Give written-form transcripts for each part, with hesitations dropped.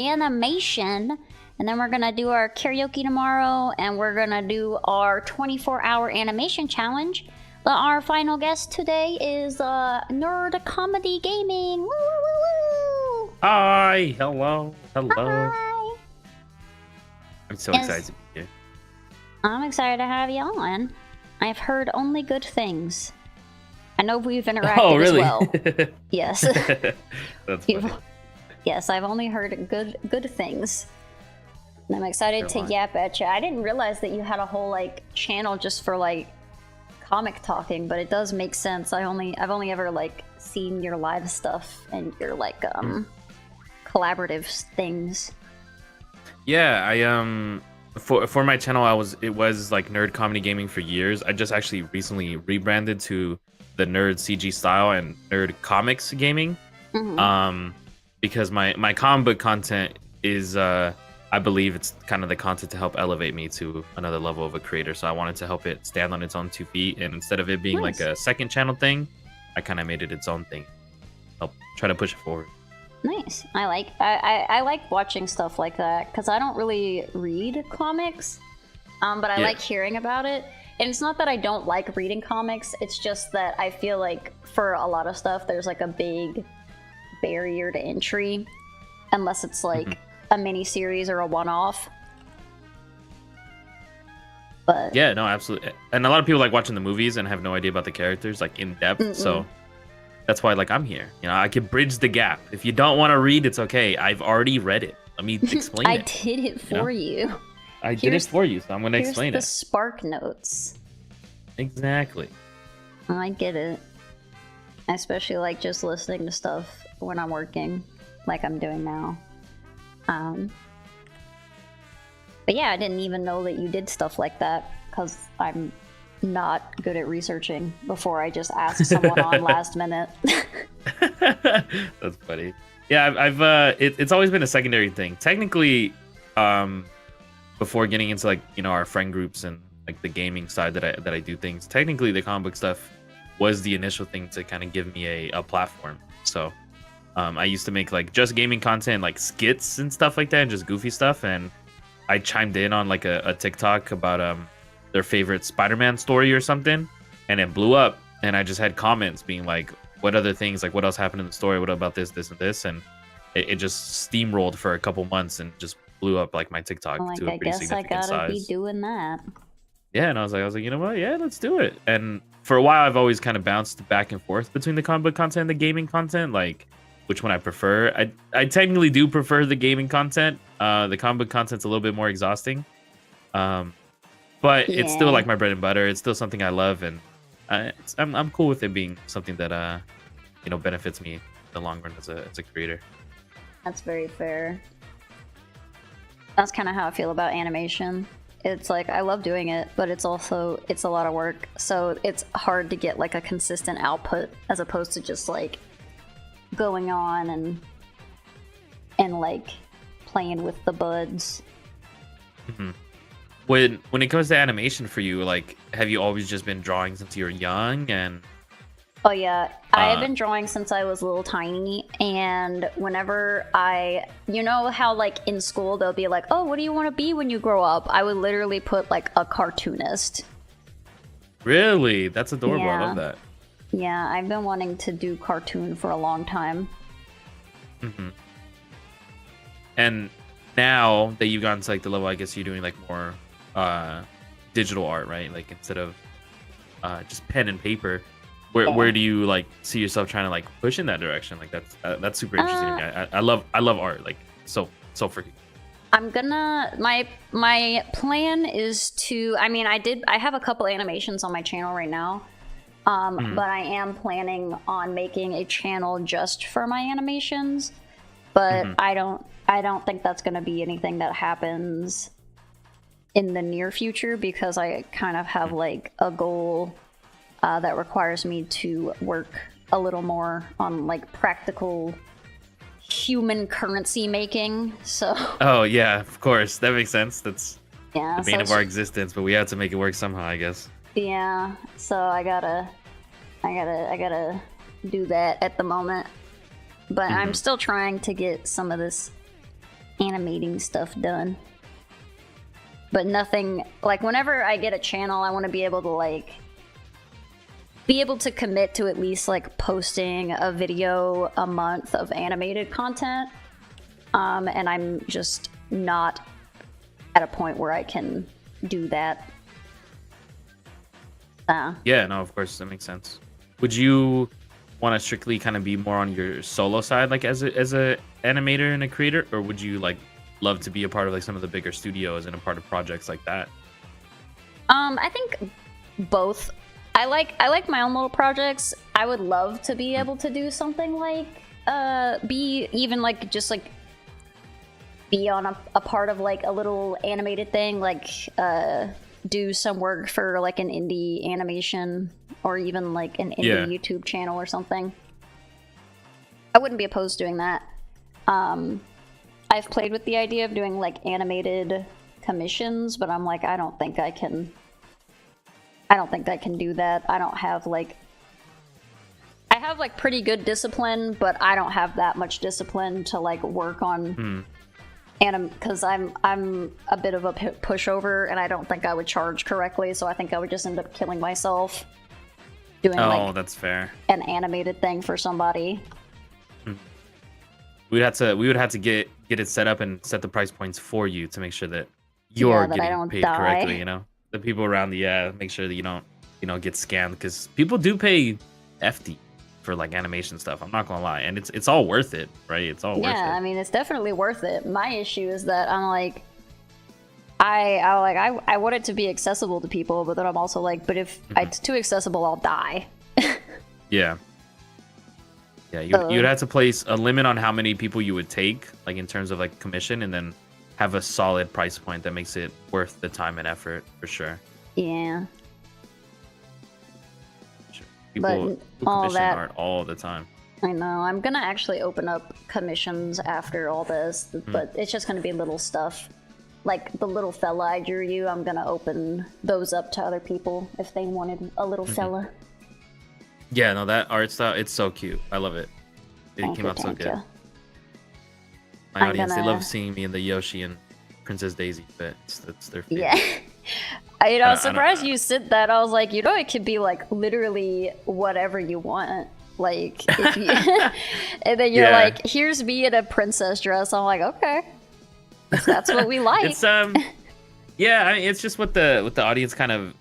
Ani-May-tion, and then we're gonna do our karaoke tomorrow, and we're gonna do our 24-hour animation challenge. But our final guest today is Nerd Comedy Gaming. Woo, woo, woo. Hi, hello. Hi. I'm so excited to be here. I'm excited to have you on. I've heard only good things. I know we've interacted as well. Yes. That's funny. Yes, I've only heard good things. And I'm excited to yap at you. I didn't realize that you had a whole channel just for comic talking, but it does make sense. I've only ever seen your live stuff and your collaborative things. Yeah, I for my channel it was Nerd Comedy Gaming for years. I just actually recently rebranded to the Nerd CG Style and Nerd Comics Gaming. Because my comic book content is I believe it's kind of the content to help elevate me to another level of a creator. So I wanted to help it stand on its own 2 feet, and instead of it being Nice. a second channel thing, I kind of made it its own thing. Help try to push it forward. Nice. I like watching stuff like that because I don't really read comics, but I like hearing about it. And it's not that I don't like reading comics. It's just that I feel like for a lot of stuff, there's a big barrier to entry, unless it's a mini series or a one-off. But Yeah, no, absolutely. And a lot of people like watching the movies and have no idea about the characters in depth. So that's why I'm here. I can bridge the gap. If you don't want to read, it's okay. I've already read it. Let me explain it. I did it for you. I did it for you, so I'm going to explain Here's the it. Spark Notes. Exactly. I get it. I especially like just listening to stuff when I'm working, like I'm doing now. But yeah, I didn't even know that you did stuff like that because I'm not good at researching before I just ask someone on last minute. That's funny. Yeah, it's always been a secondary thing. Technically, before getting into our friend groups and the gaming side that I do things, technically the comic book stuff was the initial thing to kind of give me a platform. So I used to make just gaming content, skits and stuff like that, and just goofy stuff. And I chimed in on a TikTok about their favorite Spider-Man story or something, and it blew up. And I just had comments being what other things, what else happened in the story? What about this, and this? And it just steamrolled for a couple months and just blew up my TikTok to a pretty significant size. I gotta be doing that. Yeah, and I was like, you know what? Yeah, let's do it. And for a while, I've always kind of bounced back and forth between the comic book content and the gaming content, which one I prefer. I technically do prefer the gaming content. The comic book content's a little bit more exhausting. But it's still my bread and butter. It's still something I love, and I'm cool with it being something that benefits me in the long run as a creator. That's very fair. That's kind of how I feel about animation. It's I love doing it, but it's a lot of work. So it's hard to get a consistent output as opposed to just going on and playing with the buds. When it comes to animation for you, have you always just been drawing since you were young? And oh yeah, I have been drawing since I was a little tiny, and whenever you know how in school they'll be oh, what do you want to be when you grow up? I would literally put a cartoonist. Really? That's adorable. Yeah. I love that. Yeah, I've been wanting to do cartoon for a long time. And now that you've gotten to the level, I guess you're doing more digital art, right? Instead of just pen and paper. Where do you see yourself trying to push in that direction? That's super interesting to me. I love art so freaking. I'm gonna my plan is to I have a couple animations on my channel right now. But I am planning on making a channel just for my animations. But I don't think that's gonna be anything that happens in the near future because I kind of have a goal that requires me to work a little more on practical human currency making. So Oh yeah, of course, that makes sense. That's yeah, the bane of our existence, but we have to make it work somehow, I guess. Yeah, so I gotta do that at the moment. But I'm still trying to get some of this animating stuff done. But nothing, like, whenever I get a channel, I want to be able to commit to at least like posting a video a month of animated content. And I'm just not at a point where I can do that. Yeah, no, of course, that makes sense. Would you want to strictly kind of be more on your solo side, like as a animator and a creator, or would you like love to be a part of like some of the bigger studios and a part of projects like that? I think both. I like my own little projects. I would love to be able to do something like be even like just like be on a part of like a little animated thing, like do some work for like an indie animation or even like an indie YouTube channel or something. I wouldn't be opposed to doing that. I've played with the idea of doing like animated commissions, but I'm like, I don't think I can do that. I have like pretty good discipline, but I don't have that much discipline to like work on because I'm a bit of a pushover, and I don't think I would charge correctly, so I think I would just end up killing myself doing that's fair. An animated thing for somebody. We would have to get it set up and set the price points for you to make sure that you're getting paid correctly, you know? The people around make sure that you don't get scammed, because people do pay FD for like animation stuff. I'm not gonna lie, and it's all worth it, right? It's all worth it. Yeah, I mean, it's definitely worth it. My issue is that I'm like, I want it to be accessible to people, but then I'm also like, but if it's too accessible, I'll die. Yeah, you'd have to place a limit on how many people you would take, like in terms of like commission, and then have a solid price point that makes it worth the time and effort for sure. Yeah. People commission art all the time. I know. I'm gonna actually open up commissions after all this, but it's just gonna be little stuff. Like the little fella I drew you, I'm gonna open those up to other people if they wanted a little fella. Yeah, no, that art style, it's so cute. I love it. It came out so good. My audience, they love seeing me in the Yoshi and Princess Daisy bits. That's their favorite. Yeah. I was surprised you said that. I was like, it could be like literally whatever you want. Like, if you, and then you're like, here's me in a princess dress. I'm like, okay, that's what we like. It's yeah, I mean, it's just what the audience kind of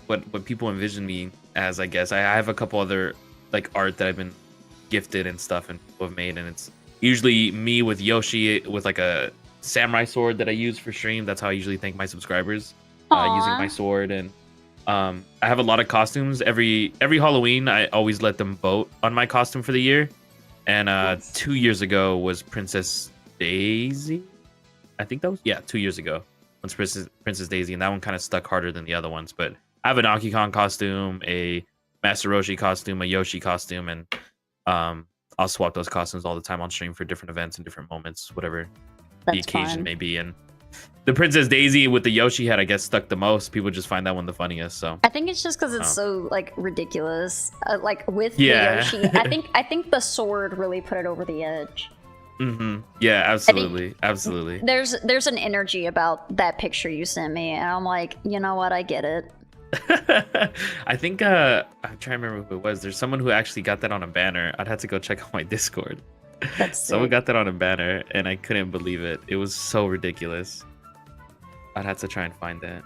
what people envision me as, I guess. I have a couple other like art that I've been gifted and stuff, and people have made, and it's usually me with Yoshi with like a samurai sword that I use for stream. That's how I usually thank my subscribers, using my sword. And I have a lot of costumes. Every Halloween, I always let them vote on my costume for the year. And 2 years ago was Princess Daisy. I think that was 2 years ago. Was Princess Daisy, and that one kind of stuck harder than the other ones. But I have a Donkey Kong costume, a Master Roshi costume, a Yoshi costume, and I'll swap those costumes all the time on stream for different events and different moments, whatever the occasion may be. And the Princess Daisy with the Yoshi head, I guess, stuck the most. People just find that one the funniest. So I think it's just because it's so like ridiculous. Like with the Yoshi, I think the sword really put it over the edge. Yeah, absolutely, absolutely. There's an energy about that picture you sent me, and I'm like, you know what, I get it. I think I'm trying to remember who it was. There's someone who actually got that on a banner. I'd have to go check out my Discord. Someone got that on a banner, and I couldn't believe it. It was so ridiculous. I'd have to try and find that.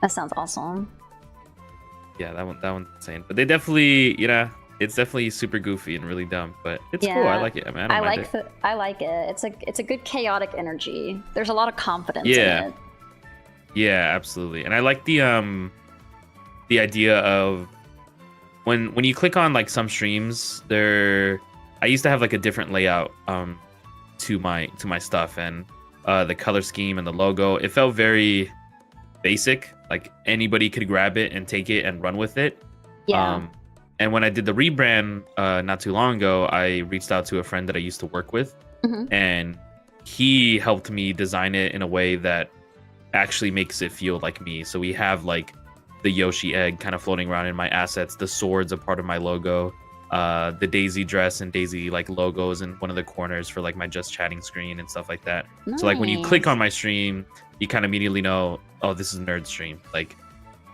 That sounds awesome. Yeah, that one's insane. But they definitely, it's definitely super goofy and really dumb, but it's cool. I like it. I mean, I like it. It's a good chaotic energy. There's a lot of confidence in it. Yeah, absolutely. And I like the idea of when you click on like some streams, I used to have like a different layout to my stuff, and the color scheme and the logo, it felt very basic, like anybody could grab it and take it and run with it. And when I did the rebrand not too long ago, I reached out to a friend that I used to work with, and he helped me design it in a way that actually makes it feel like me. So we have like the Yoshi egg kind of floating around in my assets. The sword's a part of my logo. the Daisy dress and Daisy like logos in one of the corners for like my just chatting screen and stuff like that. Nice. So like when you click on my stream, you kind of immediately know, oh, this is Nerd stream, like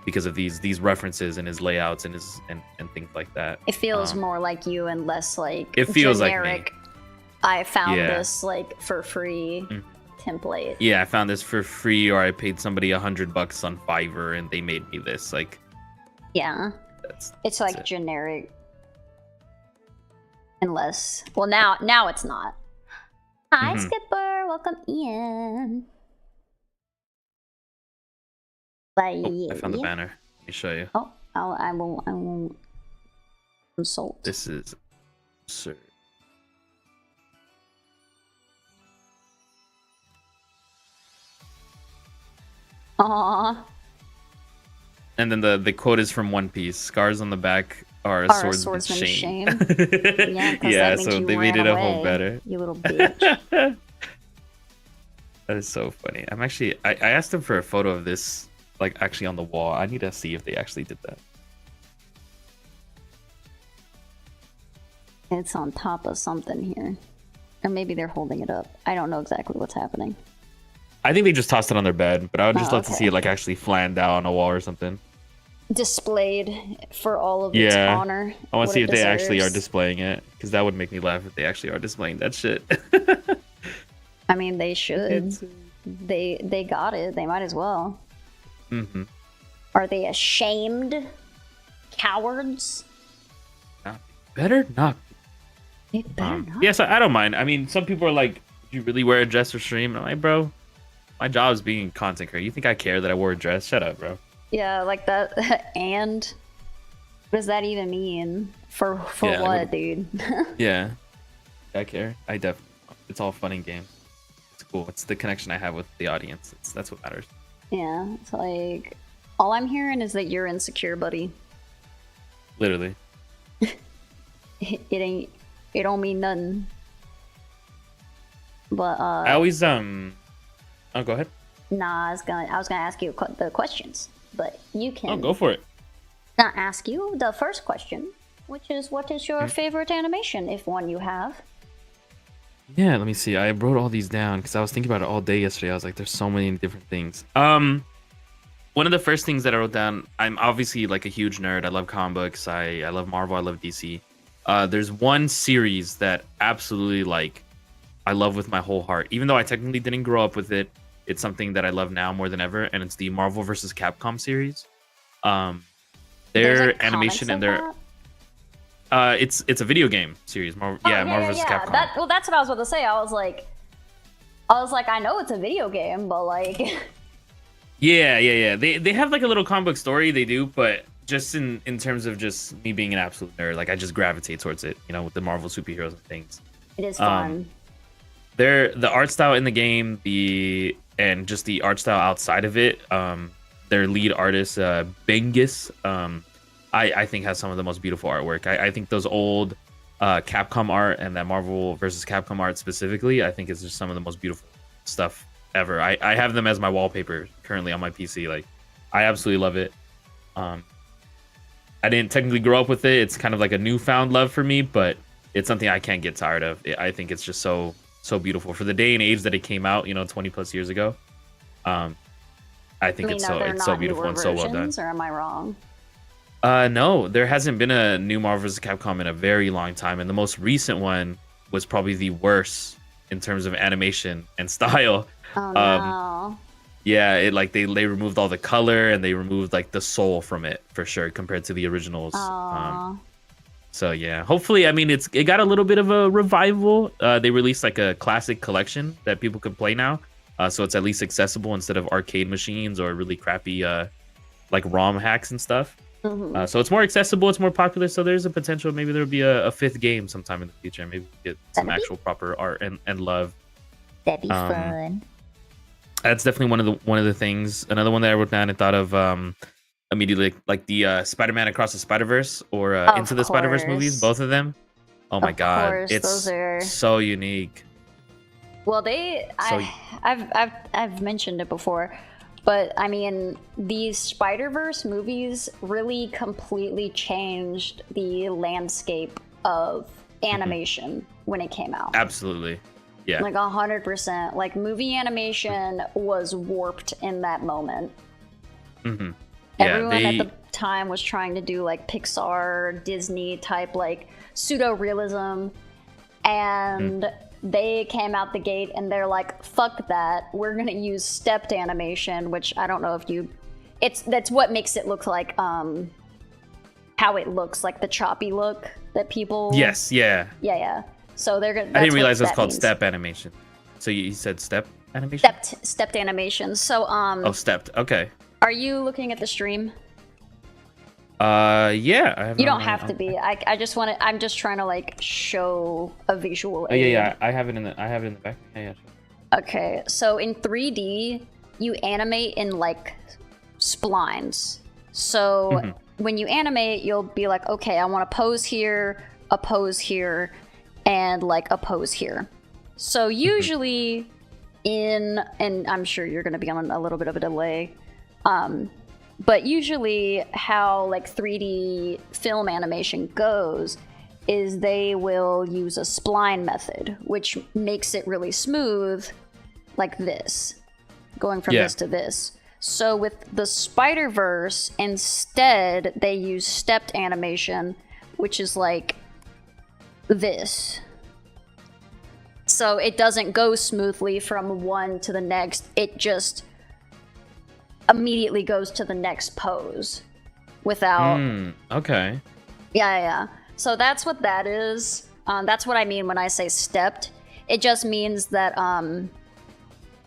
because of these references and his layouts and his and things like that. It feels more like you and less like it feels generic. Like me. I found this like for free template. Yeah, I found this for free, or I paid somebody $100 on Fiverr and they made me this. Like, yeah, it's like generic. Unless, well, now it's not. Hi, Skipper. Welcome in. Bye. Oh, I found the banner. Let me show you. Oh, I won't consult. This is absurd. Aww. And then the quote is from One Piece. Scars on the back are a swordsman's shame. Yeah, so they made it a whole better. You little bitch. That is so funny. I'm actually I asked them for a photo of this, like actually on the wall. I need to see if they actually did that. It's on top of something here. Or maybe they're holding it up. I don't know exactly what's happening. I think they just tossed it on their bed, but I would just love to see it like actually flanned out on a wall or something. Displayed for all of its honor. I want to see if they actually are displaying it, because that would make me laugh if they actually are displaying that shit. I mean, they should. They got it. They might as well. Are they ashamed? Cowards? Better not. It better not. Yes, I don't mind. I mean, some people are like, "Do you really wear a dress for stream?" And I'm like, bro, my job is being a content creator. You think I care that I wore a dress? Shut up, bro. Yeah, like that. And what does that even mean? For what, dude? Yeah, I care. I definitely. It's all fun and games. It's cool. It's the connection I have with the audience. That's what matters. Yeah, it's like all I'm hearing is that you're insecure, buddy. Literally. It don't mean nothing. But I always oh, go ahead. Nah, I was gonna ask you the questions, but you can. Oh, go for it. Not ask you the first question, which is, what is your favorite animation, if one you have? Yeah, let me see. I wrote all these down because I was thinking about it all day yesterday. I was like, there's so many different things. One of the first things that I wrote down, I'm obviously like a huge nerd. I love comic books. I love Marvel. I love DC. There's one series that absolutely like I love with my whole heart. Even though I technically didn't grow up with it, it's something that I love now more than ever, and it's the Marvel vs. Capcom series. Their animation and their it's a video game series. Marvel vs. Capcom. That's what I was about to say. I was like, I know it's a video game, but like. Yeah. They have like a little comic book story. They do, but just in terms of just me being an absolute nerd, like I just gravitate towards it. You know, with the Marvel superheroes and things. It is fun. The art style in the game, and just the art style outside of it. Their lead artist, Bengis, I think has some of the most beautiful artwork. I think those old Capcom art and that Marvel versus Capcom art specifically, I think is just some of the most beautiful stuff ever. I have them as my wallpaper currently on my PC. Like, I absolutely love it. I didn't technically grow up with it. It's kind of like a newfound love for me, but it's something I can't get tired of. I think it's just so beautiful for the day and age that it came out, 20 plus years ago. I think it's so beautiful and so well done. Or am I wrong? No, there hasn't been a new Marvel vs. Capcom in a very long time, and the most recent one was probably the worst in terms of animation and style. Oh no. Yeah, they removed all the color and they removed like the soul from it for sure compared to the originals. So yeah, hopefully, I mean, it got a little bit of a revival. They released like a classic collection that people can play now. So it's at least accessible instead of arcade machines or really crappy like ROM hacks and stuff. So it's more accessible, it's more popular. So there's a potential maybe there'll be a fifth game sometime in the future. Maybe get some actual proper art and love. That'd be fun. That's definitely one of the things. Another one that I wrote down and thought of immediately, like the Spider-Man Across the Spider-Verse or Into the Spider-Verse movies, both of them. Oh my god, it's so unique. Well, I've mentioned it before, but I mean, these Spider-Verse movies really completely changed the landscape of animation when it came out. Absolutely. Yeah. Like 100%. Like movie animation was warped in that moment. Mm-hmm. Yeah, Everyone at the time was trying to do like Pixar, Disney type like pseudo realism, and they came out the gate and they're like, fuck that, we're gonna use stepped animation, which I don't know if you, that's what makes it look like how it looks, like the choppy look that people. Yes, yeah. Yeah. So they're gonna. I didn't realize it was called step animation. So you said step animation? Stepped animation. So Oh, stepped. Okay. Are you looking at the stream? Yeah. I have you don't have to be. I just want to. I'm just trying to like show a visual. Oh yeah. I have it in the back. Yeah. Sure. Okay, so in 3D, you animate in like splines. So when you animate, you'll be like, okay, I want a pose here, and like a pose here. So usually and I'm sure you're going to be on a little bit of a delay, but usually how like 3D film animation goes is they will use a spline method, which makes it really smooth, like this, going from this to this. So with the Spider-Verse, instead they use stepped animation, which is like this. So it doesn't go smoothly from one to the next. It just immediately goes to the next pose without... Okay. Yeah. So that's what that is. That's what I mean when I say stepped. It just means that...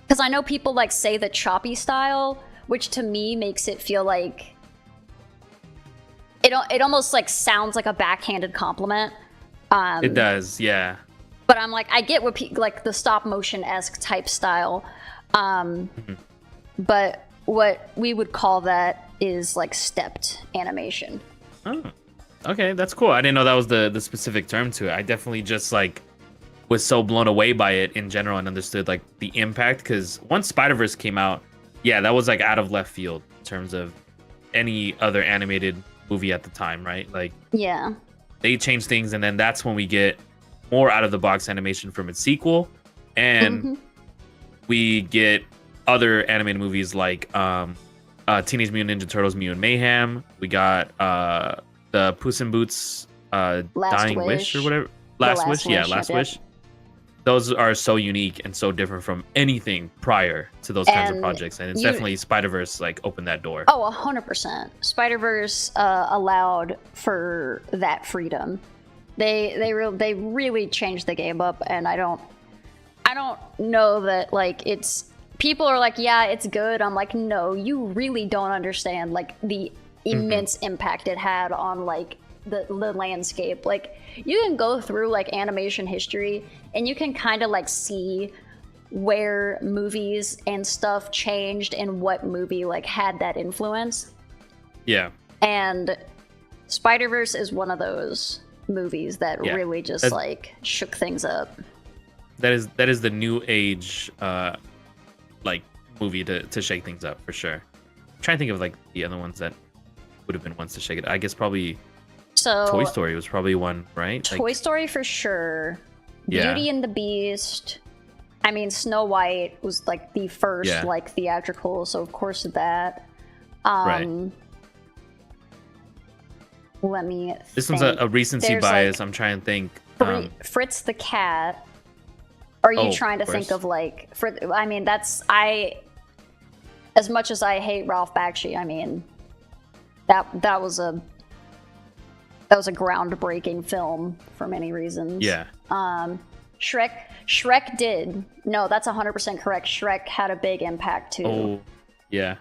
because I know people like say the choppy style, which to me makes it feel like... It almost like sounds like a backhanded compliment. It does, yeah. But I'm like, I get what like the stop motion-esque type style. But what we would call that is like stepped animation. Oh, okay, that's cool. I didn't know that was the specific term to it. I definitely just like was so blown away by it in general and understood like the impact, because once Spider-Verse came out, yeah, that was like out of left field in terms of any other animated movie at the time, right? Like, yeah, they changed things, and then that's when we get more out of the box animation from its sequel, and we get other animated movies like Teenage Mutant Ninja Turtles Mutant Mayhem. We got the Puss in Boots Dying Wish or whatever. Last Wish. Those are so unique and so different from anything prior to those kinds of projects, and it's definitely Spider-Verse like opened that door. Oh, 100%. Spider-Verse allowed for that freedom. They really changed the game up, and I don't know that like it's... People are like, yeah, it's good. I'm like, no, you really don't understand like the immense impact it had on like the landscape. Like, you can go through like animation history and you can kind of like see where movies and stuff changed and what movie like had that influence. Yeah. And Spider-Verse is one of those movies that really just like shook things up. That is the new age like movie to shake things up for sure. I'm trying to think of like the other ones that would have been ones to shake it. I guess probably Toy Story was probably one, right? Toy Story for sure. Yeah. Beauty and the Beast. I mean, Snow White was like the first like theatrical, so of course that. Right. Let me This think. one's a recency bias. Like, I'm trying to think. Fritz the Cat. Are you trying to think of like... I mean, as much as I hate Ralph Bakshi, I mean, that was a groundbreaking film for many reasons. Yeah. Shrek did. No, that's 100% correct. Shrek had a big impact too. Oh, yeah.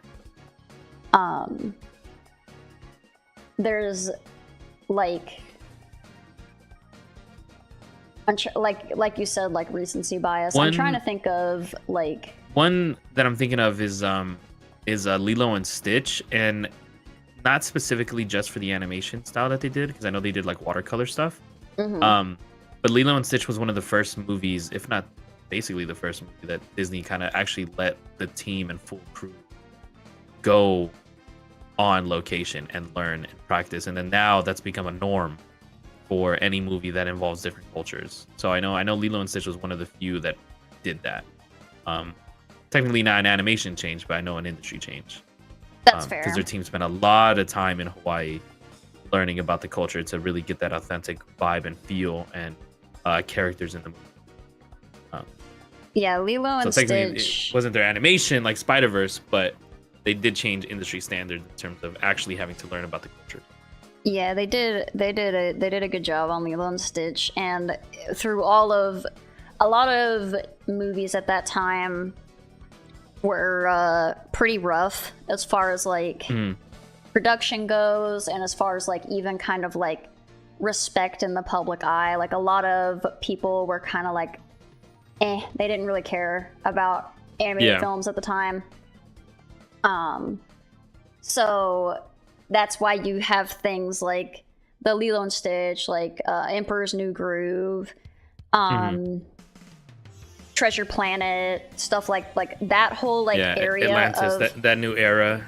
There's like you said, like recency bias. I'm trying to think of like one that I'm thinking of is Lilo and Stitch, and not specifically just for the animation style that they did, because I know they did like watercolor stuff. But Lilo and Stitch was one of the first movies, if not basically the first movie, that Disney kind of actually let the team and full crew go on location and learn and practice, and then now that's become a norm for any movie that involves different cultures. So I know Lilo and Stitch was one of the few that did that. Technically not an animation change, but I know an industry change. That's fair. Because their team spent a lot of time in Hawaii learning about the culture to really get that authentic vibe and feel and characters in the movie. Yeah, Lilo and technically Stitch it wasn't their animation like Spider-Verse, but they did change industry standards in terms of actually having to learn about the culture. Yeah, they did a good job on Lilo and Stitch, and through a lot of movies at that time were pretty rough as far as like production goes, and as far as like even kind of like respect in the public eye. Like a lot of people were kind of like, they didn't really care about animated films at the time. So that's why you have things like the Lilo and Stitch, like Emperor's New Groove, Treasure Planet, stuff like that whole like area Atlantis, of that new era.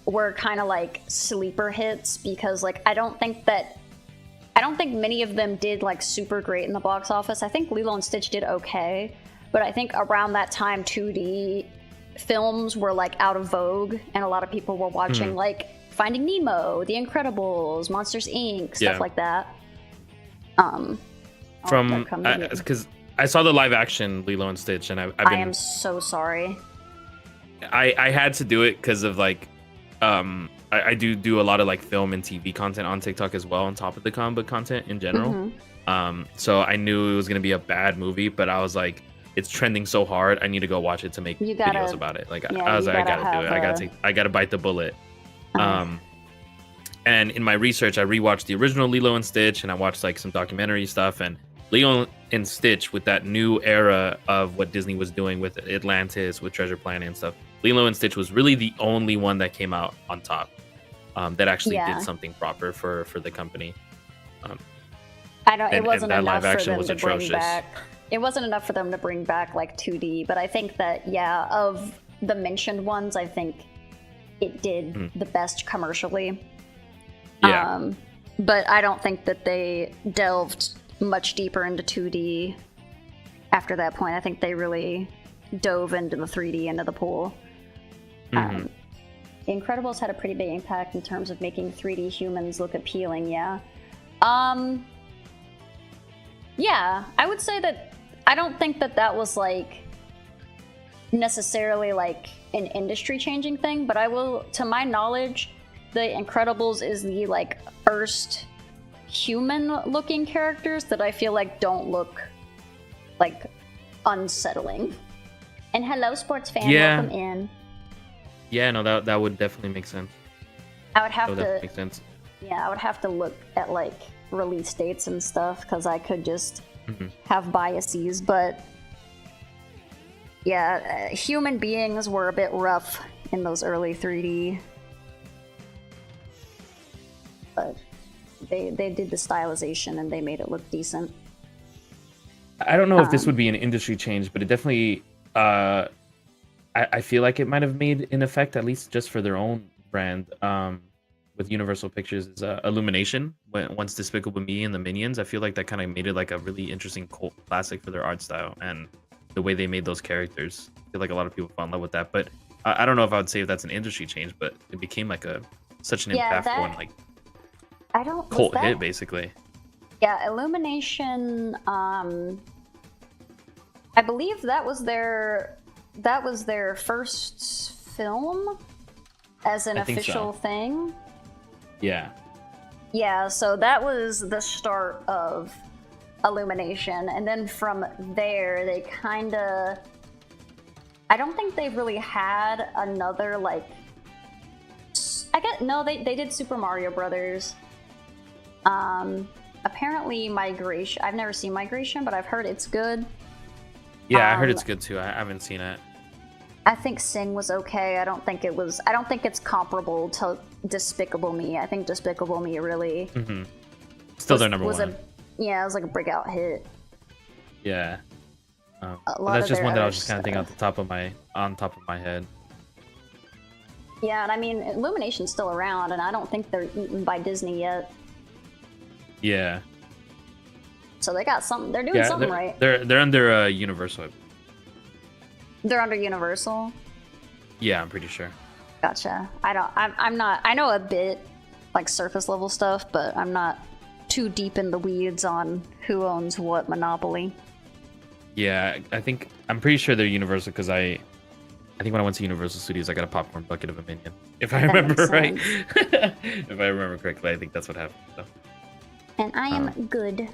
Were kind of like sleeper hits, because like I don't think many of them did like super great in the box office. I think Lilo and Stitch did okay, but I think around that time 2D films were like out of vogue, and a lot of people were watching like Finding Nemo, The Incredibles, Monsters Inc., stuff like that. Because I saw the live action Lilo and Stitch, and I am so sorry. I had to do it because of like I do a lot of like film and TV content on TikTok as well, on top of the comic book content in general. So I knew it was gonna be a bad movie, but I was like, it's trending so hard, I need to go watch it to make videos about it. Like I was like, I gotta do it. I gotta bite the bullet. And in my research, I rewatched the original Lilo and Stitch, and I watched like some documentary stuff, and Lilo and Stitch, with that new era of what Disney was doing with Atlantis, with Treasure Planet and stuff, Lilo and Stitch was really the only one that came out on top, that actually did something proper for the company. It wasn't enough for them to bring back. It wasn't enough for them to bring back like 2D, but I think that of the mentioned ones, I think it did the best commercially. But I don't think that they delved much deeper into 2D after that point. I think they really dove into the 3D into the pool. The Incredibles had a pretty big impact in terms of making 3D humans look appealing. I would say that I don't think that was like necessarily like an industry changing thing, but I will, to my knowledge, The Incredibles is the like first human looking characters that I feel like don't look like unsettling. And hello, sports fan, welcome in. Yeah, no, that would definitely make sense. I would have to make sense. Yeah, I would have to look at like release dates and stuff, because I could just have biases, but human beings were a bit rough in those early 3D. But they did the stylization and they made it look decent. I don't know if this would be an industry change, but it definitely I feel like it might have made an effect, at least just for their own brand, with Universal Pictures, is Illumination. Once Despicable Me and the Minions, I feel like that kind of made it like a really interesting cult classic for their art style and the way they made those characters. I feel like a lot of people fell in love with that, but I don't know if I would say if that's an industry change, but it became like such an impactful and like cult hit, basically. Yeah, Illumination. I believe that was their first film as an official thing. Yeah, so that was the start of Illumination, and then from there they kind of, I don't think they've really had another like, they did Super Mario Brothers. Apparently Migration, I've never seen Migration, but I've heard it's good. I heard it's good too. I haven't seen it. I think Sing was okay. I don't think it's comparable to Despicable Me. I think Despicable Me really still their number one. It was like a breakout hit. Yeah. That's just one that I was just kind of thinking on top of my head. Yeah, and I mean, Illumination's still around, and I don't think they're eaten by Disney yet. Yeah. So they got something. They're doing something right. They're under Universal. They're under Universal. Yeah, I'm pretty sure. Gotcha. I'm not. I know a bit, like surface level stuff, but I'm not too deep in the weeds on who owns what monopoly. Yeah, I'm pretty sure they're Universal because I think when I went to Universal Studios, I got a popcorn bucket of a Minion, if I remember right. If I remember correctly, I think that's what happened. So. And I am good.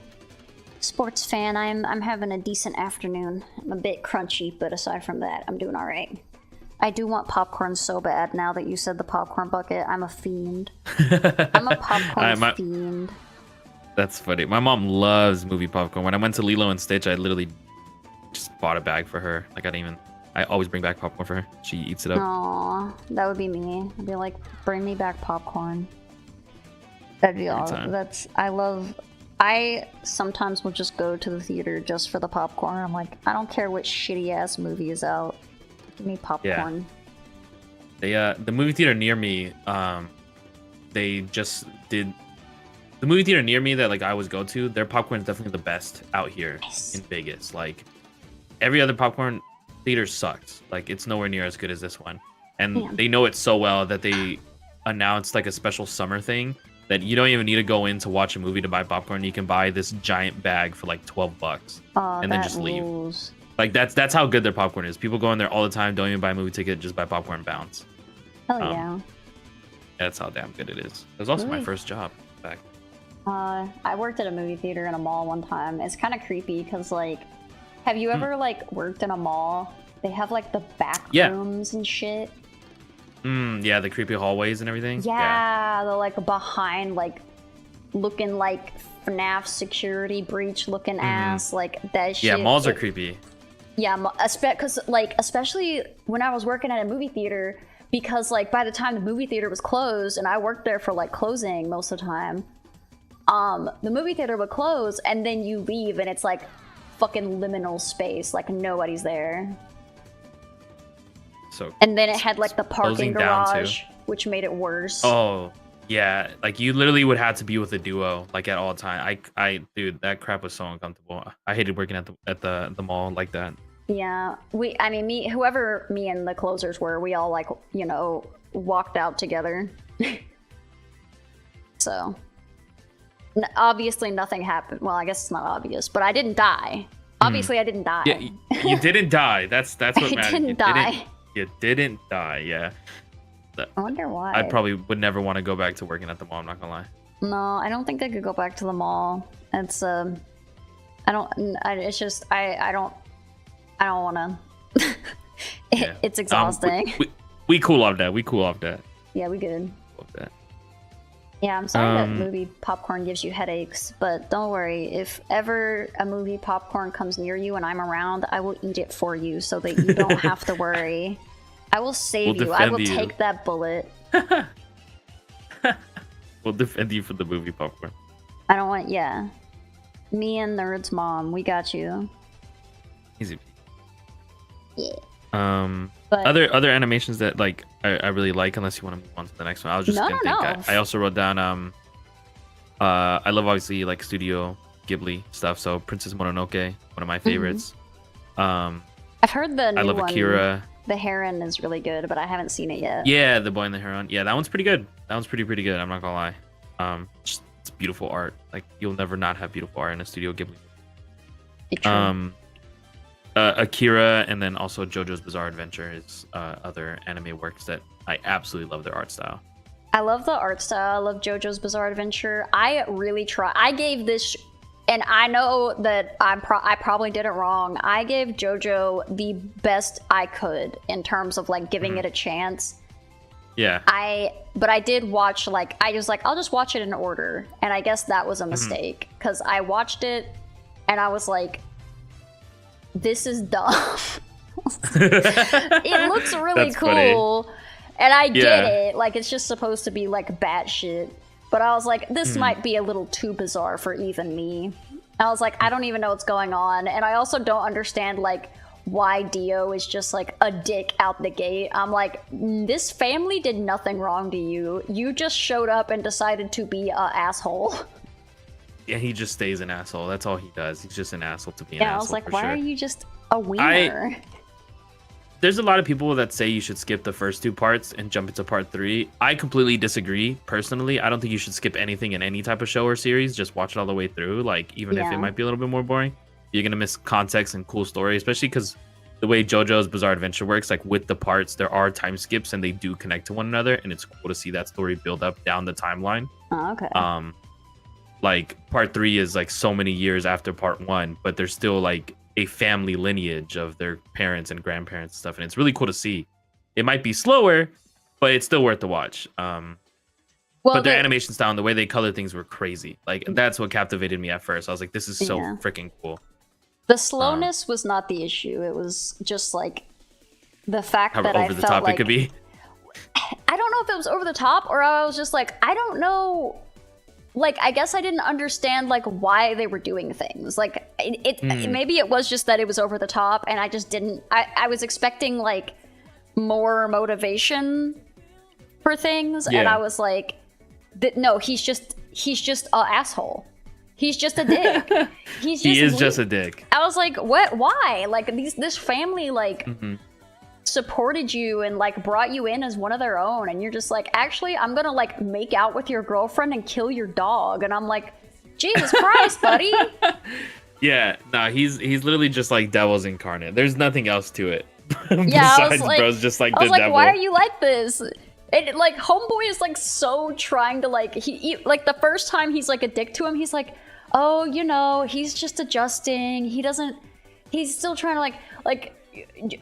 Sports fan. I'm having a decent afternoon. I'm a bit crunchy, but aside from that, I'm doing all right. I do want popcorn so bad now that you said the popcorn bucket. I'm a fiend. I'm a popcorn fiend. That's funny. My mom loves movie popcorn. When I went to Lilo and Stitch, I literally just bought a bag for her. Like I always bring back popcorn for her. She eats it up. Aw, that would be me. I'd be like, bring me back popcorn. That'd be awesome. I sometimes will just go to the theater just for the popcorn. I'm like, I don't care what shitty ass movie is out. Give me popcorn. Yeah. The movie theater near me, they just did. The movie theater near me that like I always go to, their popcorn is definitely the best out here in Vegas. Like every other popcorn theater sucks. Like it's nowhere near as good as this one. And they know it so well that they announced like a special summer thing that you don't even need to go in to watch a movie to buy popcorn. You can buy this giant bag for like $12 and then just leave. Like that's how good their popcorn is. People go in there all the time, don't even buy a movie ticket, just buy popcorn and bounce. Hell yeah. That's how damn good it is. It was also my first job back. I worked at a movie theater in a mall one time. It's kind of creepy because, like, have you ever, like, worked in a mall? They have, like, the back rooms and shit. Yeah, the creepy hallways and everything. Yeah, the, like, behind, like, looking like FNAF security breach looking ass. Like, that shit. Yeah, malls are creepy. Yeah, because, like, especially when I was working at a movie theater, because, like, by the time the movie theater was closed, and I worked there for, like, closing most of the time, the movie theater would close, and then you leave, and it's like fucking liminal space, like nobody's there. So, and then it had like the parking garage, which made it worse. Oh yeah, like you literally would have to be with a duo like at all time. Dude, that crap was so uncomfortable. I hated working at the mall like that. Yeah, whoever me and the closers were, we all like walked out together. So. Obviously, nothing happened. Well, I guess it's not obvious, but I didn't die. Obviously, I didn't die. Yeah, you didn't die. That's what matters. I didn't die. You didn't die. Yeah. I wonder why. I probably would never want to go back to working at the mall. I'm not gonna lie. No, I don't think I could go back to the mall. It's it's just I don't want to. It's exhausting. We cool off that. Yeah, we good. Yeah, I'm sorry that movie popcorn gives you headaches, but don't worry. If ever a movie popcorn comes near you and I'm around, I will eat it for you so that you don't have to worry. I will save you. I will take that bullet. We'll defend you for the movie popcorn. I don't want, me and Nerd's mom, we got you. Easy. Yeah. But other animations that like I really like, unless you want to move on to the next one. I was just gonna think. I also wrote down I love obviously like Studio Ghibli stuff. So Princess Mononoke, one of my favorites. I've heard the new one. I love Akira. The Heron is really good, but I haven't seen it yet. Yeah, The Boy and the Heron. Yeah, that one's pretty good. That one's pretty good. I'm not gonna lie. It's beautiful art. Like you'll never not have beautiful art in a Studio Ghibli. Akira, and then also JoJo's Bizarre Adventure is other anime works that I absolutely love their art style. I love the art style. I love JoJo's Bizarre Adventure. I really try. I gave this, and I know that I probably did it wrong. I gave JoJo the best I could in terms of like giving it a chance. Yeah. But I did watch I was like, I'll just watch it in order, and I guess that was a mistake because I watched it and I was like, this is dumb. It looks really cool, funny. And I get it. Like, it's just supposed to be like batshit. But I was like, this might be a little too bizarre for even me. I was like, I don't even know what's going on, and I also don't understand like why Dio is just like a dick out the gate. I'm like, this family did nothing wrong to you. You just showed up and decided to be a asshole. Yeah, he just stays an asshole. That's all he does. He's just an asshole to be an Yeah, asshole. I was like, for why sure. are you just a wiener? There's a lot of people that say you should skip the first 2 parts and jump into part 3. I completely disagree. Personally, I don't think you should skip anything in any type of show or series. Just watch it all the way through. Like, even if it might be a little bit more boring, you're gonna miss context and cool story, especially because the way JoJo's Bizarre Adventure works, like with the parts, there are time skips and they do connect to one another, and it's cool to see that story build up down the timeline. Oh, okay. Like part 3 is like so many years after part 1, but there's still like a family lineage of their parents and grandparents and stuff, and it's really cool to see. It might be slower, but it's still worth the watch. But their animation style and the way they color things were crazy. Like, that's what captivated me at first. I was like, this is so freaking cool. The slowness was not the issue. It was just like the fact How that over I the felt top like it could be. I don't know if it was over the top, or I was just like, I don't know. Like, I guess I didn't understand like why they were doing things. Like, maybe it was just that it was over the top, and I just didn't. I was expecting like more motivation for things, and I was like, no, he's just an asshole. He's just a dick. He is just a dick. I was like, what? Why? Like, this family like supported you and like brought you in as one of their own, and you're just like, actually, I'm gonna like make out with your girlfriend and kill your dog, and I'm like, Jesus Christ, buddy. Yeah, no, he's literally just like devil's incarnate. There's nothing else to it. Yeah, Besides, like, bro's just like I the was like, devil. why are you like this? And like, homeboy is like so trying to like he like the first time he's like a dick to him, he's like, oh, you know, he's just adjusting. He's still trying to like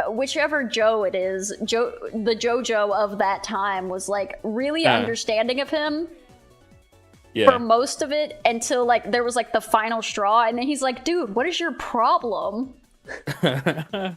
whichever Joe it is, the JoJo of that time was like really understanding of him for most of it, until like there was like the final straw, and then he's like, dude, what is your problem? That's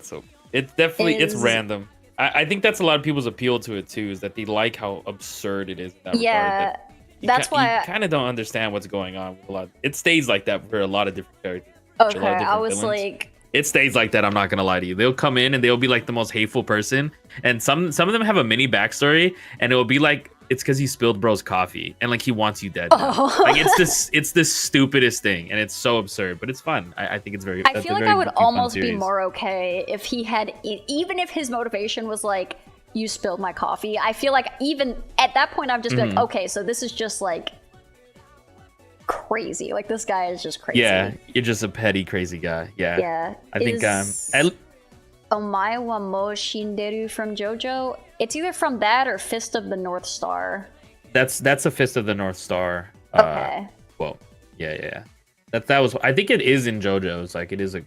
so. It's definitely it's random. I think that's a lot of people's appeal to it too, is that they like how absurd it is. In that regard, that that's why you kind of don't understand what's going on with a lot. It stays like that for a lot of different characters. Okay, I was like, it stays like that. I'm not gonna lie to you. They'll come in and they'll be like the most hateful person, and some of them have a mini backstory, and it will be like, it's because he spilled bro's coffee and like he wants you dead. Like it's this stupidest thing, and it's so absurd, but it's fun. I think it's very. I feel like I would almost be more okay if he had, even if his motivation was like, you spilled my coffee. I feel like even at that point I'd just be like, okay, so this is just like crazy. Like, this guy is just crazy. Yeah, you're just a petty crazy guy. Yeah. I think Omae wa mo shinderu from JoJo. It's either from that or Fist of the North Star. That's a Fist of the North Star. Okay. Well, yeah. That was. I think it is in JoJo's. Like, it is a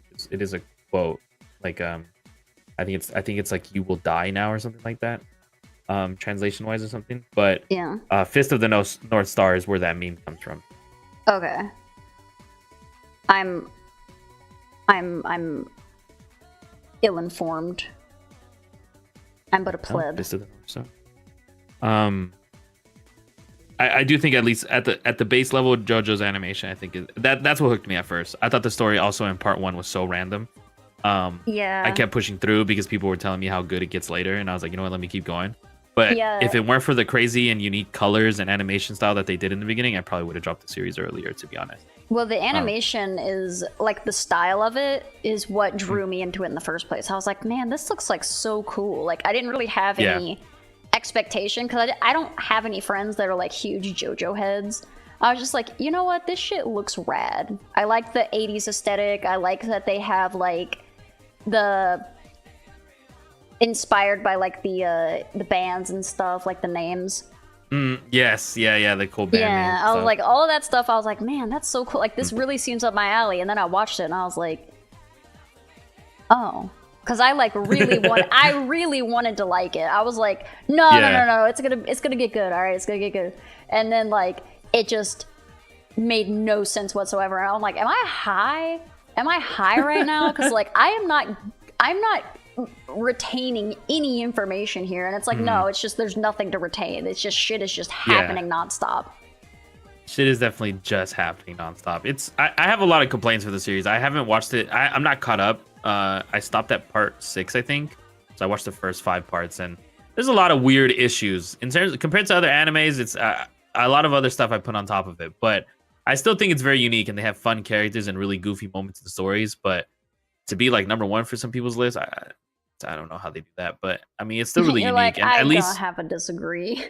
quote. Like, I think it's like, you will die now or something like that. Translation wise or something. But yeah. Fist of the North Star is where that meme comes from. Okay. I'm ill-informed. I'm but a pleb. Fist of the North Star. I do think, at least at the base level, JoJo's animation, I think that's what hooked me at first. I thought the story also in part 1 was so random. I kept pushing through because people were telling me how good it gets later, and I was like, you know what, let me keep going. But if it weren't for the crazy and unique colors and animation style that they did in the beginning, I probably would have dropped the series earlier, to be honest. Well, the animation is like, the style of it is what drew me into it in the first place. I was like, man, this looks like so cool. Like, I didn't really have any expectation, because I don't have any friends that are like huge JoJo heads. I was just like, you know what, this shit looks rad. I like the 80s aesthetic. I like that they have like the inspired by like the bands and stuff, like the names. Yes, yeah, the cool band names. Yeah, I was like, all of that stuff. I was like, man, that's so cool. Like, this really seems up my alley. And then I watched it and I was like, oh, because I like I really wanted to like it. I was like, no, it's gonna get good. All right, it's gonna get good. And then like, it just made no sense whatsoever. And I'm like, am I high? Am I high right now? Because like, I'm not retaining any information here, and it's like, no, it's just, there's nothing to retain. It's just, shit is just happening nonstop. Shit is definitely just happening nonstop. I have a lot of complaints for the series. I haven't watched it. I'm not caught up. I stopped at part 6, I think. So I watched the first 5 parts, and there's a lot of weird issues in terms compared to other animes. It's a lot of other stuff I put on top of it, but I still think it's very unique, and they have fun characters and really goofy moments in the stories. But to be like number one for some people's list, I don't know how they do that. But I mean, it's still really You're unique, like, and I at don't least have a disagree.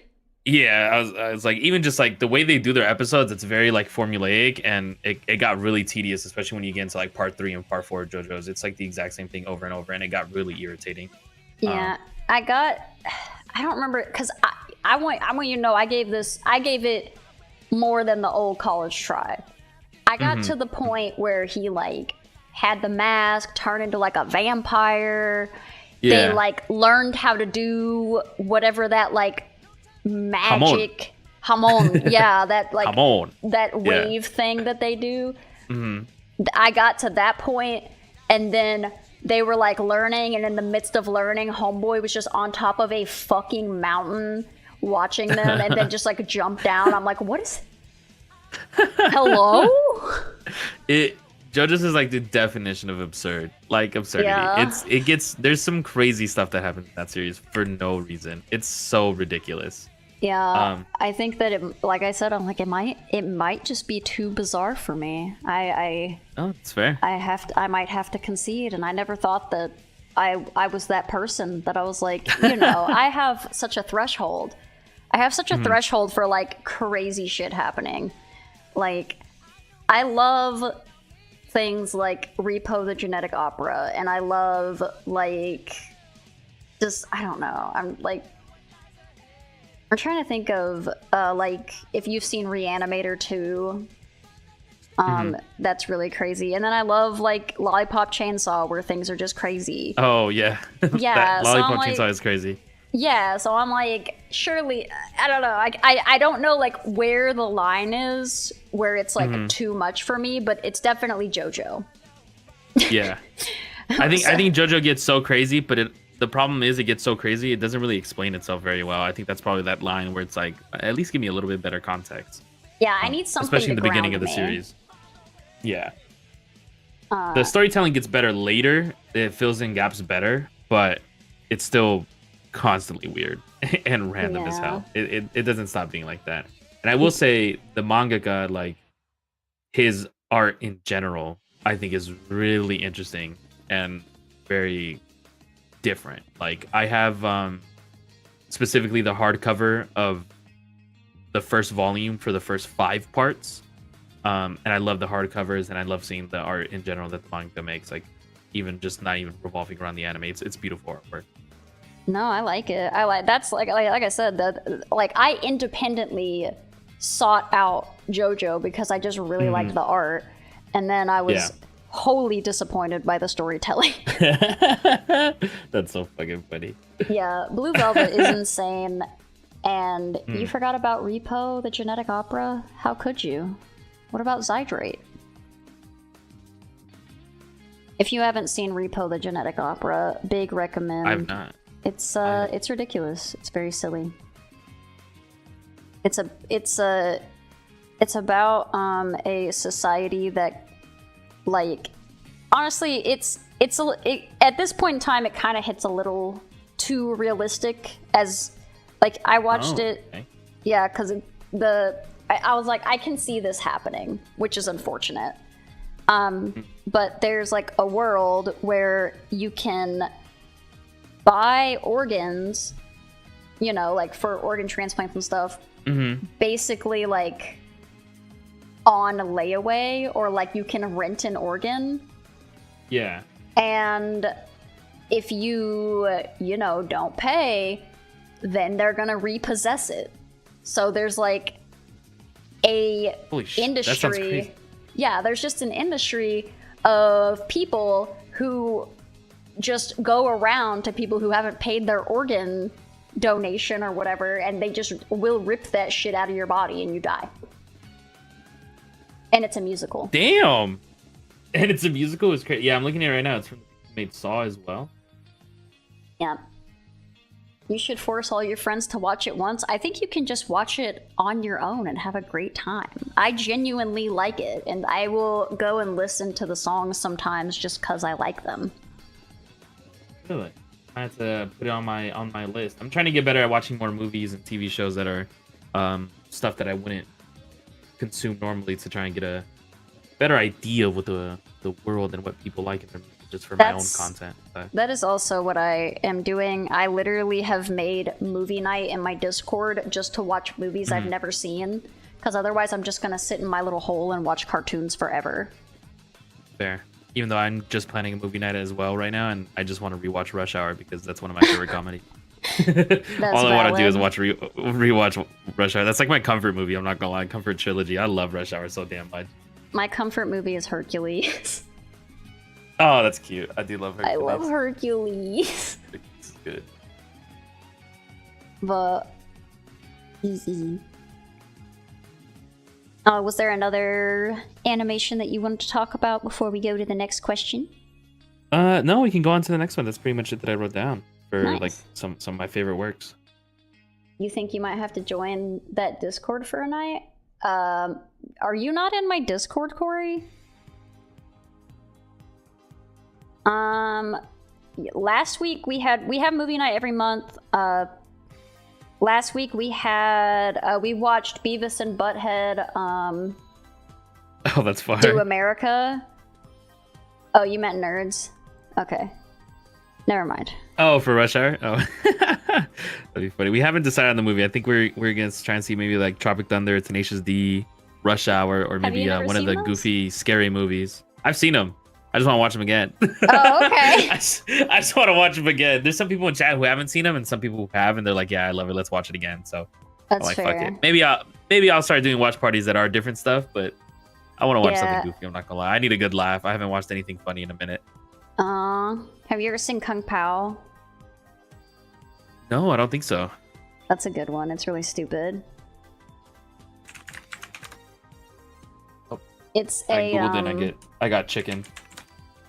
yeah, I was like, even just like the way they do their episodes, it's very like formulaic, and it got really tedious, especially when you get into like part 3 and part 4 of JoJo's. It's like the exact same thing over and over, and it got really irritating. Yeah, I don't remember because I want you to know I gave it more than the old college try. I got to the point where he like had the mask turn into like a vampire. Yeah. They like learned how to do whatever that like magic hamon. Yeah, that like Hamon. that wave thing that they do. Mm-hmm. I got to that point, and then they were like learning, and in the midst of learning, Homeboy was just on top of a fucking mountain watching them, and then just like jumped down. I'm like, what is? Hello? JoJo's is like the definition of absurd, like absurdity. Yeah. There's some crazy stuff that happens in that series for no reason. It's so ridiculous. Yeah, I think that it, like I said, I'm like, it might just be too bizarre for me. Oh, it's fair. I might have to concede, and I never thought that I was that person that I was like, I have such a threshold. I have such a threshold for like crazy shit happening. Like, I love things like Repo the Genetic Opera, and I love like just I don't know. I'm trying to think of like if you've seen Reanimator 2. That's really crazy. And then I love like Lollipop Chainsaw, where things are just crazy. Oh yeah. Yeah, so Lollipop I'm Chainsaw is crazy. Yeah, so I'm like, surely I don't know. I don't know like where the line is where it's like too much for me, but it's definitely JoJo. Yeah. I think JoJo gets so crazy, but the problem is it gets so crazy it doesn't really explain itself very well. I think that's probably that line where it's like, at least give me a little bit better context. Yeah, I need something especially in to the beginning of the ground me. series. Yeah. The storytelling gets better later. It fills in gaps better, but it's still constantly weird and random as hell. It doesn't stop being like that. And I will say the mangaka, like his art in general, I think is really interesting and very different. Like I have specifically the hardcover of the first volume for the first 5 parts. And I love the hardcovers, and I love seeing the art in general that the manga makes. Like even just not even revolving around the anime, it's beautiful artwork. No, I like it. That's like I said, that like I independently sought out JoJo because I just really liked the art, and then I was wholly disappointed by the storytelling. That's so fucking funny. Yeah, Blue Velvet is insane, and you forgot about Repo, the Genetic Opera? How could you? What about Zydrate? If you haven't seen Repo, the Genetic Opera, big recommend. I've not. It's ridiculous. It's very silly. It's about a society that, like, honestly, at this point in time it kind of hits a little too realistic. As like I watched it, okay. Yeah, because I was like, I can see this happening, which is unfortunate. But there's like a world where you can buy organs, like for organ transplants and stuff, basically like on layaway, or like you can rent an organ. Yeah. And if you don't pay, then they're gonna repossess it. So there's like a industry. That sounds crazy. Yeah, there's just an industry of people who just go around to people who haven't paid their organ donation or whatever, and they just will rip that shit out of your body and you die. And it's a musical. Damn. And it's a musical? It's crazy. Yeah, I'm looking at it right now. It's from the people who made Saw as well. Yeah. You should force all your friends to watch it once. I think you can just watch it on your own and have a great time. I genuinely like it, and I will go and listen to the songs sometimes just because I like them. Really? I have to put it on my list. I'm trying to get better at watching more movies and TV shows that are stuff that I wouldn't consume normally to try and get a better idea of what the world and what people like in their movies, just for my own content. That is also what I am doing. I literally have made movie night in my Discord just to watch movies I've never seen, because otherwise I'm just gonna sit in my little hole and watch cartoons forever. Fair. Even though I'm just planning a movie night as well right now, and I just want to rewatch Rush Hour because that's one of my favorite comedies. All I want to do is rewatch Rush Hour. That's like my comfort movie. I'm not gonna lie, comfort trilogy. I love Rush Hour so damn much. My comfort movie is Hercules. Oh, that's cute. I do love Hercules. I love Hercules. It's good. But was there another animation that you wanted to talk about before we go to the next question? No, we can go on to the next one. That's pretty much it that I wrote down for Nice. like some of my favorite works. You think you might have to join that Discord for a night? Are you not in my Discord, Corey? Last week we have movie night every month. Last week we watched Beavis and Butthead. Oh, that's fire. Do America. Oh, you meant Nerds. Okay, never mind. Oh, for Rush Hour? Oh. That'd be funny. We haven't decided on the movie. I think we're gonna try and see maybe like Tropic Thunder, Tenacious D, Rush Hour, or maybe one of the goofy, scary movies. I've seen them. I just want to watch them again. Oh, okay. I just want to watch them again. There's some people in chat who haven't seen them, and some people who have, and they're like, "Yeah, I love it. Let's watch it again." So That's I'm like, fair. fuck it. Maybe I'll start doing watch parties that are different stuff, but I want to watch something goofy. I'm not gonna lie. I need a good laugh. I haven't watched anything funny in a minute. Have you ever seen Kung Pao? No, I don't think so. That's a good one. It's really stupid. Oh, it's I a googled it. I got chicken.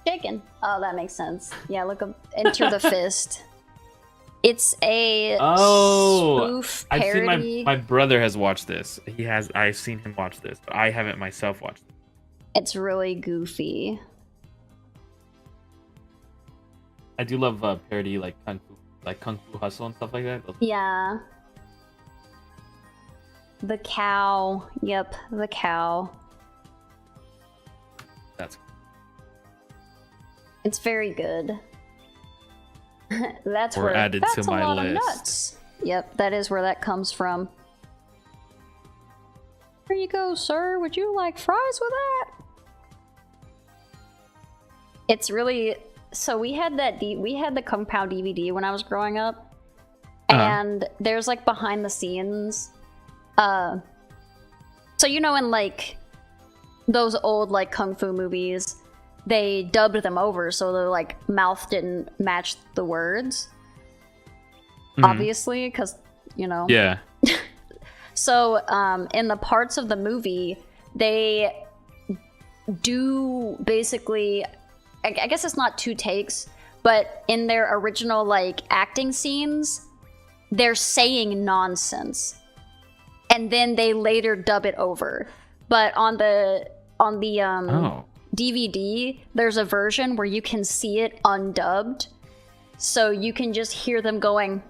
Chicken. Oh, that makes sense. Yeah, look up Enter the Fist. It's a spoof parody. I've seen my brother has watched this. I've seen him watch this, but I haven't myself watched it. It's really goofy. I do love parody like Kung Fu Hustle and stuff like that. Yeah. The cow. Yep, the cow. It's very good. That's or added that's to a my lot list. Of nuts. Yep, that is where that comes from. Here you go, sir. Would you like fries with that? It's really so we had the Kung Pao DVD when I was growing up, and there's like behind the scenes. So you know, in like those old like kung fu movies, they dubbed them over so the like mouth didn't match the words. Obviously, because you know. Yeah. So in the parts of the movie, they do basically, I guess it's not 2 takes, but in their original like acting scenes, they're saying nonsense, and then they later dub it over. But on the DVD, there's a version where you can see it undubbed, so you can just hear them going,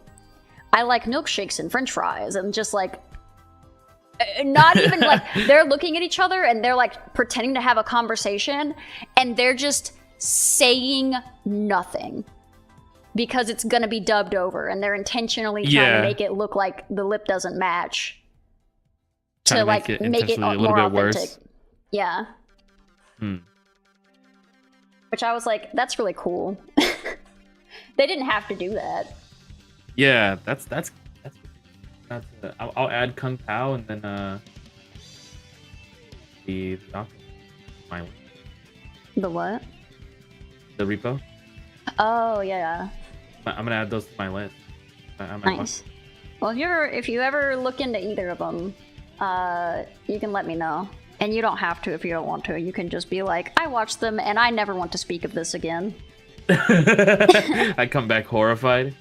"I like milkshakes and French fries," and just like. Not even like they're looking at each other and they're like pretending to have a conversation, and they're just saying nothing because it's gonna be dubbed over, and they're intentionally trying to make it look like the lip doesn't match to like make it a little more bit authentic. worse. Yeah. Which I was like, that's really cool. They didn't have to do that. Yeah, that's I'll add Kung Pao and then the my The what? the repo. Oh yeah. I'm gonna add those to my list. Nice. Well, if you ever look into either of them, you can let me know. And you don't have to if you don't want to. You can just be like, I watched them and I never want to speak of this again. I come back horrified.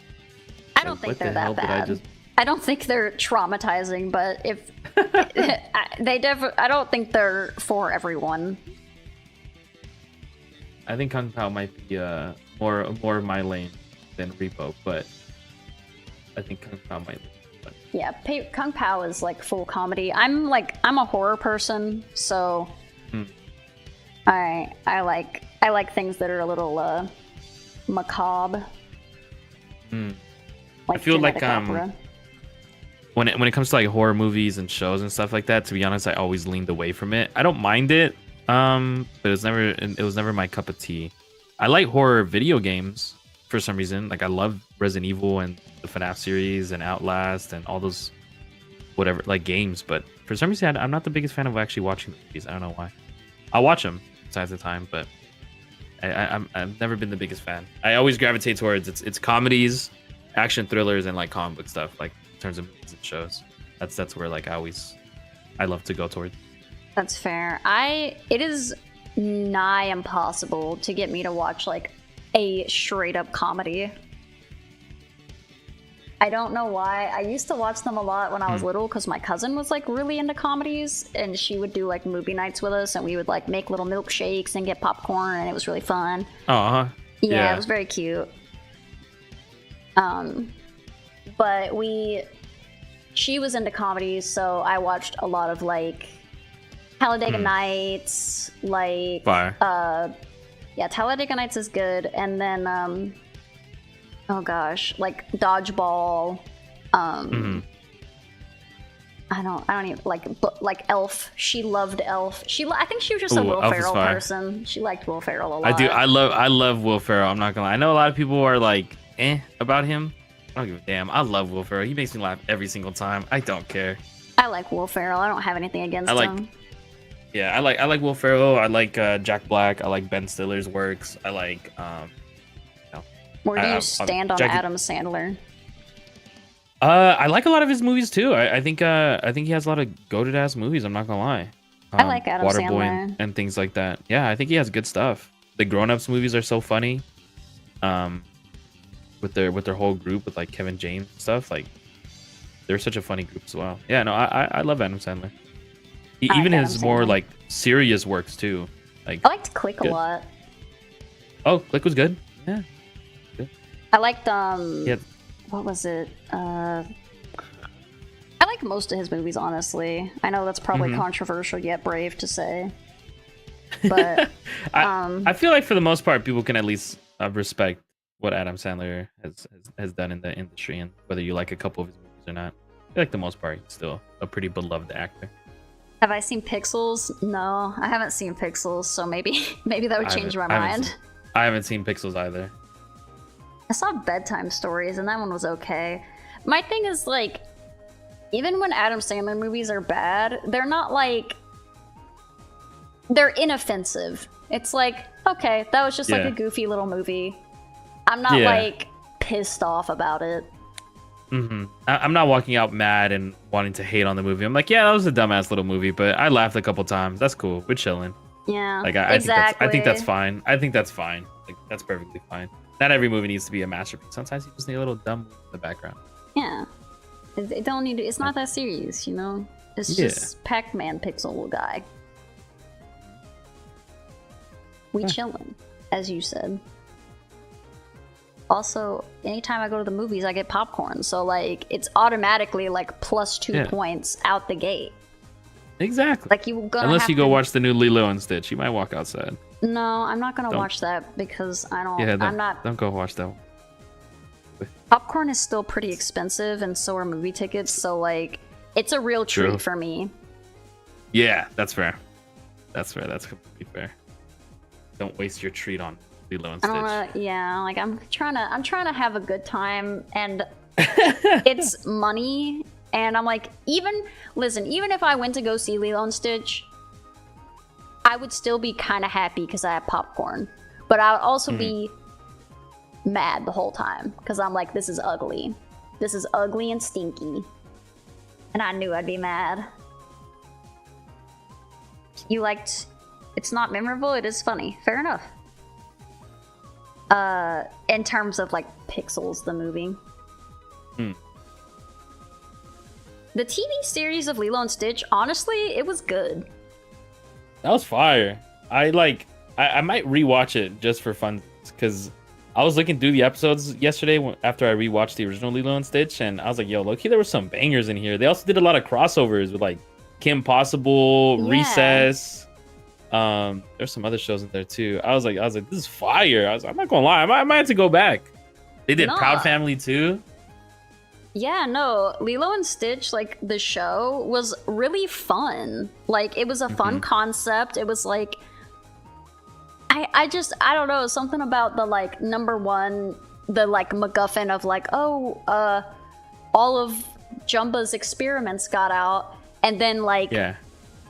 I don't think they're that bad. I don't think they're traumatizing, but if I don't think they're for everyone. I think Kung Pao might be more of my lane than Repo, but I think Kung Pao might be. But Yeah, Kung Pao is like full comedy. I'm a horror person, so I like things that are a little macabre. Like I feel like opera. when it comes to like horror movies and shows and stuff like that, to be honest, I always leaned away from it. I don't mind it, but it was never my cup of tea. I like horror video games for some reason. Like I love Resident Evil and the FNAF series and Outlast and all those whatever like games, but for some reason I'm not the biggest fan of actually watching the movies. I don't know why. I'll watch them besides the time, but I've never been the biggest fan. I always gravitate towards it's comedies, action thrillers, and like comic book stuff. Like in terms of movies and shows, that's where like I love to go towards. That's fair. It is nigh impossible to get me to watch like a straight up comedy. I don't know why. I used to watch them a lot when I was little because my cousin was like really into comedies, and she would do like movie nights with us, and we would like make little milkshakes and get popcorn, and it was really fun. Yeah, it was very cute. But she was into comedies, so I watched a lot of like Talladega Nights, like Fire. Yeah, Talladega Nights is good, and then oh gosh, like Dodgeball. I don't even like Elf. She loved Elf. I think she was just a Will Ferrell person. She liked Will Ferrell a lot. I do. I love Will Ferrell. I'm not gonna lie. I know a lot of people are like about him. I don't give a damn. I love Will Ferrell. He makes me laugh every single time. I don't care. I like Will Ferrell. I don't have anything against him. Yeah, I like Will Ferrell. I like Jack Black. I like Ben Stiller's works. I like Where do you stand on Adam Sandler? I like a lot of his movies too. I think he has a lot of goated ass movies. I'm not gonna lie. I like Adam Waterboy Sandler and things like that. Yeah, I think he has good stuff. The Grown Ups movies are so funny. With their whole group with like Kevin James and stuff, like they're such a funny group as well. Yeah, no, I love Adam Sandler. Even his more like serious works too. Like I liked Click a lot. Oh, Click was good. Yeah. I liked what was it? I like most of his movies, honestly. I know that's probably controversial yet brave to say. But I feel like for the most part people can at least respect what Adam Sandler has done in the industry, and whether you like a couple of his movies or not. I feel like the most part he's still a pretty beloved actor. Have I seen Pixels? No, I haven't seen Pixels, so maybe that would change my mind. I haven't seen Pixels either. I saw Bedtime Stories, and that one was okay. My thing is, like, even when Adam Sandler movies are bad, they're not, like... They're inoffensive. It's like, okay, that was just, like, a goofy little movie. I'm not, like, pissed off about it. I'm not walking out mad and wanting to hate on the movie. I'm like, yeah, that was a dumbass little movie, but I laughed a couple times. That's cool. We're chilling. Yeah, like, I think that's fine. I think that's fine. Like, that's perfectly fine. Not every movie needs to be a masterpiece. Sometimes you just need a little dumb in the background. Yeah. It don't need to, it's not that serious, you know? It's just Pac-Man pixel guy. We chillin', as you said. Also, anytime I go to the movies, I get popcorn. So, like, it's automatically, like, +2 points out the gate. Exactly. Like, you gonna unless you go watch the new Lilo and Stitch, you might walk outside. No, I'm not gonna watch that because I don't. Don't go watch that one. Popcorn is still pretty expensive, and so are movie tickets. So like, it's a real treat for me. Yeah, that's fair. That's fair. That's completely fair. Don't waste your treat on Lilo and Stitch. Like I'm trying to have a good time, and it's money, and I'm like, even if I went to go see Lilo and Stitch, I would still be kind of happy because I have popcorn, but I would also be mad the whole time because I'm like, this is ugly and stinky, and I knew I'd be mad. You liked it's not memorable, it is funny. Fair enough. In terms of like Pixels, the movie. The TV series of Lilo and Stitch, honestly, it was good. That was fire. I might rewatch it just for fun, because I was looking through the episodes yesterday after I rewatched the original Lilo and Stitch, and I was like, "Yo, look, there were some bangers in here." They also did a lot of crossovers with like Kim Possible, Yeah. Recess. There's some other shows in there too. I was like, this is fire. I'm not gonna lie, I might have to go back. They did No. Proud Family too. Yeah, no, Lilo and Stitch, like the show, was really fun. Like it was a fun concept. It was like I don't know, something about the like number one, the like MacGuffin of like, all of Jumba's experiments got out, and then like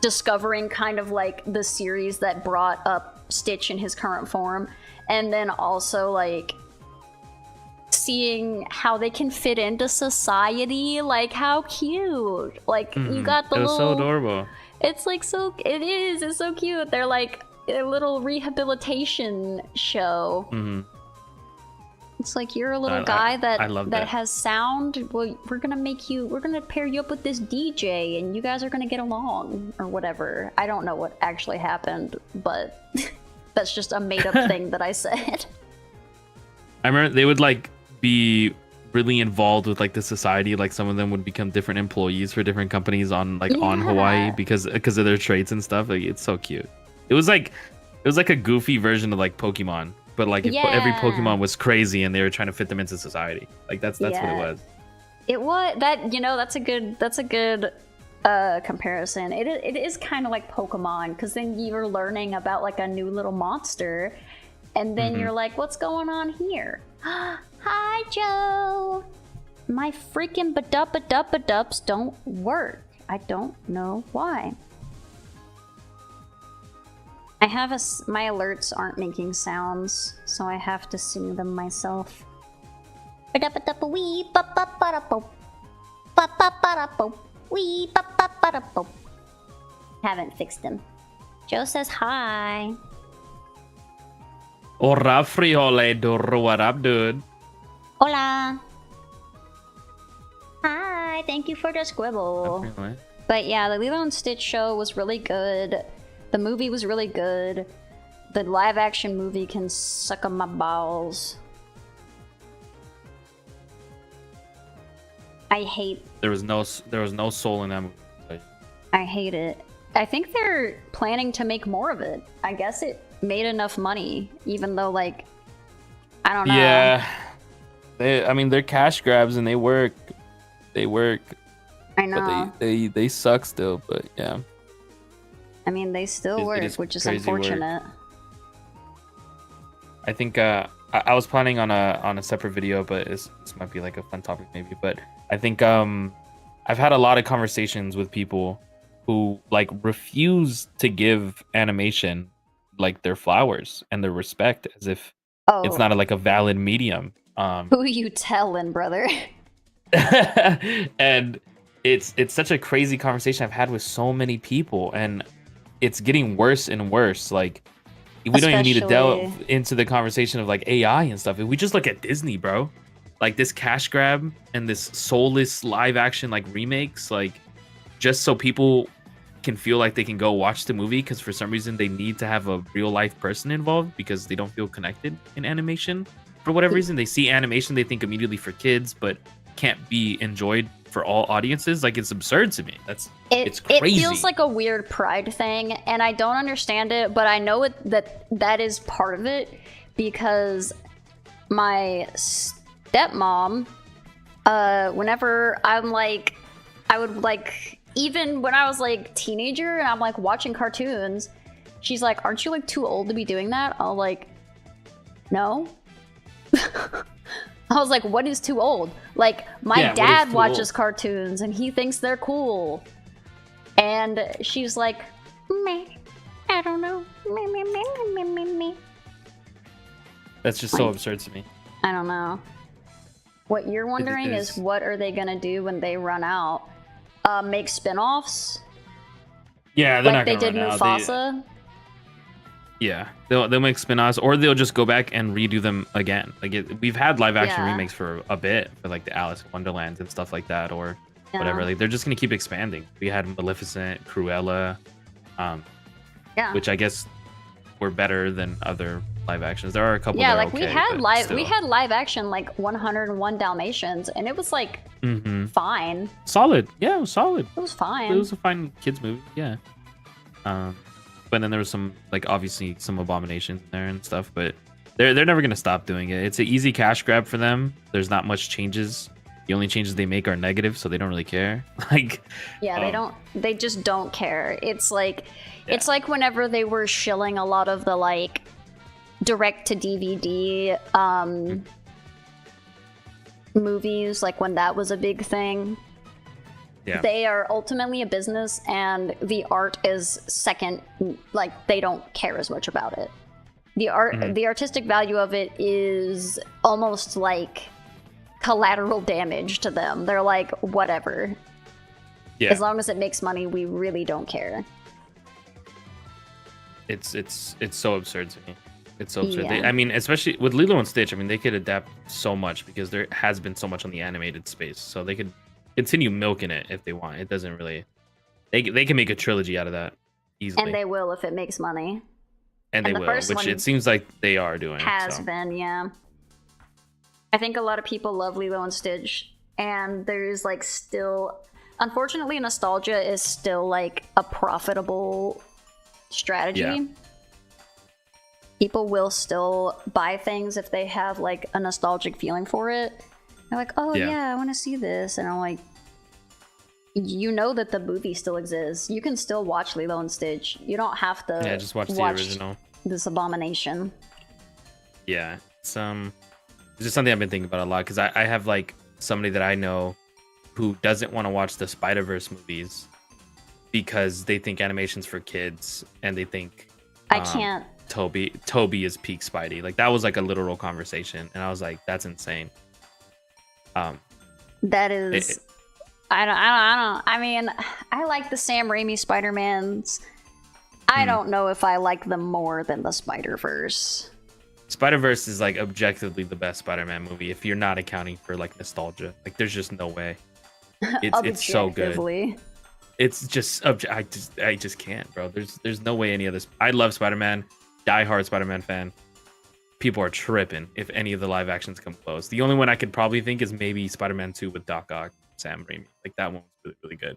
discovering kind of like the series that brought up Stitch in his current form, and then also like seeing how they can fit into society. Like how cute, like you got the it was little, so adorable. it's like it's so cute. They're like a little rehabilitation show. It's like you're a little guy that has sound. Well, we're gonna pair you up with this DJ, and you guys are gonna get along or whatever. I don't know what actually happened, but that's just a made up thing that I said. I remember they would like be really involved with like the society. Like some of them would become different employees for different companies on Hawaii because of their traits and stuff. Like it's so cute. It was like a goofy version of like Pokemon, but like every Pokemon was crazy and they were trying to fit them into society. Like that's what it was. It was that, that's a good comparison. It is kind of like Pokemon, because then you're learning about like a new little monster, and then you're like, what's going on here? Hi, Joe. My freaking ba-dup-a-dup-a-dups don't work. I don't know why. My alerts aren't making sounds, so I have to sing them myself. Ba-dup-a-dup-a-wee, ba-ba-ba-da-bo. Ba-ba-ba-da-bo. Wee, ba-ba-ba-da-bo. Haven't fixed them. Joe says hi. Ora friole doro, what up, dude? Hola. Hi, thank you for the squibble. Definitely. But yeah, the Lilo and Stitch show was really good. The movie was really good. The live action movie can suck on my balls. I hate. There was no soul in that movie. I hate it. I think they're planning to make more of it. I guess it made enough money, even though like I don't know. Yeah, they're cash grabs and they work. I know. But they suck still. But yeah. I mean, they still work, which is unfortunate. I think I was planning on a separate video, but this might be like a fun topic maybe. But I think I've had a lot of conversations with people who like refuse to give animation like their flowers and their respect, as if it's not like a valid medium. Who you telling, brother? And it's such a crazy conversation I've had with so many people, and it's getting worse and worse. Like we don't even need to delve into the conversation of like AI and stuff. If we just look at Disney, bro, like this cash grab and this soulless live action like remakes, like just so people can feel like they can go watch the movie, because for some reason they need to have a real life person involved because they don't feel connected in animation. For whatever reason, they see animation, they think immediately for kids, but can't be enjoyed for all audiences. Like it's absurd to me. It's crazy. It feels like a weird pride thing, and I don't understand it, but I know that is part of it, because my stepmom, whenever I'm like, I would like, even when I was like teenager and I'm like watching cartoons, she's like, aren't you like too old to be doing that? I'll like, no. I was like, what is too old? Like, my dad watches cartoons and he thinks they're cool. And she's like, meh, I don't know. Meh. That's just so absurd to me. I don't know. What you're wondering is what are they gonna do when they run out? Make spin-offs? Yeah, they're like not they gonna did run Mufasa? Out. Yeah, they'll make spin-offs, or they'll just go back and redo them again. Like we've had live action remakes for a bit, for like the Alice in Wonderland and stuff like that, or whatever. Like they're just gonna keep expanding. We had Maleficent, Cruella, which I guess were better than other live actions. There are a couple. Yeah, that are like okay, we had live action like 101 Dalmatians, and it was like fine. Solid. Yeah, it was solid. It was fine. It was a fine kids movie. Yeah. But then there was some, like, obviously some abominations in there and stuff, but they're never gonna stop doing it. It's an easy cash grab for them. There's not much changes. The only changes they make are negative, so they don't really care. Like, yeah, they just don't care. It's like it's like whenever they were shilling a lot of the like direct to DVD movies, like when that was a big thing. Yeah. They are ultimately a business, and the art is second. Like, they don't care as much about it. The artistic value of it is almost like collateral damage to them. They're like, whatever. Yeah. As long as it makes money, we really don't care. It's so absurd to me. It's so absurd. Yeah. I mean, especially with Lilo and Stitch, I mean, they could adapt so much because there has been so much on the animated space, so they could continue milking it if they want. It doesn't really. They can make a trilogy out of that easily, And they will if it makes money. And they the will, first which one it seems like they are doing. Has been, yeah. I think a lot of people love Lilo and Stitch, and there's like still, unfortunately, nostalgia is still like a profitable strategy. Yeah. People will still buy things if they have like a nostalgic feeling for it. They're like, oh yeah, I want to see this, and I'm like, you know that the movie still exists. You can still watch Lilo and Stitch. You don't have to just watch the original. This abomination. Yeah, it's just something I've been thinking about a lot because I have like somebody that I know who doesn't want to watch the Spider-Verse movies because they think animation's for kids, and they think I can't. Toby is peak Spidey. Like, that was like a literal conversation, and I was like, that's insane. That is. I don't. I mean, I like the Sam Raimi Spider-Mans. I don't know if I like them more than the Spider-Verse. Spider-Verse is like objectively the best Spider-Man movie if you're not accounting for like nostalgia. Like, there's just no way. It's so good. It's just I just can't, bro. There's no way any of this. I love Spider-Man, diehard Spider-Man fan. People are tripping if any of the live actions come close. The only one I could probably think is maybe Spider-Man 2 with Doc Ock, Sam Raimi. Like, that one was really, really good.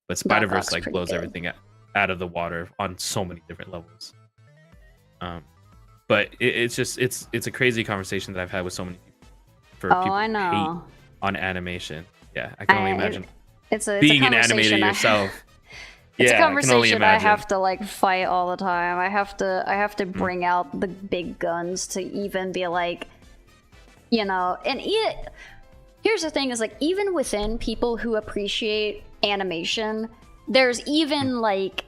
But Spider-Verse like blows everything out of the water on so many different levels. But it's just it's a crazy conversation that I've had with so many people. People I know. Hate on animation. Yeah, I can only imagine. It's being an animator yourself. It's a conversation I have to like fight all the time. I have to bring out the big guns to even be like, you know. And here's the thing: is like, even within people who appreciate animation, there's even like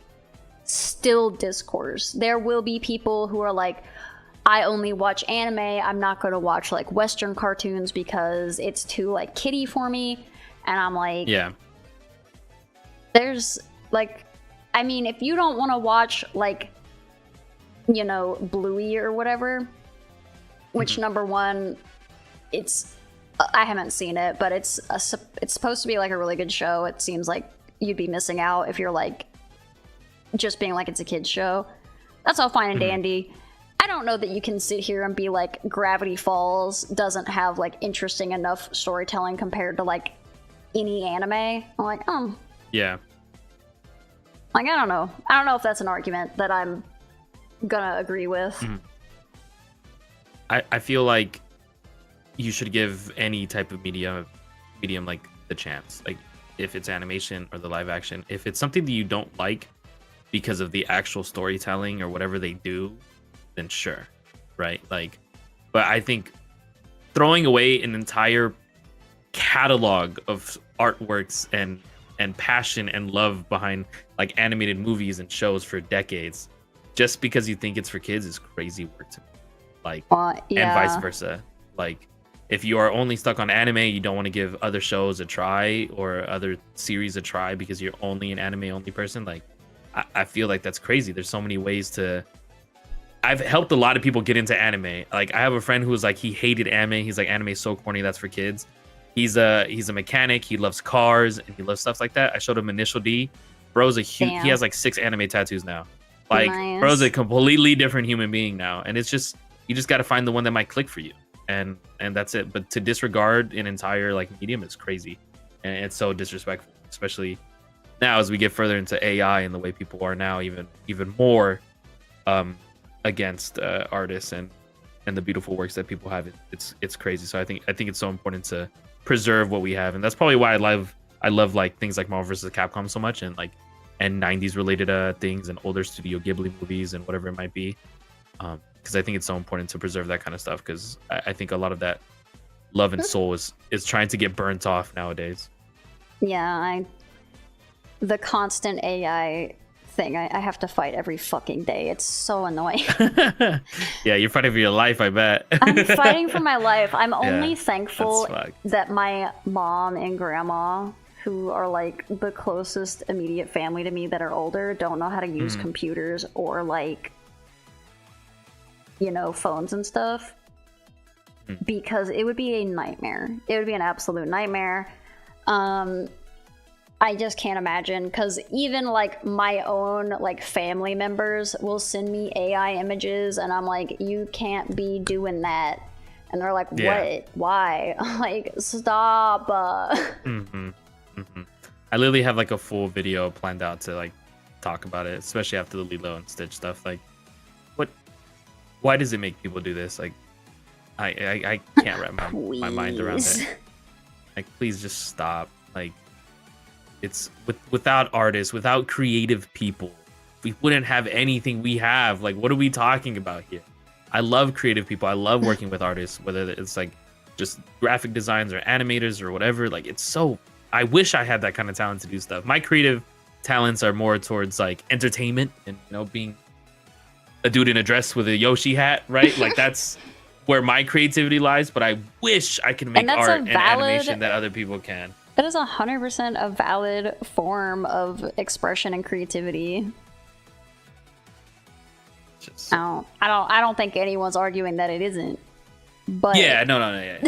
still discourse. There will be people who are like, I only watch anime. I'm not going to watch like Western cartoons because it's too like kiddie for me. And I'm like, yeah. There's like, I mean, if you don't want to watch like, you know, Bluey or whatever, which number one, it's I haven't seen it, but it's supposed to be like a really good show. It seems like you'd be missing out if you're like just being like it's a kid's show. That's all fine and dandy. I don't know that you can sit here and be like Gravity Falls doesn't have like interesting enough storytelling compared to like any anime. I'm like, yeah. Like, I don't know. I don't know if that's an argument that I'm gonna agree with. I feel like you should give any type of medium like the chance. Like, if it's animation or the live action, if it's something that you don't like because of the actual storytelling or whatever they do, then sure, right? Like, but I think throwing away an entire catalog of artworks and passion and love behind like animated movies and shows for decades just because you think it's for kids is crazy work to me. Like, and vice versa. Like, if you are only stuck on anime, you don't want to give other shows a try or other series a try because you're only an anime only person. Like, I feel like that's crazy. There's so many ways to. I've helped a lot of people get into anime. Like, I have a friend who was like, he hated anime. He's like, anime is so corny, that's for kids. He's a mechanic. He loves cars and he loves stuff like that. I showed him Initial D. Bro's a huge. He has like 6 anime tattoos now. Like, nice. Bro's a completely different human being now, and it's just You just got to find the one that might click for you, and that's it. But to disregard an entire like medium is crazy, and it's so disrespectful, especially now as we get further into AI and the way people are now even more against artists and the beautiful works that people have. It's crazy. So I think it's so important to preserve what we have, and that's probably why I love like things like Marvel vs. Capcom so much, and 90s related things and older Studio Ghibli movies and whatever it might be, because I think it's so important to preserve that kind of stuff, because I think a lot of that love and soul is trying to get burnt off nowadays. Yeah, the constant AI thing I have to fight every fucking day. It's so annoying. Yeah, you're fighting for your life, I bet. I'm fighting for my life. I'm only thankful that my mom and grandma, who are like the closest immediate family to me that are older, don't know how to use computers or like, you know, phones and stuff, because it would be a nightmare. It would be an absolute nightmare. I just can't imagine, because even like my own like family members will send me AI images and I'm like, you can't be doing that, and they're like, what, why? I'm like, stop. I literally have like a full video planned out to like talk about it, especially after the Lilo and Stitch stuff. Like, why does it make people do this? Like, I can't wrap my mind around it. Like, please just stop. Like, it's without artists, without creative people, we wouldn't have anything we have. Like, what are we talking about here? I love creative people. I love working with artists, whether it's like just graphic designs or animators or whatever. Like, it's so, I wish I had that kind of talent to do stuff. My creative talents are more towards like entertainment and, you know, being a dude in a dress with a Yoshi hat, right? Like, that's where my creativity lies. But I wish I could make art and animation that other people can. That is 100% a valid form of expression and creativity. I don't think anyone's arguing that it isn't. But yeah, no. Yeah.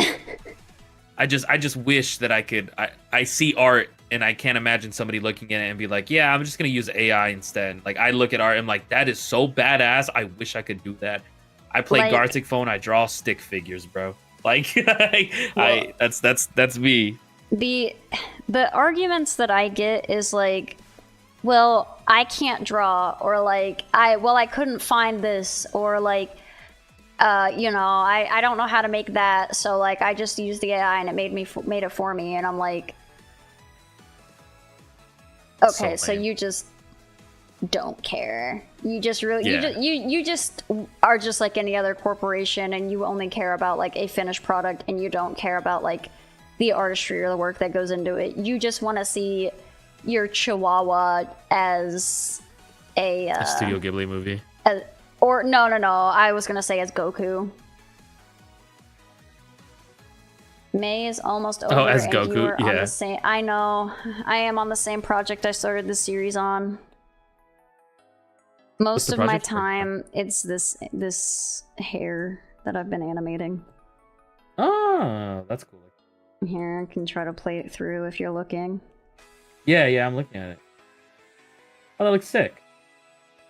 I just wish that I could. I see art and I can't imagine somebody looking at it and be like, yeah, I'm just gonna use AI instead. Like, I look at art and I'm like, that is so badass. I wish I could do that. I play like, Gartic Phone. I draw stick figures, bro. Like, that's me. The arguments that I get is like, well, I can't draw, or like I couldn't find this, or like you know, I don't know how to make that, so like I just used the AI and it made it for me, and I'm like, okay, so you just don't care. You just really you just are just like any other corporation, and you only care about like a finished product, and you don't care about like the artistry or the work that goes into it. You just want to see your Chihuahua as a Studio Ghibli movie. Or no. I was gonna say as Goku. May is almost over. Oh, as and Goku, you are on the same. I know. I am on the same project I started this series on. Most of my time, it's this hair that I've been animating. Oh, that's cool. Here, I can try to play it through if you're looking. Yeah, I'm looking at it. Oh, that looks sick.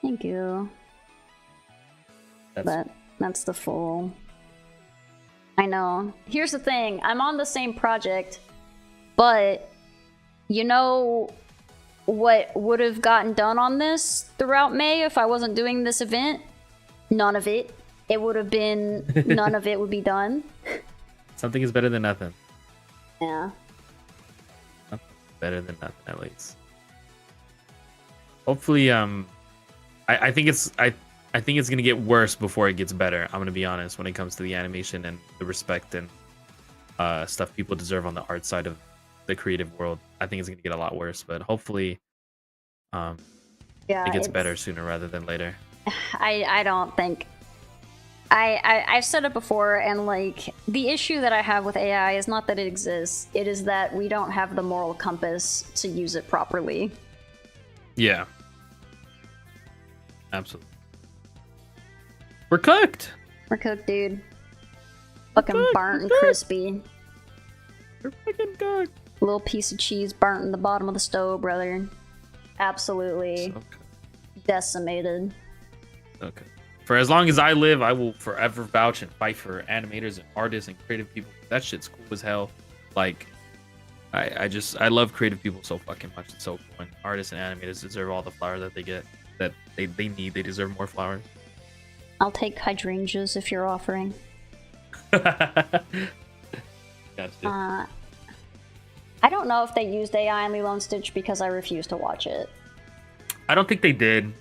Thank you. That's the full. I know. Here's the thing. I'm on the same project, but you know what would have gotten done on this throughout May if I wasn't doing this event? None of it. It would have been, none of it would be done. Something is better than nothing. Yeah. Something better than nothing, at least. Hopefully, I think it's gonna get worse before it gets better. I'm gonna be honest when it comes to the animation and the respect and stuff people deserve on the art side of the creative world. I think it's gonna get a lot worse, but hopefully, it gets better sooner rather than later. I don't think. I've said it before, and like the issue that I have with AI is not that it exists; it is that we don't have the moral compass to use it properly. Yeah, absolutely. We're cooked. We're cooked, dude. Fucking burnt and crispy. We're fucking cooked. Little piece of cheese burnt in the bottom of the stove, brother. Absolutely decimated. Okay. for as long as I live, I will forever vouch and fight for animators and artists and creative people. That shit's cool as hell. Like, I love creative people so fucking much. It's so cool. And artists and animators deserve all the flowers that they get, that they need. They deserve more flowers. I'll take hydrangeas if you're offering. Gotcha. I don't know if they used AI in Lilo and Stitch because I refuse to watch it. I don't think they did.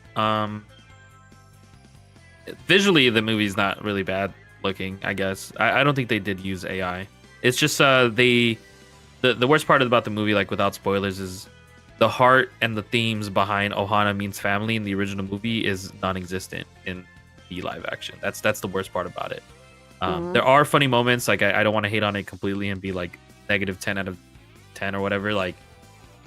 Visually, the movie's not really bad looking, I guess. I don't think they did use AI. It's just the worst part about the movie, like without spoilers, is the heart and the themes behind Ohana means family in the original movie is non-existent in the live action. That's the worst part about it. There are funny moments. Like I don't want to hate on it completely and be like negative 10 out of 10 or whatever. Like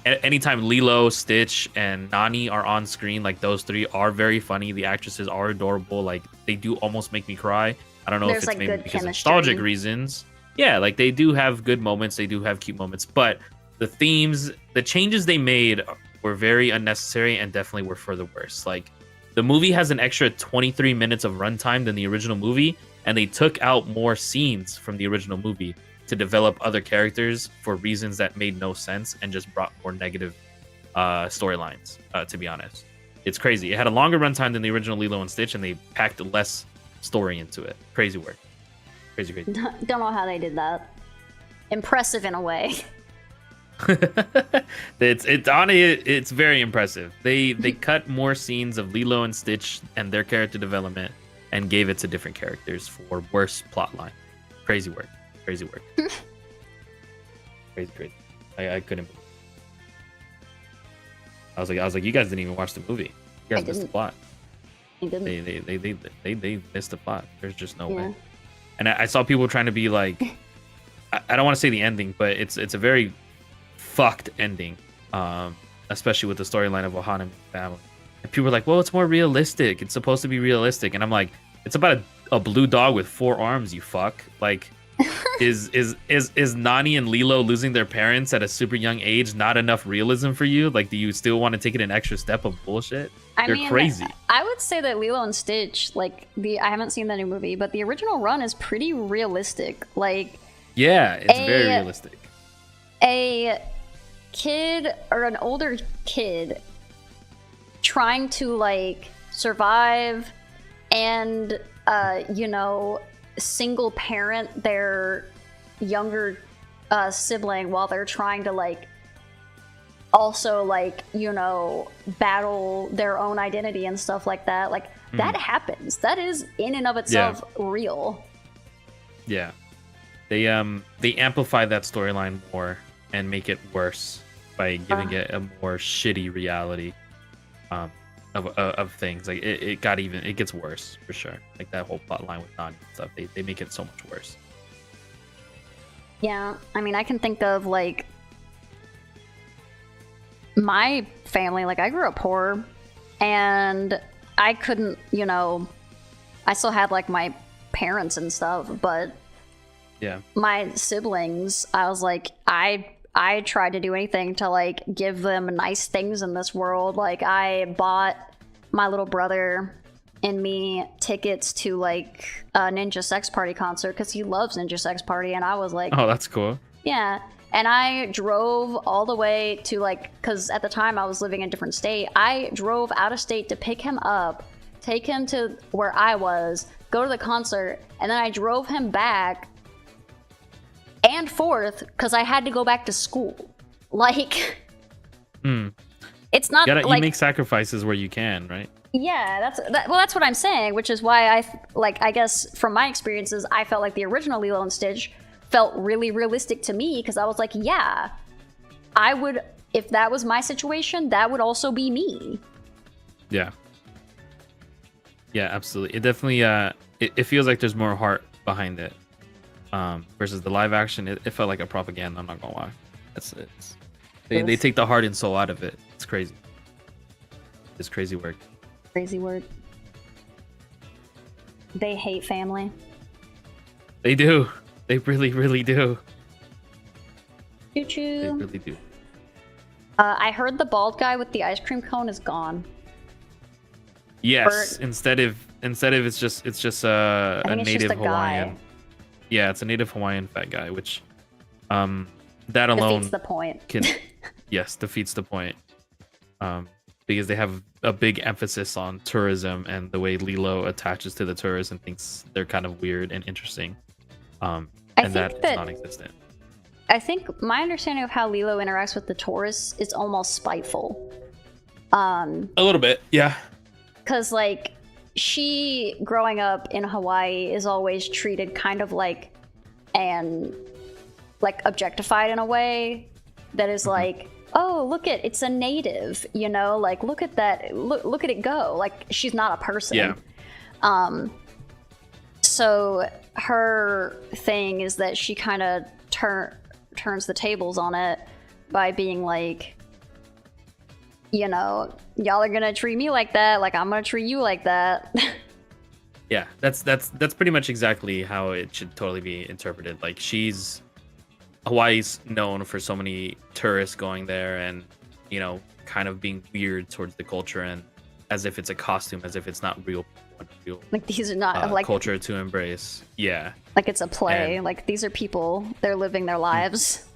anytime Lilo, Stitch, and Nani are on screen, like those three are very funny. The actresses are adorable. Like they do almost make me cry. I don't know if it's like maybe good because of chemistry. nostalgic reasons. Yeah, like they do have good moments. They do have cute moments, but the themes, the changes they made were very unnecessary and definitely were for the worse. Like the movie has an extra 23 minutes of runtime than the original movie, and they took out more scenes from the original movie to develop other characters for reasons that made no sense and just brought more negative storylines, to be honest. It's crazy. It had a longer runtime than the original Lilo and Stitch, and they packed less story into it. Crazy work. Crazy. Don't know how they did that. Impressive in a way. It's very impressive. They cut more scenes of Lilo and Stitch and their character development and gave it to different characters for worse plotline. Crazy work. Crazy. I couldn't believe it. I was like, you guys didn't even watch the movie. You guys missed the plot. I didn't. They missed the plot. There's just no way. And I saw people trying to be like, I don't want to say the ending, but it's a very fucked ending, especially with the storyline of Ohana family. And people are like, well, it's more realistic. It's supposed to be realistic. And I'm like, it's about a blue dog with 4 arms, you fuck. Like, is Nani and Lilo losing their parents at a super young age not enough realism for you? Like, do you still want to take it an extra step of bullshit? You're crazy. I would say that Lilo and Stitch, like I haven't seen the new movie, but the original run is pretty realistic. Like, yeah, it's very realistic. A kid or an older kid trying to like survive and single parent their younger sibling while they're trying to like also like battle their own identity and stuff like that. Like that happens. That is in and of itself real. Yeah, they amplify that storyline more and make it worse by giving it a more shitty reality of things. Like it gets worse for sure. Like that whole plot line with Nani and stuff, they make it so much worse. Yeah, I mean, I can think of like my family. Like I grew up poor and I couldn't, I still had like my parents and stuff, but my siblings, I was like, I tried to do anything to like give them nice things in this world. Like I bought my little brother and me tickets to like a Ninja Sex Party concert because he loves Ninja Sex Party, and I was like, oh, that's cool. Yeah. And I drove all the way to like, because at the time I was living in a different state. I drove out of state to pick him up, take him to where I was, go to the concert, and then I drove him back and forth because I had to go back to school. Like, it's not you like make sacrifices where you can, right? Yeah, that's what I'm saying, which is why I guess from my experiences, I felt like the original Lilo and Stitch felt really realistic to me because I was like, yeah, I would, if that was my situation, that would also be me. Yeah, absolutely. It definitely it feels like there's more heart behind it. Versus the live action, it felt like a propaganda. I'm not gonna lie. They take the heart and soul out of it. It's crazy. It's crazy work. Crazy work. They hate family. They do. They really, really do. Choo choo. They really do. I heard the bald guy with the ice cream cone is gone. Yes. Instead of instead of it's just I a think it's just native a Hawaiian. guy. Yeah, it's a native Hawaiian fat guy, which that alone Defeats the point. can yes, defeats the point. Because they have a big emphasis on tourism and the way Lilo attaches to the tourists and thinks they're kind of weird and interesting. And that is non-existent. I think my understanding of how Lilo interacts with the tourists is almost spiteful. A little bit, yeah. Because, like, she, growing up in Hawaii, is always treated kind of like objectified in a way that is like, oh, look it's a native, you know, like, look at that, look at it go. Like, she's not a person. Yeah. So her thing is that she kind of turns the tables on it by being like, you know, y'all are gonna treat me like that, like I'm gonna treat you like that. Yeah, that's pretty much exactly how it should totally be interpreted. Like, Hawaii's known for so many tourists going there and, you know, kind of being weird towards the culture and as if it's a costume, as if it's not real like, these are not like culture to embrace. Yeah. Like, it's a play. And, like, these are people, they're living their lives.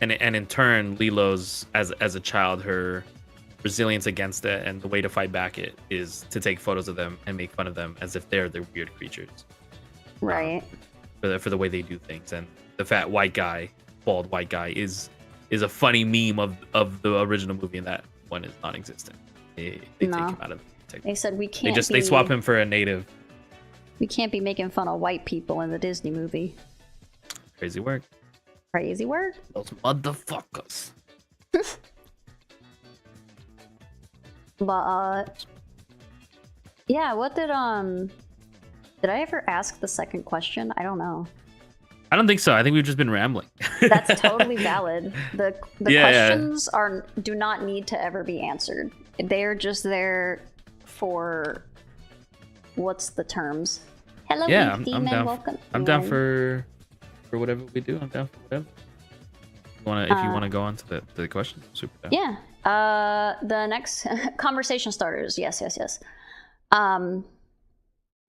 And in turn, Lilo's, as a child, her resilience against it and the way to fight back it is to take photos of them and make fun of them as if they're the weird creatures. Right. For the way they do things. And the fat white guy, bald white guy, is a funny meme of the original movie, and that one is non-existent. They take him out of the They said we can't. They swap him for a native. We can't be making fun of white people in the Disney movie. Crazy work. Crazy work. Those motherfuckers. But yeah, what did I ever ask the second question? I don't know. I don't think so. I think we've just been rambling. That's totally valid. The questions do not need to ever be answered. They're just there for what's the terms? Hello, I'm down. Welcome. I'm down for whatever we do. I'm down for whatever. If you wanna go on to the question, super down. Yeah. The next conversation starters. Yes.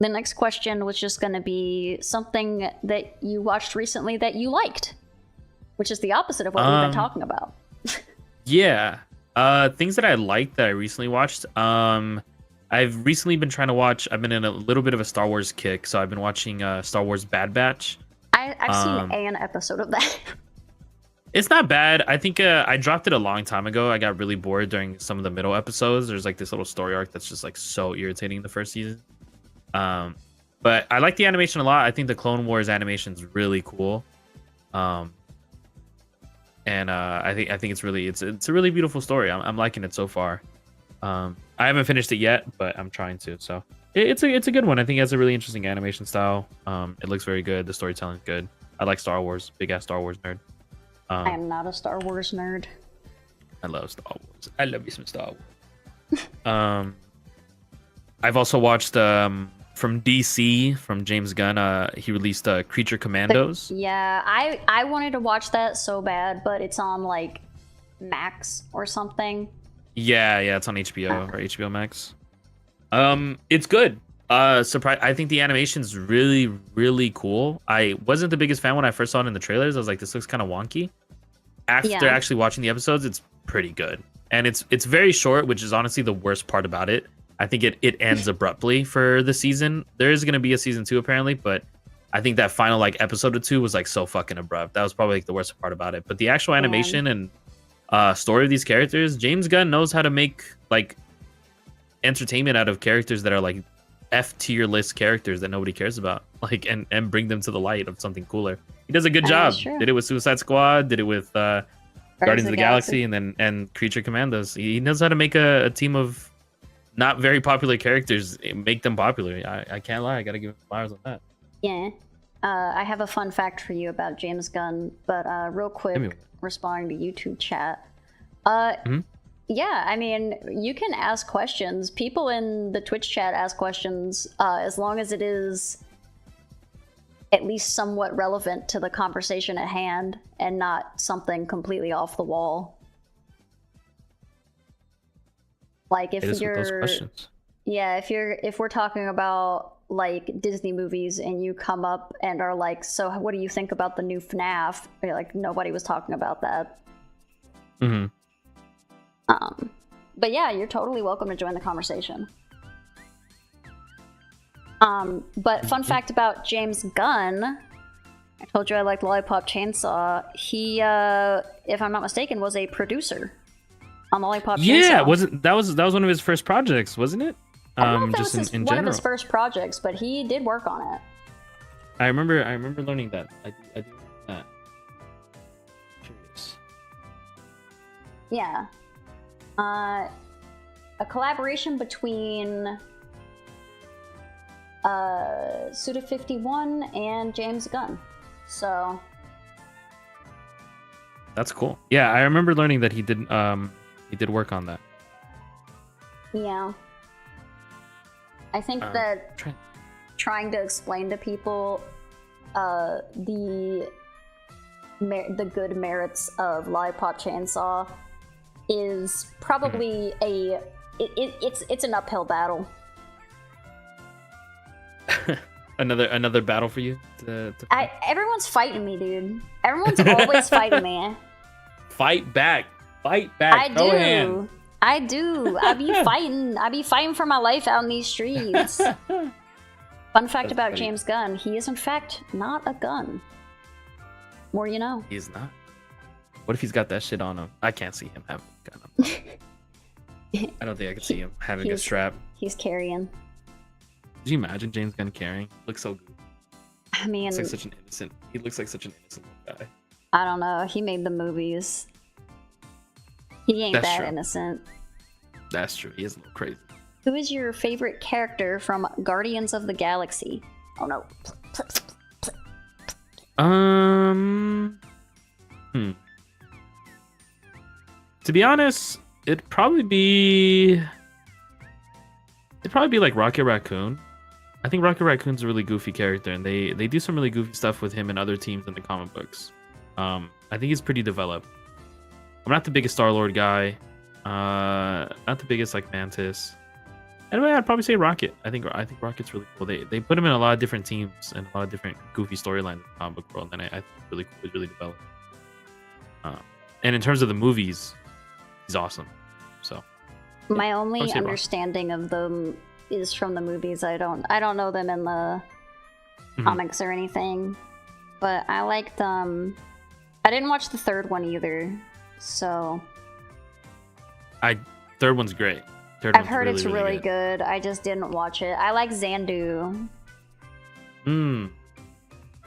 The next question was just going to be something that you watched recently that you liked, which is the opposite of what we've been talking about. Yeah. Things that I liked that I recently watched. I've recently been trying to watch. I've been in a little bit of a Star Wars kick, so I've been watching Star Wars Bad Batch. I've seen an episode of that. It's not bad. I think I dropped it a long time ago. I got really bored during some of the middle episodes. There's like this little story arc that's just like so irritating the first season. But I like the animation a lot. I think the Clone Wars animation is really cool. And I think it's a really beautiful story. I'm liking it so far. I haven't finished it yet, but I'm trying to. So it's a good one. I think it has a really interesting animation style. It looks very good. The storytelling is good. I like Star Wars. Big ass Star Wars nerd. I am not a Star Wars nerd. I love Star Wars. I love me some Star Wars. I've also watched from DC, from James Gunn. He released Creature Commandos. Yeah, I wanted to watch that so bad, but it's on like Max or something. Yeah, it's on HBO or HBO Max. It's good. Surprise! I think the animation's really, really cool. I wasn't the biggest fan when I first saw it in the trailers. I was like, this looks kind of wonky. After actually watching the episodes, it's pretty good, and it's very short, which is honestly the worst part about it. I think it ends abruptly for the season. There is going to be a season 2 apparently, but I think that final like episode or 2 was like so fucking abrupt. That was probably like the worst part about it. But the actual animation and story of these characters, James Gunn knows how to make like entertainment out of characters that are like F tier list characters that nobody cares about, like and bring them to the light of something cooler. He does a good job. Did it with Suicide Squad, did it with Guardians of the Galaxy, and Creature Commandos. He knows how to make a team of not very popular characters, make them popular. I can't lie. I gotta give him flowers on that. Yeah. I have a fun fact for you about James Gunn, but real quick, responding to YouTube chat. Yeah, I mean, you can ask questions. People in the Twitch chat ask questions as long as it is at least somewhat relevant to the conversation at hand and not something completely off the wall. Like if you're Yeah, if we're talking about like Disney movies and you come up and are like, so what do you think about the new FNAF? You're like, nobody was talking about that. Mm-hmm. But yeah, you're totally welcome to join the conversation. But fun fact about James Gunn, I told you I liked Lollipop Chainsaw. He, if I'm not mistaken, was a producer on Lollipop Chainsaw. Yeah, that was one of his first projects, wasn't it? I don't know if that just was in one general. of his first projects, but he did work on it. I remember learning that. I do that. Curious. Yeah. A collaboration between Suda51 and James Gunn. So that's cool. Yeah, I remember learning that he did work on that. Yeah. I think that trying to explain to people the good merits of Lollipop Chainsaw is probably it's an uphill battle. another battle for you to everyone's fighting me, dude. Everyone's always fighting me. Fight back. I do. I be fighting for my life out in these streets. Fun fact about funny. James Gunn, he is in fact not a gun. More you know. He's not. What if he's got that shit on him? I can't see him having a gun. I don't think I could see him having a strap. He's carrying. Could you imagine James Gunn carrying? Looks so good. I mean, he looks like such an innocent guy. I don't know. He made the movies. He ain't that innocent. That's true. He is a little crazy. Who is your favorite character from Guardians of the Galaxy? Oh no. To be honest, it'd probably be like Rocket Raccoon. I think Rocket Raccoon's a really goofy character, and they do some really goofy stuff with him and other teams in the comic books. I think he's pretty developed. I'm not the biggest Star-Lord guy. Not the biggest like Mantis. Anyway, I'd probably say Rocket. I think Rocket's really cool. They put him in a lot of different teams and a lot of different goofy storylines in the comic book world, and I think it's really cool. He's really developed. And in terms of the movies, he's awesome. So my only understanding of them is from the movies. I don't know them in the comics or anything, but I liked I didn't watch the third one either, so third one's great. I've heard it's really good. I just didn't watch it. I like Xandu.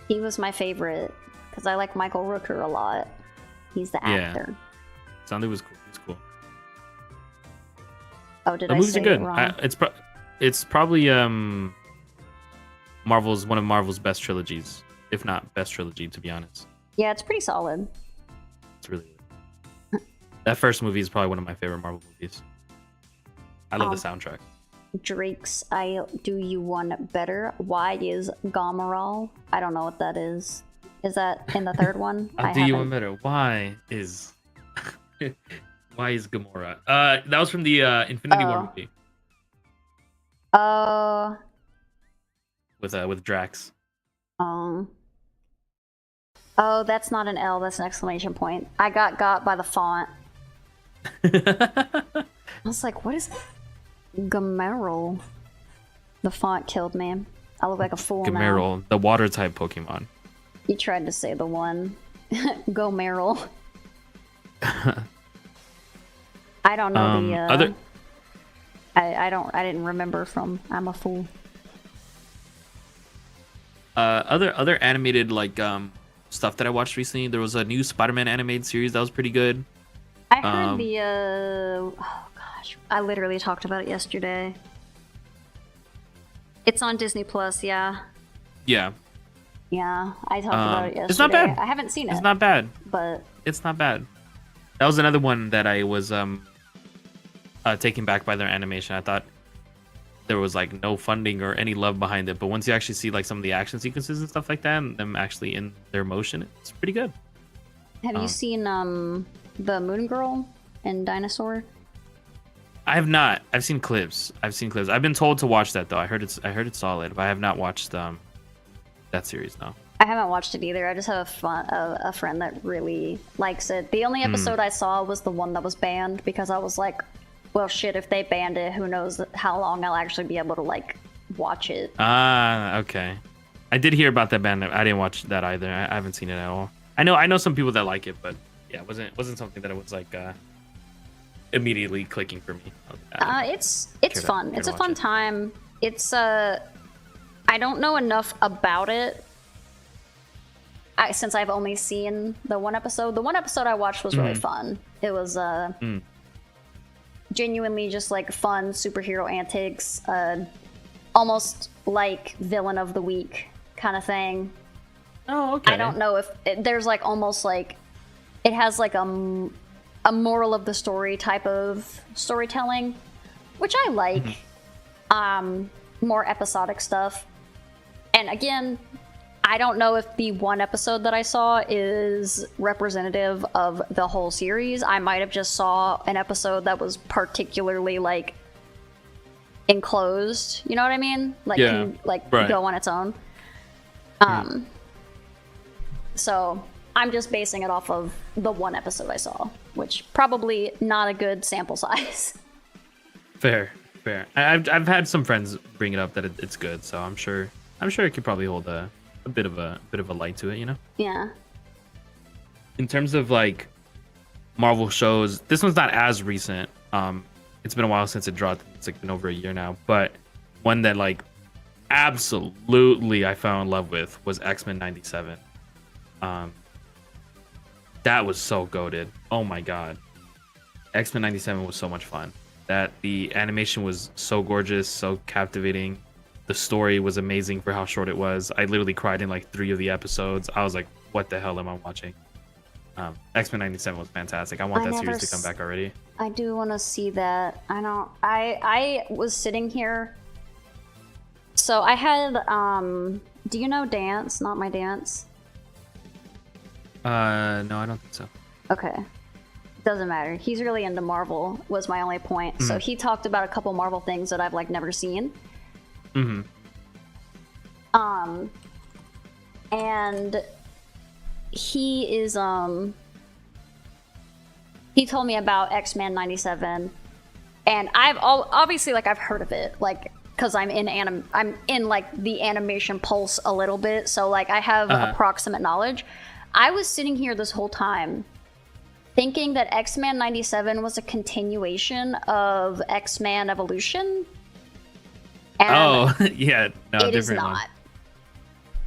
He was my favorite because I like Michael Rooker a lot. He's the actor. Xandu was cool. He's cool. Oh, did I say it wrong? It's probably one of Marvel's best trilogies, if not best trilogy, to be honest. Yeah, it's pretty solid. It's really good. That first movie is probably one of my favorite Marvel movies. I love the soundtrack. Drake's I'll Do You One Better. Why is Gomeril? I don't know what that is. Is that in the third one? I'll Do You One Better. Why is Gamora? That was from the Infinity War movie. With Drax. Oh, that's not an L. That's an exclamation point. I got by the font. I was like, what is Gamerl? The font killed me. I look like a fool now. Gamerl, the water type Pokemon. You tried to say the one. Go Meryl. I don't know the other. I didn't remember from I'm a Fool. Other animated like stuff that I watched recently. There was a new Spider-Man animated series that was pretty good. I heard oh gosh, I literally talked about it yesterday. It's on Disney Plus, yeah. Yeah. Yeah, I talked about it yesterday. It's not bad. I haven't seen it. It's not bad. But it's not bad. That was another one that I was taken back by their animation. I thought there was like no funding or any love behind it, but once you actually see like some of the action sequences and stuff like that, and them actually in their motion, it's pretty good. Have you seen the Moon Girl and Dinosaur? I have not. I've seen clips. I've been told to watch that though. I heard it's solid, but I have not watched that series now. I haven't watched it either. I just have a friend that really likes it. The only episode I saw was the one that was banned because I was like, well, shit, if they banned it, who knows how long I'll actually be able to like watch it. Okay. I did hear about that ban. I didn't watch that either. I haven't seen it at all. I know some people that like it, but yeah, it wasn't something that it was like immediately clicking for me. It's fun. It's a fun time. It's I don't know enough about it. Since I've only seen the one episode. The one episode I watched was really fun. It was genuinely just like fun superhero antics, almost like villain of the week kind of thing. Oh, okay. I don't know if there's like almost like it has like a moral of the story type of storytelling, which I like. More episodic stuff. And again, I don't know if the one episode that I saw is representative of the whole series. I might have just saw an episode that was particularly like enclosed. You know what I mean? Like go on its own. So I'm just basing it off of the one episode I saw, which probably not a good sample size. Fair. I've had some friends bring it up that it's good, so I'm sure it could probably hold a bit of a light to it, you know? Yeah. In terms of like Marvel shows, this one's not as recent. It's been a while since it dropped. It's like been over a year now, but one that like absolutely I fell in love with was X-Men 97. That was so goated. Oh my god. X-Men 97 was so much fun. That the animation was so gorgeous, so captivating. The story was amazing for how short it was. I literally cried in like 3 of the episodes. I was like, what the hell am I watching? X-Men 97 was fantastic. I want that series to come back already. I do want to see that. I was sitting here. So I had, do you know Dance? Not My Dance? No, I don't think so. Okay. Doesn't matter. He's really into Marvel, was my only point. So he talked about a couple Marvel things that I've like never seen. And he is he told me about X-Men 97, and I've obviously like I've heard of it, like because I'm in like the animation pulse a little bit, so like I have approximate knowledge. I was sitting here this whole time thinking that X-Men 97 was a continuation of X-Men Evolution. And yeah, no, it is not.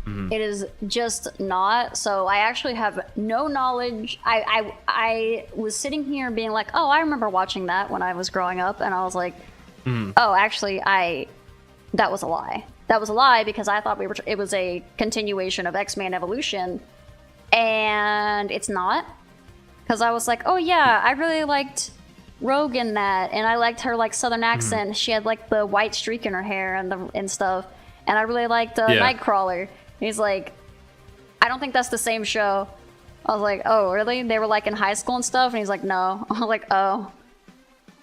It is just not. So I actually have no knowledge. I was sitting here being like, oh, I remember watching that when I was growing up, and I was like, oh, actually, that was a lie. That was a lie because I thought it was a continuation of X-Men Evolution, and it's not. Because I was like, oh yeah, I really liked Rogue in that, and I liked her like southern accent. She had like the white streak in her hair and stuff, and I really liked Nightcrawler. And he's like, I don't think that's the same show. I was like, oh really? They were like in high school and stuff, and he's like, no. I was like, oh.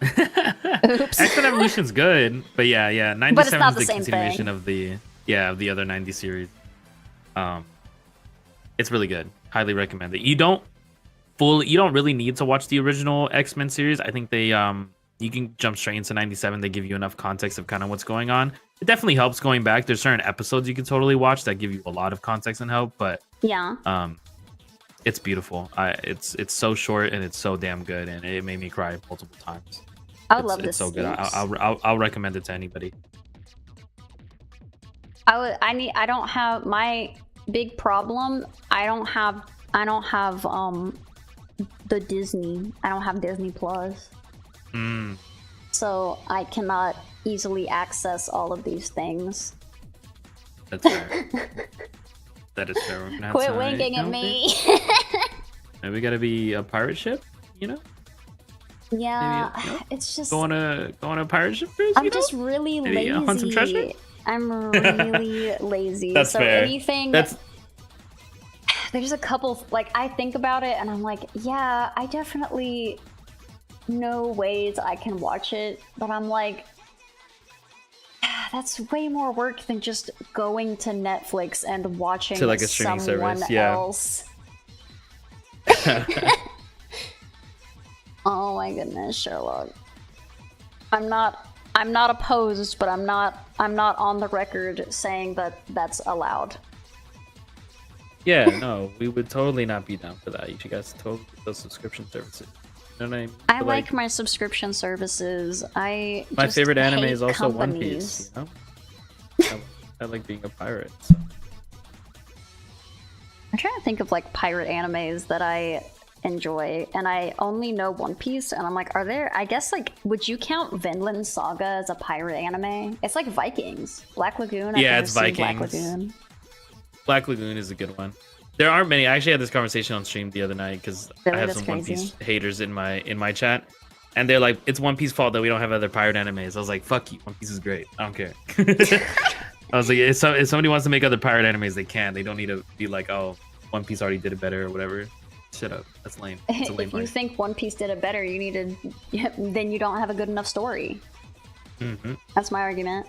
Oops. X-Men Evolution's good, but yeah, 97 is the continuation of the other 90 series. It's really good. Highly recommend it. You don't really need to watch the original X-Men series. I think they you can jump straight into 97. They give you enough context of kind of what's going on. It definitely helps going back. There's certain episodes you can totally watch that give you a lot of context and help, but it's beautiful. It's so short and it's so damn good, and it made me cry multiple times. I would love this. It's so good. I'll recommend it to anybody. I don't have my big problem. I don't have the Disney. I don't have Disney Plus. So I cannot easily access all of these things. That's fair. That is fair. Quit winking at me. Maybe we gotta be a pirate ship, you know? Yeah, it's just go on a pirate ship cruise. I'm just really lazy. Hunt some treasure. I'm really lazy. That's fair. Anything. There's a couple, like I think about it and I'm like, yeah, I definitely know ways I can watch it, but I'm like, that's way more work than just going to Netflix and watching To, like, a streaming someone service, yeah. else. Oh my goodness, Sherlock. I'm not opposed, but I'm not on the record saying that that's allowed. Yeah, no, we would totally not be down for that. You guys totally get those subscription services. You know what I mean? I like my subscription services. My favorite anime is also One Piece. You know, I like being a pirate. So. I'm trying to think of like pirate animes that I enjoy, and I only know One Piece. And I'm like, are there? I guess like, would you count Vinland Saga as a pirate anime? It's like Vikings, Black Lagoon. Yeah, it's Vikings. Black Lagoon. Black Lagoon is a good one. There aren't many. I actually had this conversation on stream the other night because Really? I have That's some One crazy. Piece haters in my chat, and they're like, "It's One Piece fault that we don't have other pirate animes." I was like, "Fuck you, One Piece is great. I don't care." I was like, if somebody wants to make other pirate animes, they can. They don't need to be like, "Oh, One Piece already did it better" or whatever. Shut up. That's lame. That's a lame If you point. think One Piece did it better, you need to. Then you don't have a good enough story. Mm-hmm. That's my argument.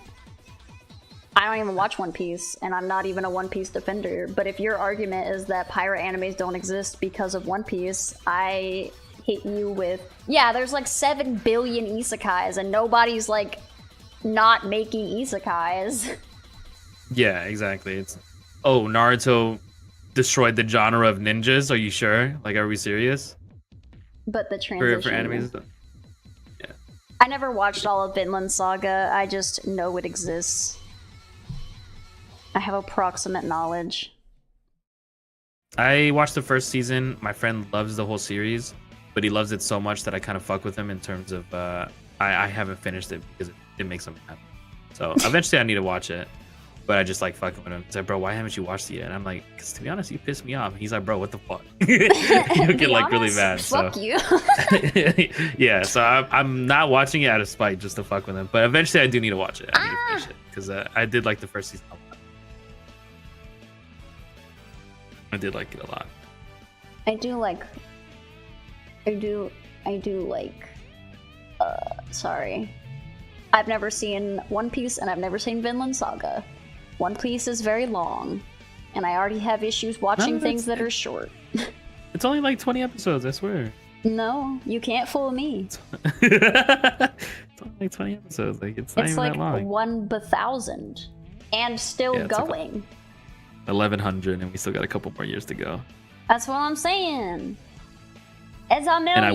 I don't even watch One Piece, and I'm not even a One Piece defender. But if your argument is that pirate animes don't exist because of One Piece, I hit you with, yeah, there's like 7 billion isekais, and nobody's like not making isekais. Yeah, exactly. It's Naruto destroyed the genre of ninjas. Are you sure? Like, are we serious? But the transition. For animes? Yeah. I never watched all of Vinland Saga. I just know it exists. I have approximate knowledge. I watched the first season. My friend loves the whole series, but he loves it so much that I kind of fuck with him in terms of I haven't finished it because it makes him happy. So eventually I need to watch it, but I just like fucking with him. He's like, bro, why haven't you watched it yet? And I'm like, because to be honest, you pissed me off. He's like, bro, what the fuck? He'll get like really mad. Fuck so. you. Yeah, so I'm not watching it out of spite just to fuck with him, but eventually I do need to watch it. I need to finish it because I did like the first season a lot. I did like it a lot. I do like. Sorry. I've never seen One Piece and I've never seen Vinland Saga. One Piece is very long, and I already have issues watching things that are short. It's only like 20 episodes, I swear. No, you can't fool me. It's only like 20 episodes. Like it's not even like that long. 1,000, and still Yeah, it's like going. 1,100, and we still got a couple more years to go. That's what I'm saying. It's a million. And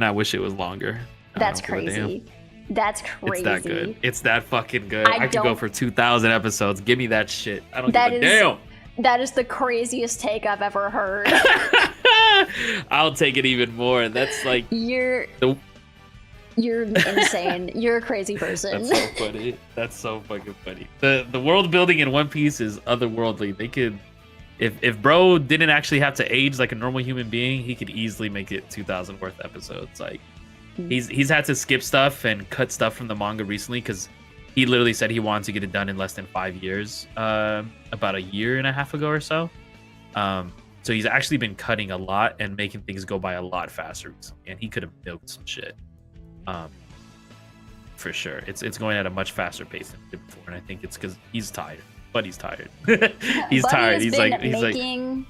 I wish it was longer. That's I don't give a damn. crazy. That's crazy. It's that good. It's that fucking good. I could go for 2,000 episodes. Give me that shit. I don't give a damn. That is the craziest take I've ever heard. I'll take it even more. That's like You're insane. You're a crazy person. That's so funny. That's so fucking funny. The world building in One Piece is otherworldly. They could, if bro didn't actually have to age like a normal human being, he could easily make it 2,000 worth episodes. Like he's had to skip stuff and cut stuff from the manga recently because he literally said he wanted to get it done in less than 5 years. About a year and a half ago or so. So he's actually been cutting a lot and making things go by a lot faster recently, and he could have milked some shit. For sure, it's going at a much faster pace than it did before, and I think it's because he's tired. But he's tired. He's tired. He's like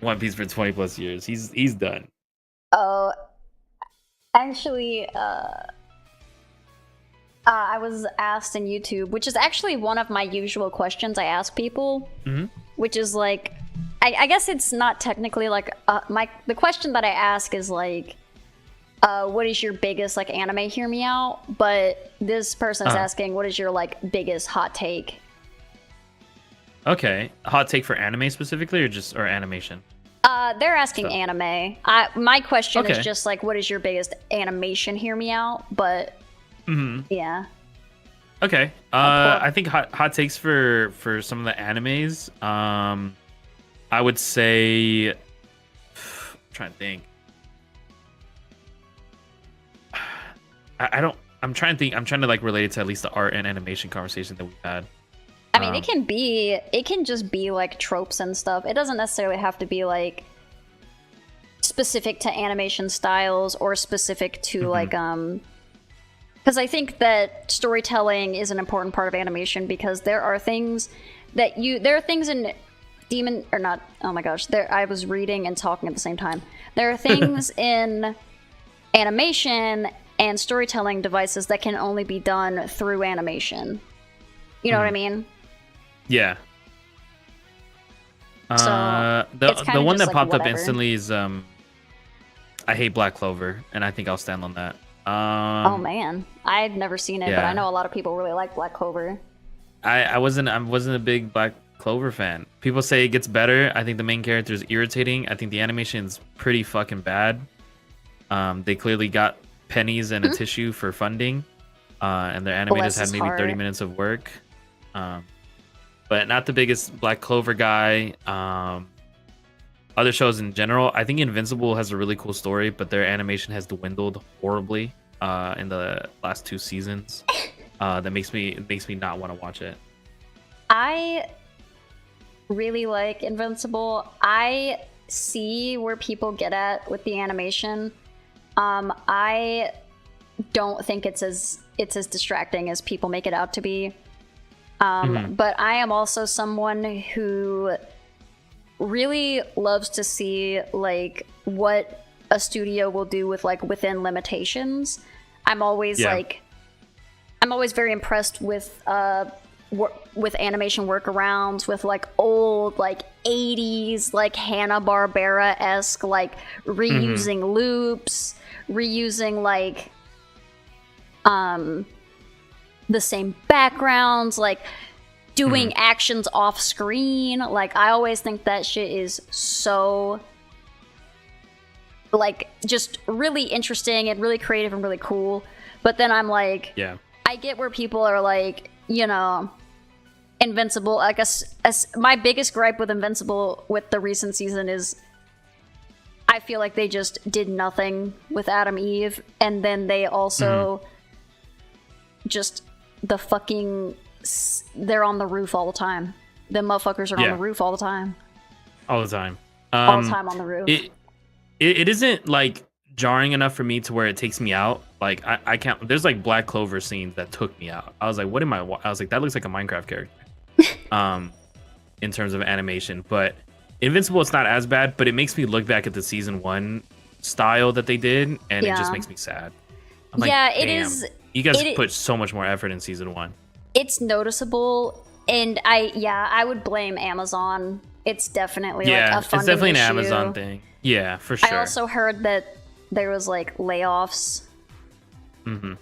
One Piece for 20 plus years. He's done. Oh, actually, I was asked in YouTube, which is actually one of my usual questions I ask people, which is like, I guess it's not technically like the question that I ask is like, what is your biggest like anime hear me out? But this person is asking, what is your like biggest hot take? Okay, hot take for anime specifically, or animation? They're asking anime. My question is just like, what is your biggest animation hear me out? But yeah. Okay. I think hot takes for some of the animes. I would say, I'm trying to think. I'm trying to like relate it to at least the art and animation conversation that we've had. I mean, it can just be like tropes and stuff. It doesn't necessarily have to be like specific to animation styles or specific to like because I think that storytelling is an important part of animation, because there are things in Demon or not, oh my gosh, there I was reading and talking at the same time. There are things in animation and storytelling devices that can only be done through animation. You know what I mean? Yeah. So the one that like popped whatever. up instantly is I hate Black Clover, and I think I'll stand on that. Oh man, I've never seen it, but I know a lot of people really like Black Clover. I wasn't a big Black Clover fan. People say it gets better. I think the main character is irritating. I think the animation is pretty fucking bad. They clearly got pennies and a tissue for funding, and their animators had maybe 30 minutes of work. But not the biggest Black Clover guy. Other shows in general, I think Invincible has a really cool story, but their animation has dwindled horribly in the last 2 seasons. That makes me not want to watch it. I really like Invincible. I see where people get at with the animation. I don't think it's as distracting as people make it out to be. But I am also someone who really loves to see like what a studio will do with like within limitations. I'm always very impressed with animation workarounds, with like old like 80s like Hanna-Barbera-esque like reusing loops, reusing like the same backgrounds, like doing actions off screen. Like I always think that shit is so like just really interesting and really creative and really cool. But then I'm like, I get where people are like, you know, Invincible. I guess my biggest gripe with Invincible with the recent season is I feel like they just did nothing with Adam Eve, and then they also just they're on the roof all the time. The motherfuckers are on the roof all the time. All the time. All the time on the roof. It isn't like jarring enough for me to where it takes me out. Like I can't. There's like Black Clover scenes that took me out. I was like, what am I? I was like, that looks like a Minecraft character. In terms of animation, but Invincible, it's not as bad. But it makes me look back at the season 1 style that they did, and it just makes me sad. I'm like, it is. You guys put so much more effort in season 1. It's noticeable, and I would blame Amazon. It's definitely like a funding it's definitely issue. an Amazon thing. Yeah, for sure. I also heard that there was like layoffs.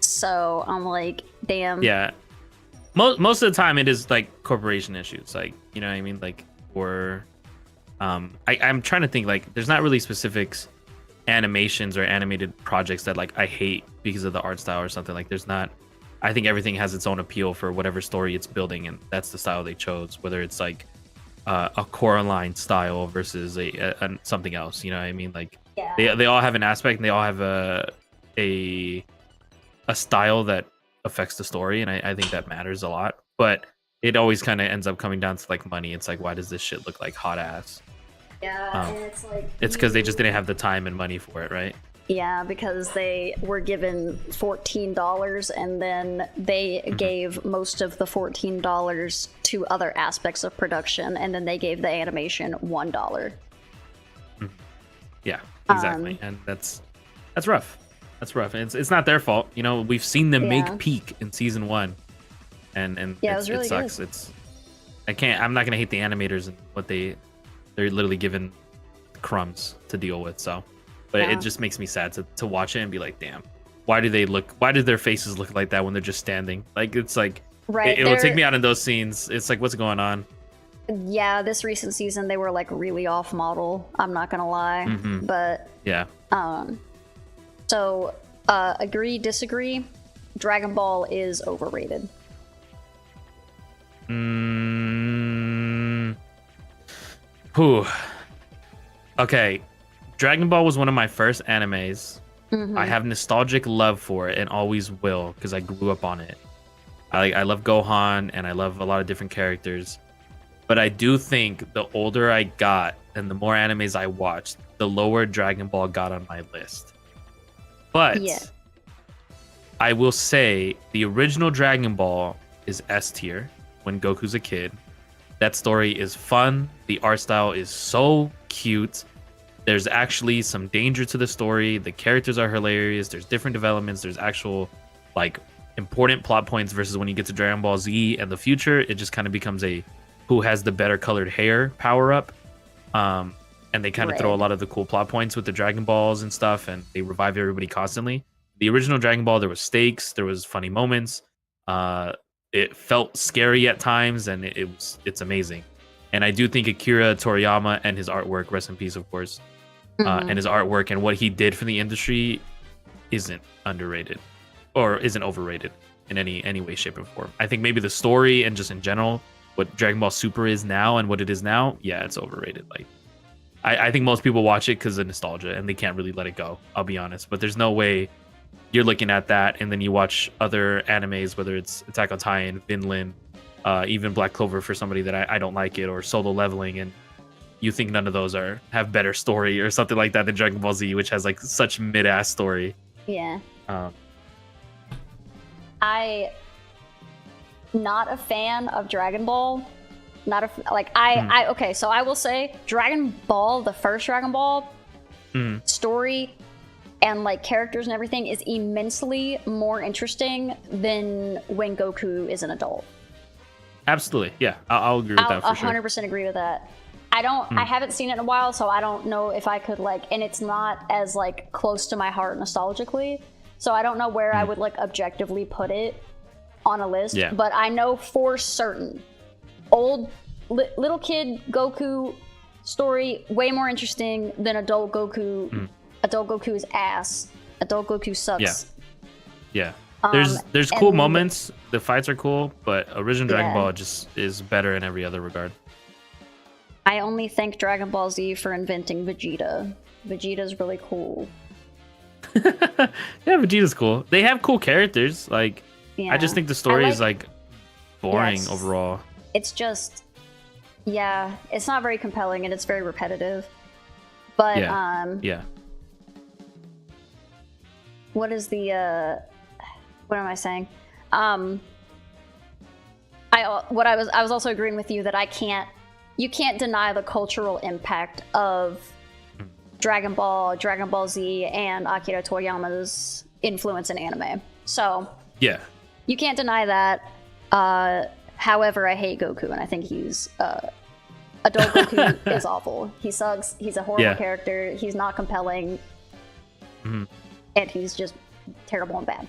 So I'm like, damn. Yeah. Most of the time it is like corporation issues, like, you know what I mean, like, or I'm trying to think, like, there's not really specifics animations or animated projects that like I hate because of the art style or something. Like there's not. I think everything has its own appeal for whatever story it's building, and that's the style they chose, whether it's like a Coraline style versus a something else, you know what I mean? Like they all have an aspect, and they all have a style that affects the story, and I think that matters a lot. But it always kind of ends up coming down to like money. It's like, why does this shit look like hot ass? And it's like it's because they just didn't have the time and money for it, right? Yeah, because they were given $14, and then they gave most of the $14 to other aspects of production, and then they gave the animation $1. Yeah, exactly. And that's rough. That's rough. It's not their fault. You know, we've seen them make peak in season 1, and it was really it sucks. good. I'm not gonna hate the animators and what they're literally given crumbs to deal with. So, but it just makes me sad to watch it and be like, damn, why do their faces look like that when they're just standing? Like, it's like, it will take me out in those scenes. It's like, what's going on? Yeah, this recent season they were like really off model. I'm not gonna lie, but yeah. So, agree, disagree? Dragon Ball is overrated. Okay. Dragon Ball was one of my first animes. I have nostalgic love for it and always will, because I grew up on it. I love Gohan, and I love a lot of different characters. But I do think the older I got, and the more animes I watched, the lower Dragon Ball got on my list. But Yeah. I will say the original Dragon Ball is S tier when Goku's a kid. That story is fun. The art style is so cute. There's actually some danger to the story. The characters are hilarious. There's different developments. There's actual like important plot points versus when you get to Dragon Ball Z and the future, it just kind of becomes a who has the better colored hair power up. And they kind of throw a lot of the cool plot points with the Dragon Balls and stuff, and they revive everybody constantly. The original Dragon Ball, there was stakes, there was funny moments. It felt scary at times, and it's amazing. And I do think Akira Toriyama and his artwork, rest in peace, of course, and his artwork and what he did for the industry isn't underrated or isn't overrated in any way, shape, or form. I think maybe the story and just in general, what Dragon Ball Super is now and what it is now, yeah, it's overrated. Like, I think most people watch it because of nostalgia and they can't really let it go. I'll be honest, but there's no way you're looking at that and then you watch other animes, whether it's Attack on Titan, Vinland, even Black Clover for somebody that I don't like it, or Solo Leveling, and you think none of those have better story or something like that than Dragon Ball Z, which has like such mid-ass story. Yeah. I not a fan of Dragon Ball. Not a like I okay, so I will say Dragon Ball, the first Dragon Ball story and like characters and everything is immensely more interesting than when Goku is an adult. Absolutely, yeah, I'll agree with that for sure. 100% agree with that. I haven't seen it in a while, so I don't know if I could like, and it's not as like close to my heart nostalgically, so I don't know where I would like objectively put it on a list. Yeah. But I know for certain, old little kid Goku story way more interesting than adult Goku. Adult Goku's ass. Adult Goku sucks. Yeah. There's cool moments. The fights are cool, but original Dragon Ball just is better in every other regard. I only thank Dragon Ball Z for inventing Vegeta. Vegeta's really cool. Yeah, Vegeta's cool. They have cool characters. Like, I just think the story is like boring overall. It's just, it's not very compelling and it's very repetitive. But what is the what am I saying? I was also agreeing with you that you can't deny the cultural impact of Dragon Ball, Dragon Ball Z, and Akira Toriyama's influence in anime. So you can't deny that. However, I hate Goku, and I think he's adult Goku is awful. He sucks. He's a horrible character. He's not compelling, and he's just terrible and bad.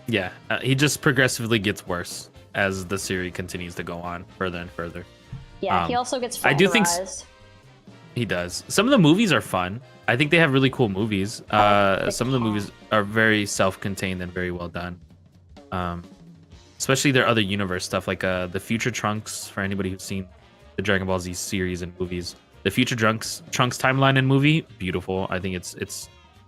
Yeah, he just progressively gets worse as the series continues to go on further and further. Yeah, he also gets I do think he does. Some of the movies are fun. I think they have really cool movies. Some of the movies are very self-contained and very well done. Especially their other universe stuff, like the Future Trunks. For anybody who's seen the Dragon Ball Z series and movies, the Future Trunks timeline and movie, beautiful. I think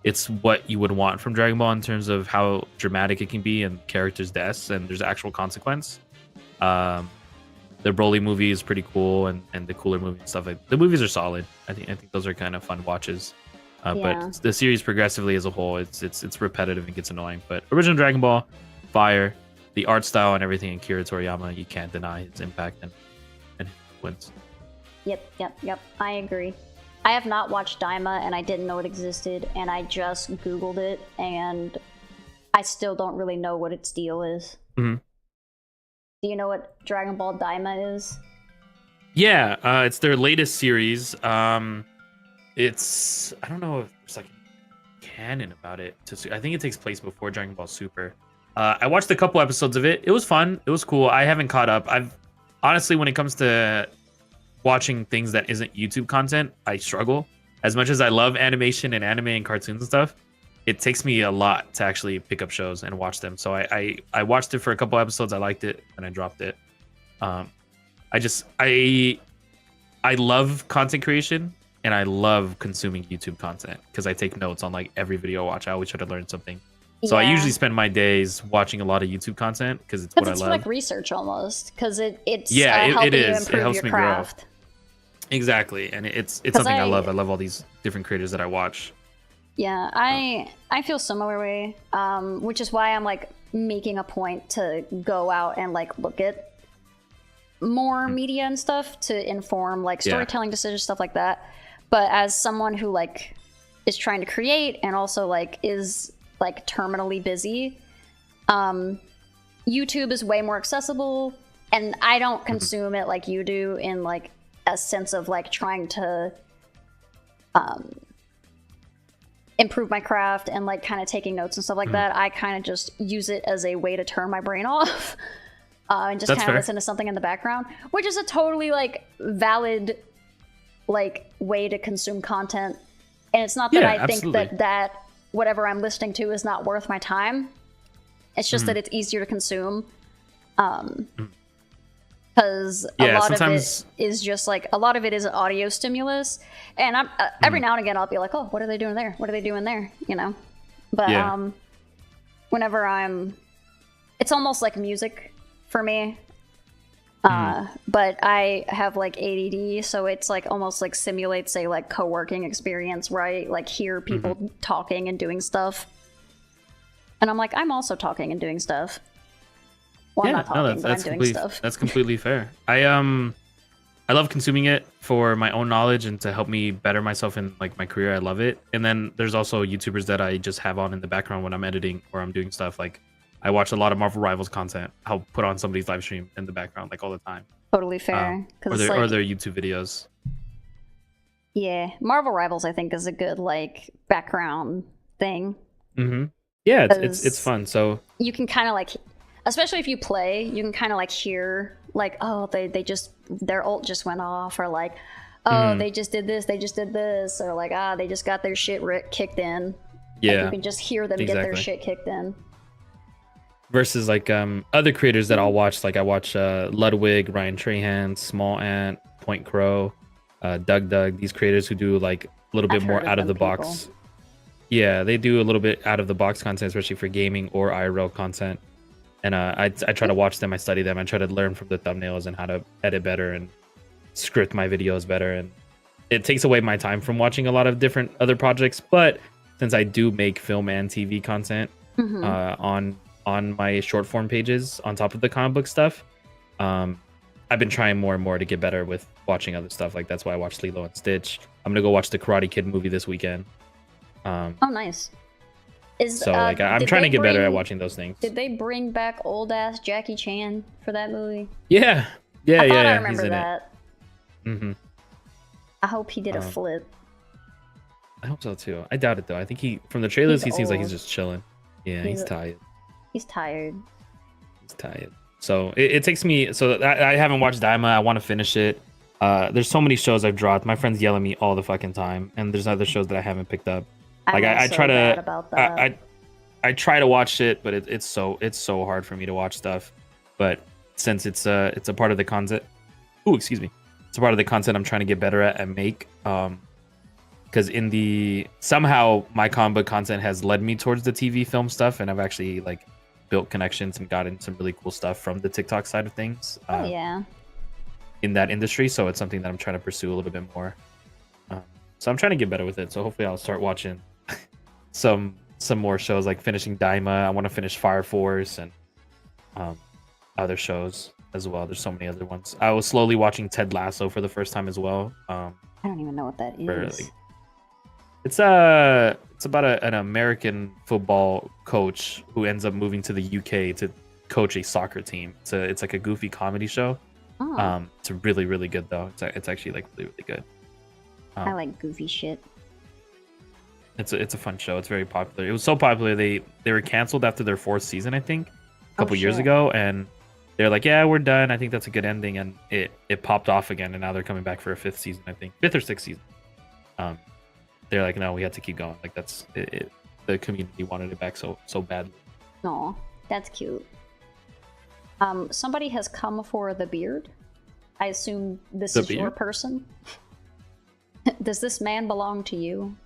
it's what you would want from Dragon Ball in terms of how dramatic it can be and characters' deaths, and there's actual consequence. The Broly movie is pretty cool, and the Cooler movie and stuff. Like, the movies are solid. I think those are kind of fun watches. But the series progressively as a whole, it's repetitive and gets annoying. But original Dragon Ball, fire. The art style and everything in Akira Toriyama, you can't deny his impact and his influence. Yep. I agree. I have not watched Daima, and I didn't know it existed, and I just Googled it, and I still don't really know what its deal is. Do you know what Dragon Ball Daima is? Yeah, it's their latest series. It's, I don't know if there's like canon about it. I think it takes place before Dragon Ball Super. I watched a couple episodes of it. It was fun. It was cool. I haven't caught up. I've honestly, when it comes to watching things that isn't YouTube content, I struggle. As much as I love animation and anime and cartoons and stuff, it takes me a lot to actually pick up shows and watch them. So I watched it for a couple episodes. I liked it and I dropped it. I love content creation and I love consuming YouTube content because I take notes on like every video I watch. I always try to learn something. So I usually spend my days watching a lot of YouTube content because it's what I love. It's like research almost, because it's it helping is. you improve it helps your me craft. grow. Exactly, and it's 'Cause something I love. I love all these different creators that I watch. Yeah, I feel similar way, which is why I'm like making a point to go out and like look at more media and stuff to inform like storytelling decisions, stuff like that. But as someone who like is trying to create and also like is like terminally busy, YouTube is way more accessible, and I don't consume it like you do in like a sense of like trying to improve my craft and like kind of taking notes and stuff like that. I kind of just use it as a way to turn my brain off and just kind of listen to something in the background, which is a totally like valid like way to consume content. And it's not that I think that whatever I'm listening to is not worth my time. It's just that it's easier to consume. Because a lot of it is just like a lot of it is audio stimulus, and I'm every now and again I'll be like, oh, what are they doing there? What are they doing there? You know, but whenever it's almost like music for me. But I have like ADD, so it's like almost like simulates a like co-working experience where I like hear people talking and doing stuff, and I'm like, I'm also talking and doing stuff. Well, I'm not talking, but I'm doing stuff. That's completely fair. I love consuming it for my own knowledge and to help me better myself in like my career. I love it. And then there's also YouTubers that I just have on in the background when I'm editing or I'm doing stuff. Like I watch a lot of Marvel Rivals content. I'll put on somebody's live stream in the background like all the time. Totally fair. Or their YouTube videos. Yeah, Marvel Rivals I think is a good like background thing. Yeah, it's fun. So you can kind of like, especially if you play, you can kind of like hear like, oh, their ult just went off, or like, oh, they just did this, or like, they just got their shit kicked in. Yeah, like, you can just hear them get their shit kicked in. Versus like other creators that I'll watch, like I watch Ludwig, Ryan Trahan, Small Ant, Point Crow, Doug. These creators who do like a little bit more out of the box. Yeah, they do a little bit out of the box content, especially for gaming or IRL content. And I try to watch them, I study them, I try to learn from the thumbnails and how to edit better and script my videos better. And it takes away my time from watching a lot of different other projects. But since I do make film and TV content on my short form pages on top of the comic book stuff, I've been trying more and more to get better with watching other stuff. Like that's why I watched Lilo and Stitch. I'm gonna go watch the Karate Kid movie this weekend. Oh, nice. Like I'm trying to get better at watching those things. Did they bring back old ass Jackie Chan for that movie? Yeah. I remember that. I hope he did a flip. I hope so too. I doubt it though. I think from the trailers he seems like he's just chilling. Yeah, he's tired. He's tired. So it takes me. So I haven't watched Daima. I want to finish it. There's so many shows I've dropped. My friends yell at me all the fucking time, and there's other shows that I haven't picked up. Like I try to, I try to watch it, but it's so hard for me to watch stuff. But since it's a part of the content, it's a part of the content I'm trying to get better at and make. Because somehow my comic book content has led me towards the TV film stuff, and I've actually like built connections and gotten some really cool stuff from the TikTok side of things. In that industry, so it's something that I'm trying to pursue a little bit more. So I'm trying to get better with it. So hopefully I'll start watching some more shows, like finishing Daima. I want to finish Fire Force and other shows as well. There's so many other ones. I was slowly watching Ted Lasso for the first time as well. I don't even know what that is. It's about an American football coach who ends up moving to the UK to coach a soccer team. It's like a goofy comedy show. It's really, really good though. It's actually like really, really good. I like goofy shit. It's a fun show. It's very popular. It was so popular they were canceled after their 4th season, I think, a couple years ago, and they're like, yeah, we're done. I think that's a good ending, and it popped off again, and now they're coming back for a 5th season, I think, 5th or 6th season. They're like, no, we had to keep going. Like that's it. The community wanted it back so badly. Aw, that's cute. Somebody has come for the beard. I assume this is your person. Does this man belong to you?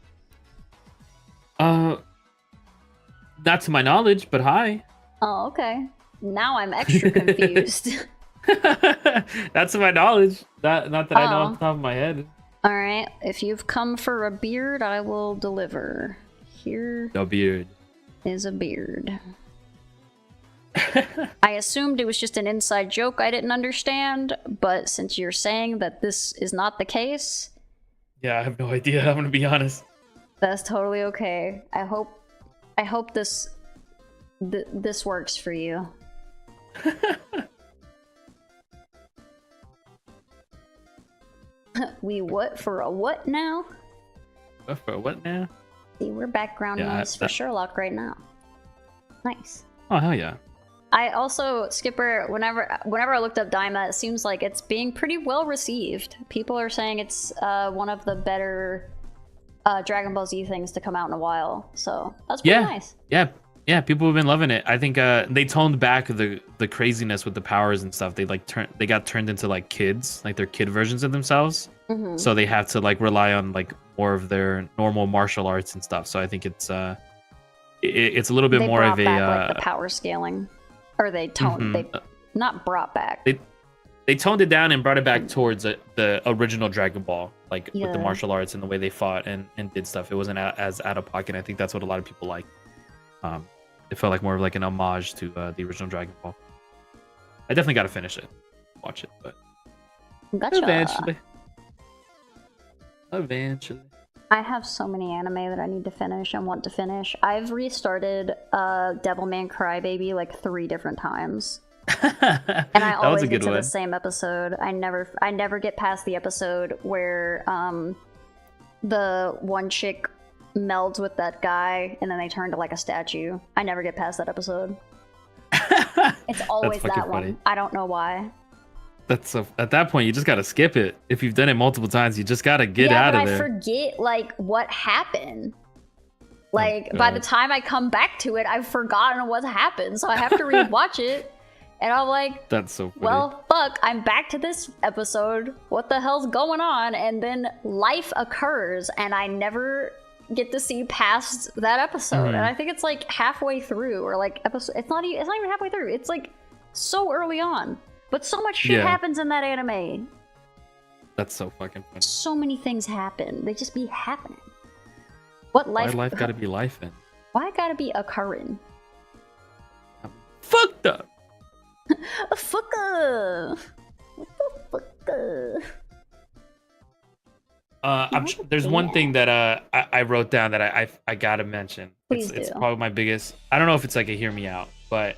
Not to my knowledge, but hi. Oh, okay. Now I'm extra confused. That's my knowledge. Not that I know off Oh. the top of my head. All right, if you've come for a beard, I will deliver. Here No beard. is a beard. I assumed it was just an inside joke I didn't understand, but since you're saying that this is not the case, Yeah, I have no idea. I'm gonna be honest. that's totally okay. I hope this this works for you. We what for a what now? For what now? See, we're background Yeah, noise for Sherlock right now. Nice. Oh hell yeah. I also, Skipper, whenever I looked up Daima, it seems like it's being pretty well received. People are saying it's one of the better Dragon Ball Z things to come out in a while. So that's pretty nice. Yeah. People have been loving it. I think they toned back the craziness with the powers and stuff. They they got turned into like kids, like they're kid versions of themselves. Mm-hmm. So they have to like rely on like more of their normal martial arts and stuff. So I think it's a little bit They more brought of a back, like, the power scaling. Or they toned, they not brought back. They toned it down and brought it back towards the original Dragon Ball, like with the Yeah. martial arts and the way they fought and did stuff. It wasn't as out of pocket. I think that's what a lot of people like. It felt like more of like an homage to the original Dragon Ball. I definitely got to finish it, watch it, but Gotcha. eventually. I have so many anime that I need to finish and want to finish. I've restarted Devilman Crybaby like 3 different times. And I always get to the same episode. I never get past the episode where the one chick melds with that guy and then they turn to like a statue. I never get past that episode. It's always that one. Funny. I don't know why. That's at that point you just gotta skip it. If you've done it multiple times, you just gotta get out of there. I forget like what happened. Like by the time I come back to it, I've forgotten what happened, so I have to rewatch it. And I'm like, that's so funny. Well, fuck, I'm back to this episode. What the hell's going on? And then life occurs, and I never get to see past that episode. And I think it's like halfway through, or like episode. It's not even halfway through. It's like so early on. But so much shit happens in that anime. That's so fucking funny. So many things happen. They just be happening. What life? Why life gotta be life in? Why gotta be occurring? I'm fucked up. Fucker. What the fucker? There's one thing that I wrote down that I gotta mention. It's probably my biggest. I don't know if it's like a hear me out, but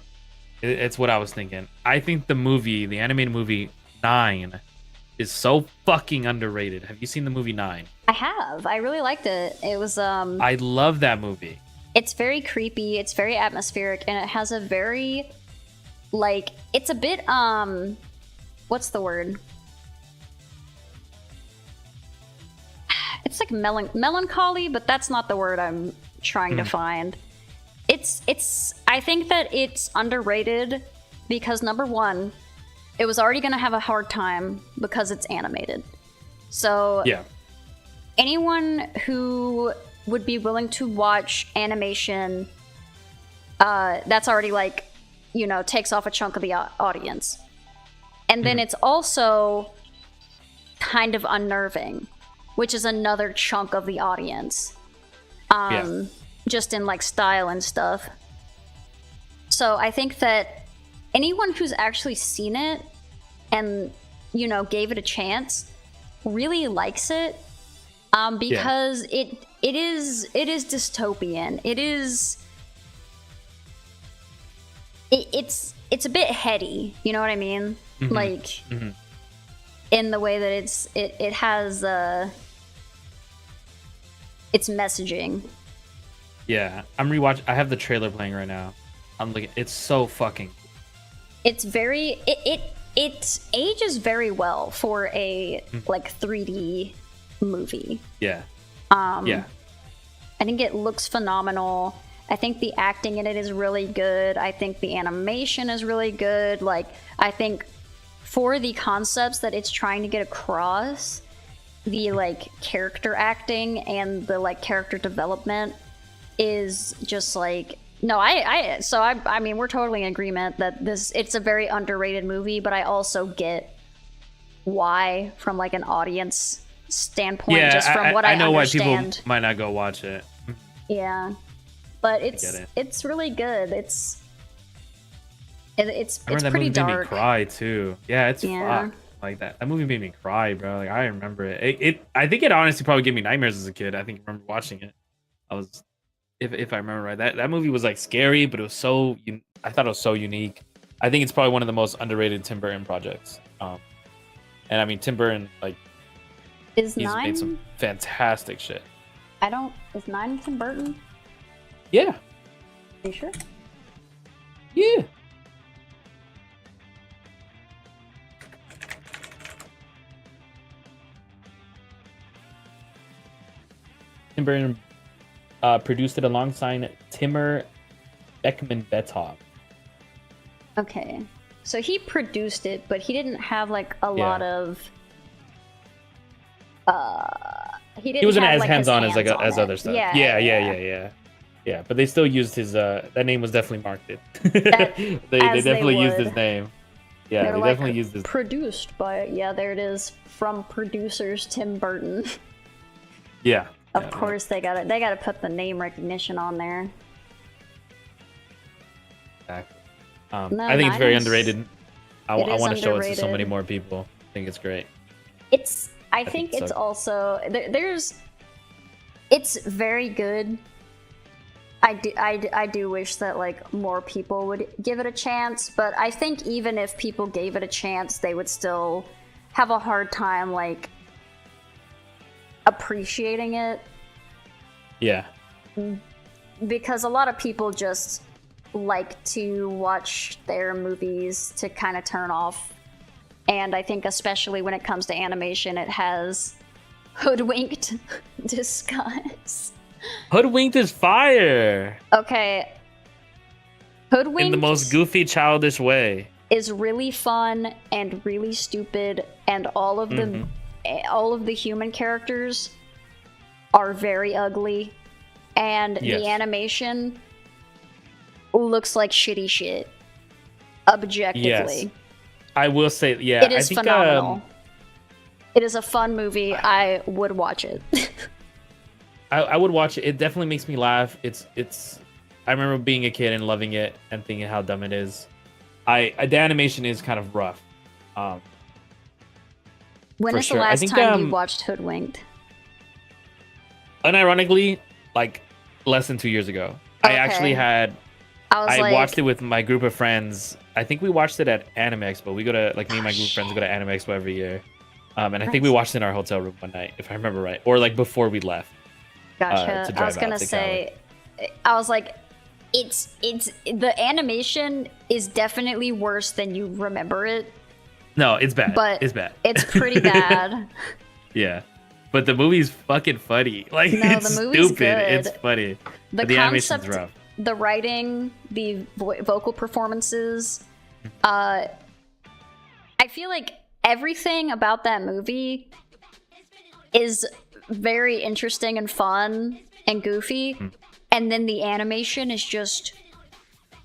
it's what I was thinking. I think the animated movie 9 is so fucking underrated. Have you seen the movie 9? I have. I really liked it. It was I love that movie. It's very creepy, it's very atmospheric, and it has a very like it's a bit what's the word? It's like melancholy, but that's not the word I'm trying to find. It's I think that it's underrated because number one, it was already going to have a hard time because it's animated. So anyone who would be willing to watch animation, that's already like, you know, takes off a chunk of the audience. And then it's also kind of unnerving, which is another chunk of the audience. Just in like style and stuff. So I think that anyone who's actually seen it and, you know, gave it a chance really likes it, because it is dystopian. It's a bit heady, you know what I mean? Like in the way that it has its messaging. Yeah, I'm rewatching. I have the trailer playing right now. I'm looking. It's so fucking. It's very. It ages very well for a like 3D movie. Yeah. I think it looks phenomenal. I think the acting in it is really good. I think the animation is really good. Like, I think for the concepts that it's trying to get across, the like character acting and the like character development is just like No, I mean, we're totally in agreement that it's a very underrated movie, but I also get why from like an audience standpoint, Yeah, just from what I know understand. why people might not go watch it. Yeah, but it's really good. It's I remember that pretty movie made me dark. cry too. Yeah, it's fucked. Like that movie made me cry, bro. Like I remember it. I think it honestly probably gave me nightmares as a kid. I think I remember watching it. If I remember right, that movie was like scary, but it was I thought it was so unique. I think it's probably one of the most underrated Tim Burton projects. And I mean Tim Burton, like, he's made some fantastic shit. Is 9 Tim Burton? Yeah. Are you sure? Yeah. Tim Burton produced it alongside Timur Bekmambetov. Okay, so he produced it, but he didn't have like a lot of. He wasn't as like, hands-on as other it. stuff. Yeah. Yeah, but they still used his. That name was definitely marketed. they definitely used his name. Yeah, they definitely used his. Produced by there it is, from producers Tim Burton. Yeah. Of course they gotta put the name recognition on there. Exactly. I think it's very underrated. I want to show it to so many underrated. more people. I think it's great. I think it's also it's very good. I do wish that like more people would give it a chance, but I think even if people gave it a chance, they would still have a hard time like appreciating it. Yeah. Because a lot of people just like to watch their movies to kind of turn off. And I think especially when it comes to animation, it has hoodwinked disguise. Hoodwinked is fire. Okay. Hoodwinked in the most goofy, childish way is really fun and really stupid, and all of the human characters are very ugly, and the animation looks like shitty shit. Objectively. Yes. I will say, yeah, it is phenomenal. It is a fun movie. I would watch it. I would watch it. It definitely makes me laugh. I remember being a kid and loving it and thinking how dumb it is. The animation is kind of rough. When is the last time you watched Hoodwinked? Unironically, like less than 2 years ago. Okay. I watched it with my group of friends. I think we watched it at Anime Expo. We go to, like, me and my group of friends go to Anime Expo every year. And I think we watched it in our hotel room one night, if I remember right. Or like before we left. Gotcha. I was gonna say, I was like, it's the animation is definitely worse than you remember it. No, it's bad. But it's bad. It's pretty bad. Yeah. But the movie's fucking funny. Like, no, it's stupid. Good. It's funny. But the animation's rough. The writing, the vocal performances, I feel like everything about that movie is very interesting and fun and goofy, and then the animation is just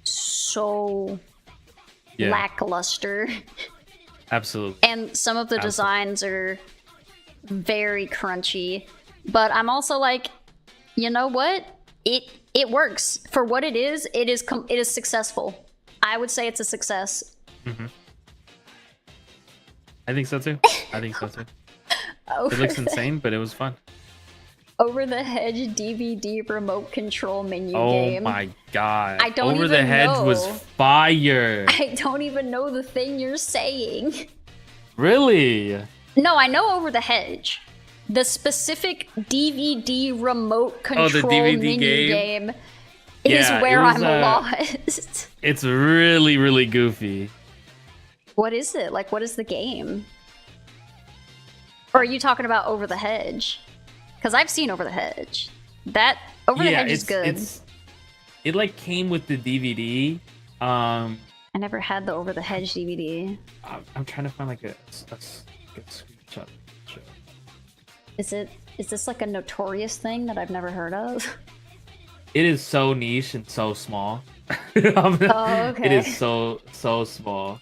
so lackluster. Absolutely. And some of the designs are very crunchy, but I'm also like, you know what? It works for what it is. It is successful. I would say it's a success. Mm-hmm. I think so too. It looks insane, but it was fun. Over the Hedge DVD remote control menu game. Oh my god! I don't Over even the Hedge know. Was fire. I don't even know the thing you're saying. Really? No, I know Over the Hedge. The specific DVD remote control menu game is where I'm lost. It's really, really goofy. What is it? Like, what is the game? Or are you talking about Over the Hedge? Because I've seen Over the Hedge. That Over the Hedge is good. It like came with the DVD. I never had the Over the Hedge DVD. I'm trying to find like a screenshot. Is this like a notorious thing that I've never heard of? It is so niche and so small. Oh, okay. It is so small.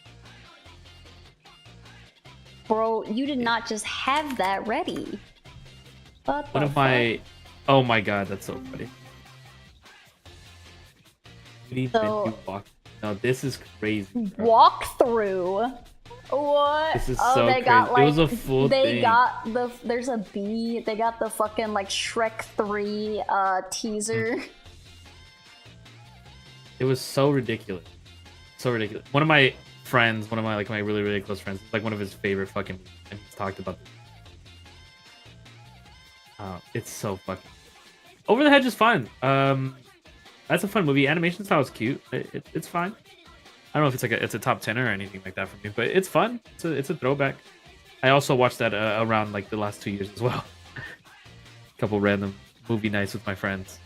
Bro, you did not just have that ready. What One the of my, oh my god, that's so funny. So- No, this is crazy. Bro. Walkthrough. What? This is Oh, so they got crazy. It like was a full they thing. got the there's a bee. They got the fucking like Shrek 3 teaser. It was so ridiculous. So ridiculous. One of my friends, one of my my really, really close friends, like one of his favorite fucking, and he's talked about this. It's so fucking. Over the Hedge is fun. That's a fun movie. Animation style is cute. It's fine. I don't know if it's like it's a top 10 or anything like that for me, but it's fun. It's a throwback. I also watched that around like the last 2 years as well. A couple random movie nights with my friends.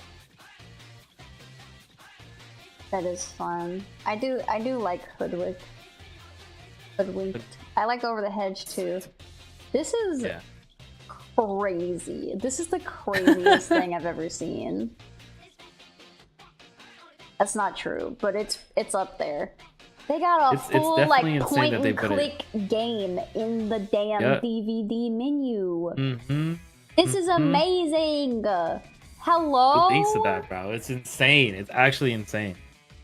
That is fun. I do like Hoodwinked. I like Over the Hedge too. This is Yeah. crazy. This is the craziest thing I've ever seen. That's not true, but it's up there. They got a It's full definitely like insane point that they and put click game in the damn Yeah. DVD menu. Mm-hmm. This is amazing. Hello. Thanks to that, bro. It's insane. It's actually insane.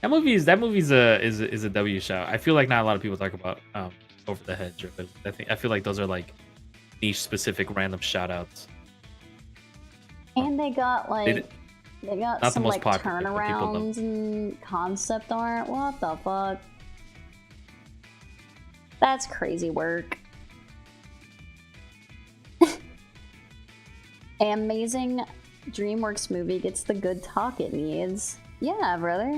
That movie's a W shout. I feel like not a lot of people talk about Over the Hedge, but I feel like those are like niche specific random shout outs. And they got like they got not the some most like popular, but people love turnarounds and concept art. What the fuck? That's crazy work. Amazing DreamWorks movie gets the good talk it needs. Yeah, brother.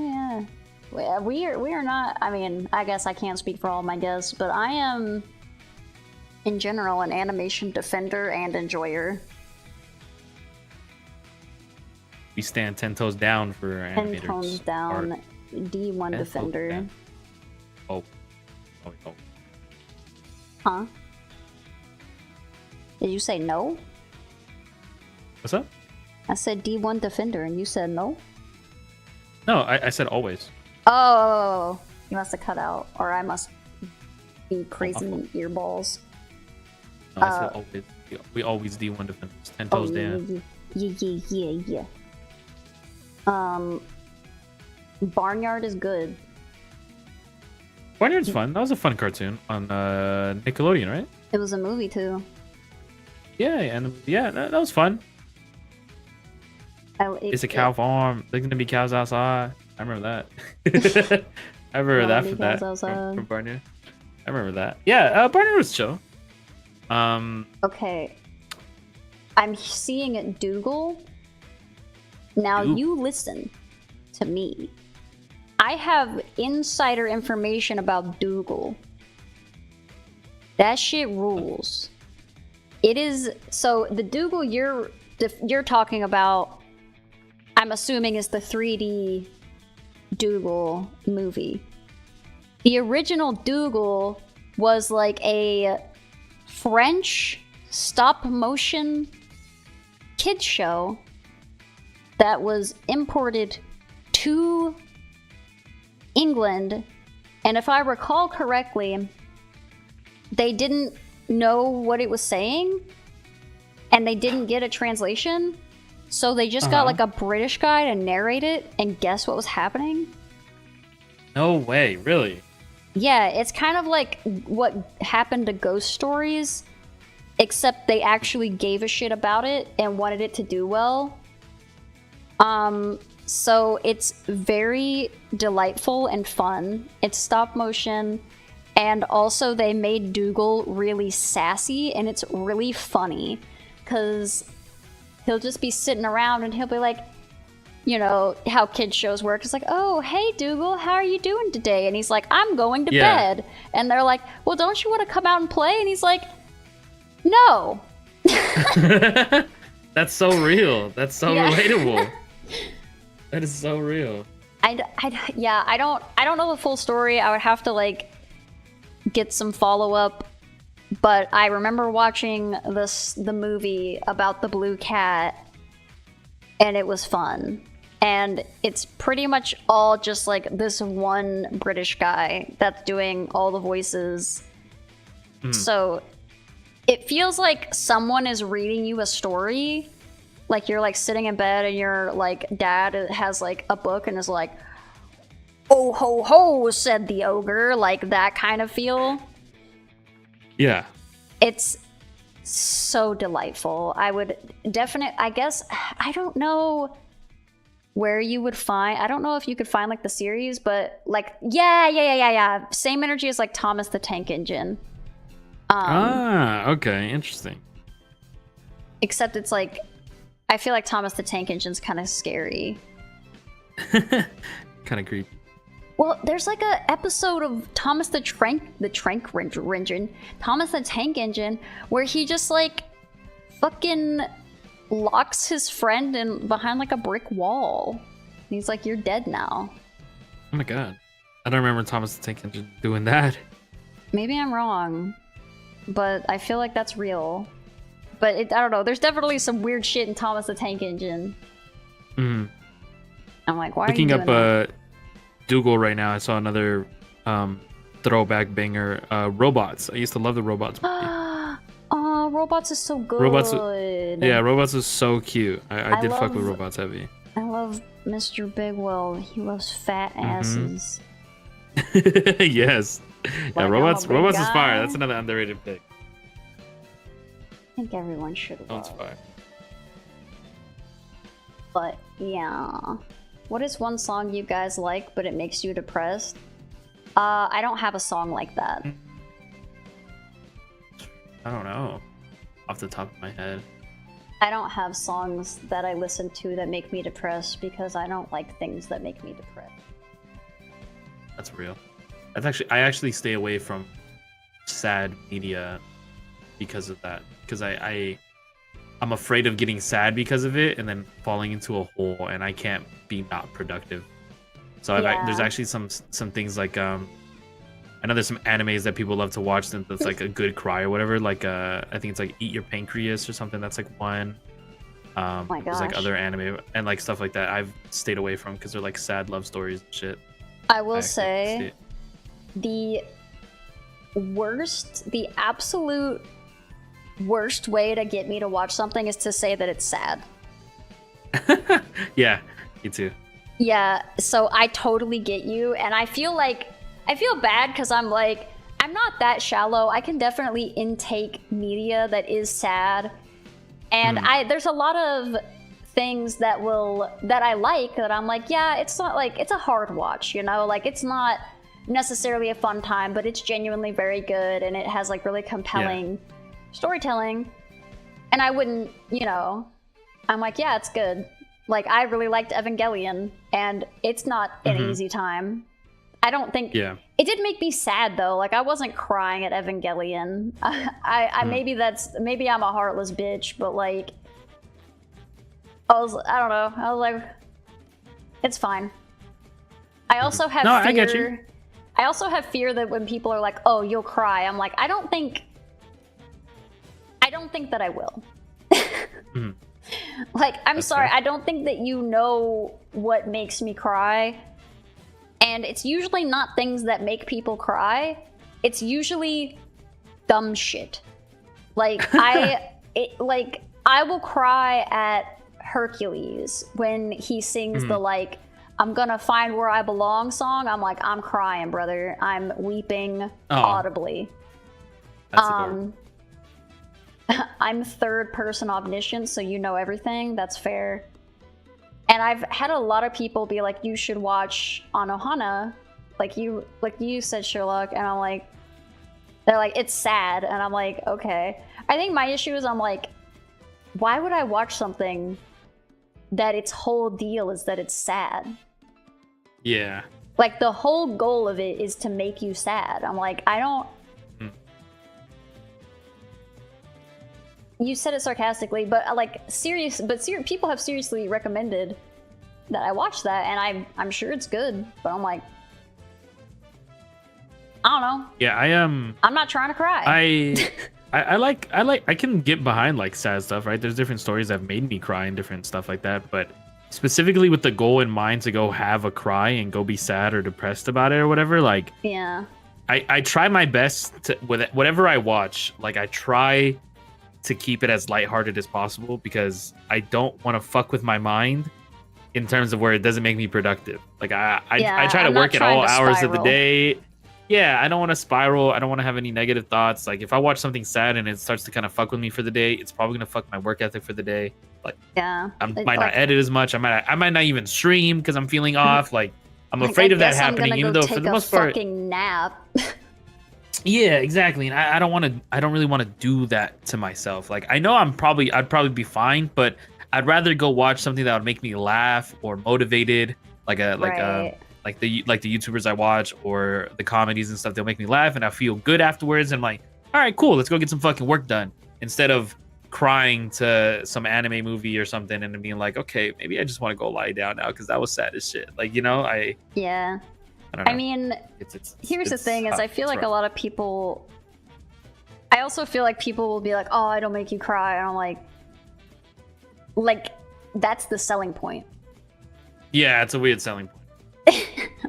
Yeah, we are not. I mean, I guess I can't speak for all my guests, but I am, in general, an animation defender and enjoyer. We stand 10 toes down for 10 animators. tones down, art. D1 10 toes defender. down. Oh. Huh? Did you say no? What's up? I said D1 defender and you said no? No, I said always. Oh, you must have cut out, or I must be crazy earballs. No, I said always. We always D1 defenders. 10 toes down. Yeah. Barnyard is good. Barnyard's fun. That was a fun cartoon on Nickelodeon, right? It was a movie too. Yeah, and yeah, that was fun. It's a cow farm. There's gonna be cows outside. I remember that. I remember that from that from Barnyard. I remember that. Yeah, Barnyard was chill. Okay. I'm seeing it Dougal. Now you listen to me. I have insider information about Dougal. That shit rules. It is so the Dougal you're talking about, I'm assuming, is the 3D Dougal movie. The original Dougal was like a French stop motion kids show that was imported to England, and if I recall correctly, they didn't know what it was saying and they didn't get a translation, so they just got like a British guy to narrate it and guess what was happening. No way, really? Yeah, it's kind of like what happened to Ghost Stories, except they actually gave a shit about it and wanted it to do well. So it's very delightful and fun. It's stop motion, and also they made Dougal really sassy, and it's really funny because he'll just be sitting around and he'll be like, you know how kids shows work. It's like, oh, hey Dougal, how are you doing today? And he's like, I'm going to bed. And they're like, well, don't you want to come out and play? And he's like, no. That's so real. That's so relatable. That is so real. I don't know the full story. I would have to like get some follow-up, but I remember watching the movie about the blue cat, and it was fun. and it's pretty much all just like this one British guy that's doing all the voices. So it feels like someone is reading you a story, like you're like sitting in bed and your like dad has like a book and is like, "Oh ho ho," said the ogre, like that kind of feel. Yeah. It's so delightful. I would I guess, I don't know where you would find, I don't know if you could find like the series, but like, yeah. Same energy as like Thomas the Tank Engine. Okay, interesting. Except it's like, I feel like Thomas the Tank Engine's kind of scary. Kind of creepy. Well, there's like a episode of Thomas the Tank Engine, where he just like fucking locks his friend in behind like a brick wall. He's like, "You're dead now." Oh my god, I don't remember Thomas the Tank Engine doing that. Maybe I'm wrong, but I feel like that's real. But I don't know. There's definitely some weird shit in Thomas the Tank Engine. I'm like, why looking are you up doing that? Dougal right now. I saw another throwback banger. Robots. I used to love the Robots movie. Oh, Robots is so good. Robots is so cute. I did fuck with Robots heavy. I love Mr. Bigwell. He loves fat asses. Yes. Like, yeah, Robots is guy. fire. That's another underrated pick. I think everyone should have. That's fire. But yeah. What is one song you guys like, but it makes you depressed? I don't have a song like that. I don't know. Off the top of my head. I don't have songs that I listen to that make me depressed because I don't like things that make me depressed. That's real. I actually stay away from sad media because of that. Because I'm afraid of getting sad because of it and then falling into a hole, and I can't be not productive. So there's actually some things like I know there's some animes that people love to watch that's like a good cry or whatever. Like I think it's like Eat Your Pancreas or something. That's like one. Oh my gosh. There's like other anime and like stuff like that I've stayed away from because they're like sad love stories and shit. I will say the absolute worst way to get me to watch something is to say that it's sad. Yeah, me too. Yeah, so I totally get you, and I feel bad because I'm like, I'm not that shallow. I can definitely intake media that is sad, and there's a lot of things that I like that I'm like, yeah, it's not like it's a hard watch, you know, like it's not necessarily a fun time, but it's genuinely very good, and it has like really compelling storytelling, and I wouldn't, you know, I'm like, yeah, it's good. Like, I really liked Evangelion, and it's not an easy time. I don't think it did make me sad though. Like, I wasn't crying at Evangelion. Maybe I'm a heartless bitch, but like, I don't know. I was like, it's fine. I also have fear. I get you. I also have fear that when people are like, "Oh, you'll cry," I'm like, I don't think that I will. Like, I'm sorry, I don't think that you know what makes me cry. And it's usually not things that make people cry. It's usually dumb shit. Like, I will cry at Hercules when he sings the like, "I'm gonna find where I belong" song. I'm like, I'm crying, brother. I'm weeping audibly. That's adorable. I'm third person omniscient, so you know everything. That's fair. And I've had a lot of people be like, you should watch Anohana, like you said, Sherlock, and I'm like, they're like, it's sad, and I'm like, okay. I think my issue is I'm like, why would I watch something that its whole deal is that it's sad? Yeah. Like, the whole goal of it is to make you sad. I'm like, I don't... You said it sarcastically, but like people have seriously recommended that I watch that, and I'm sure it's good, but I'm like, I don't know. Yeah, I'm not trying to cry. I can get behind like sad stuff, right? There's different stories that have made me cry and different stuff like that, but specifically with the goal in mind to go have a cry and go be sad or depressed about it or whatever, like Yeah. I try my best to with whatever I watch, like I try to keep it as lighthearted as possible because I don't want to fuck with my mind in terms of where it doesn't make me productive. Like I try to work at all hours of the day. Yeah, I don't want to spiral. I don't want to have any negative thoughts. Like if I watch something sad and it starts to kind of fuck with me for the day, it's probably gonna fuck my work ethic for the day. Like Yeah. I might not edit as much. I might not even stream because I'm feeling off. Like I'm afraid of that happening, even though for the most part, fucking nap. yeah, exactly. And I don't really want to do that to myself. Like I know I'd probably be fine, but I'd rather go watch something that would make me laugh or motivated, like the YouTubers I watch or the comedies and stuff. They'll make me laugh and I feel good afterwards. And I'm like, all right, cool, let's go get some fucking work done. Instead of crying to some anime movie or something and being like, okay, maybe I just want to go lie down now because that was sad as shit. Like, you know, yeah. I don't know. I mean, here's the thing: is I feel like rough. a lot of people. I also feel like people will be like, "Oh, I don't make you cry," and I'm like that's the selling point. Yeah, it's a weird selling point.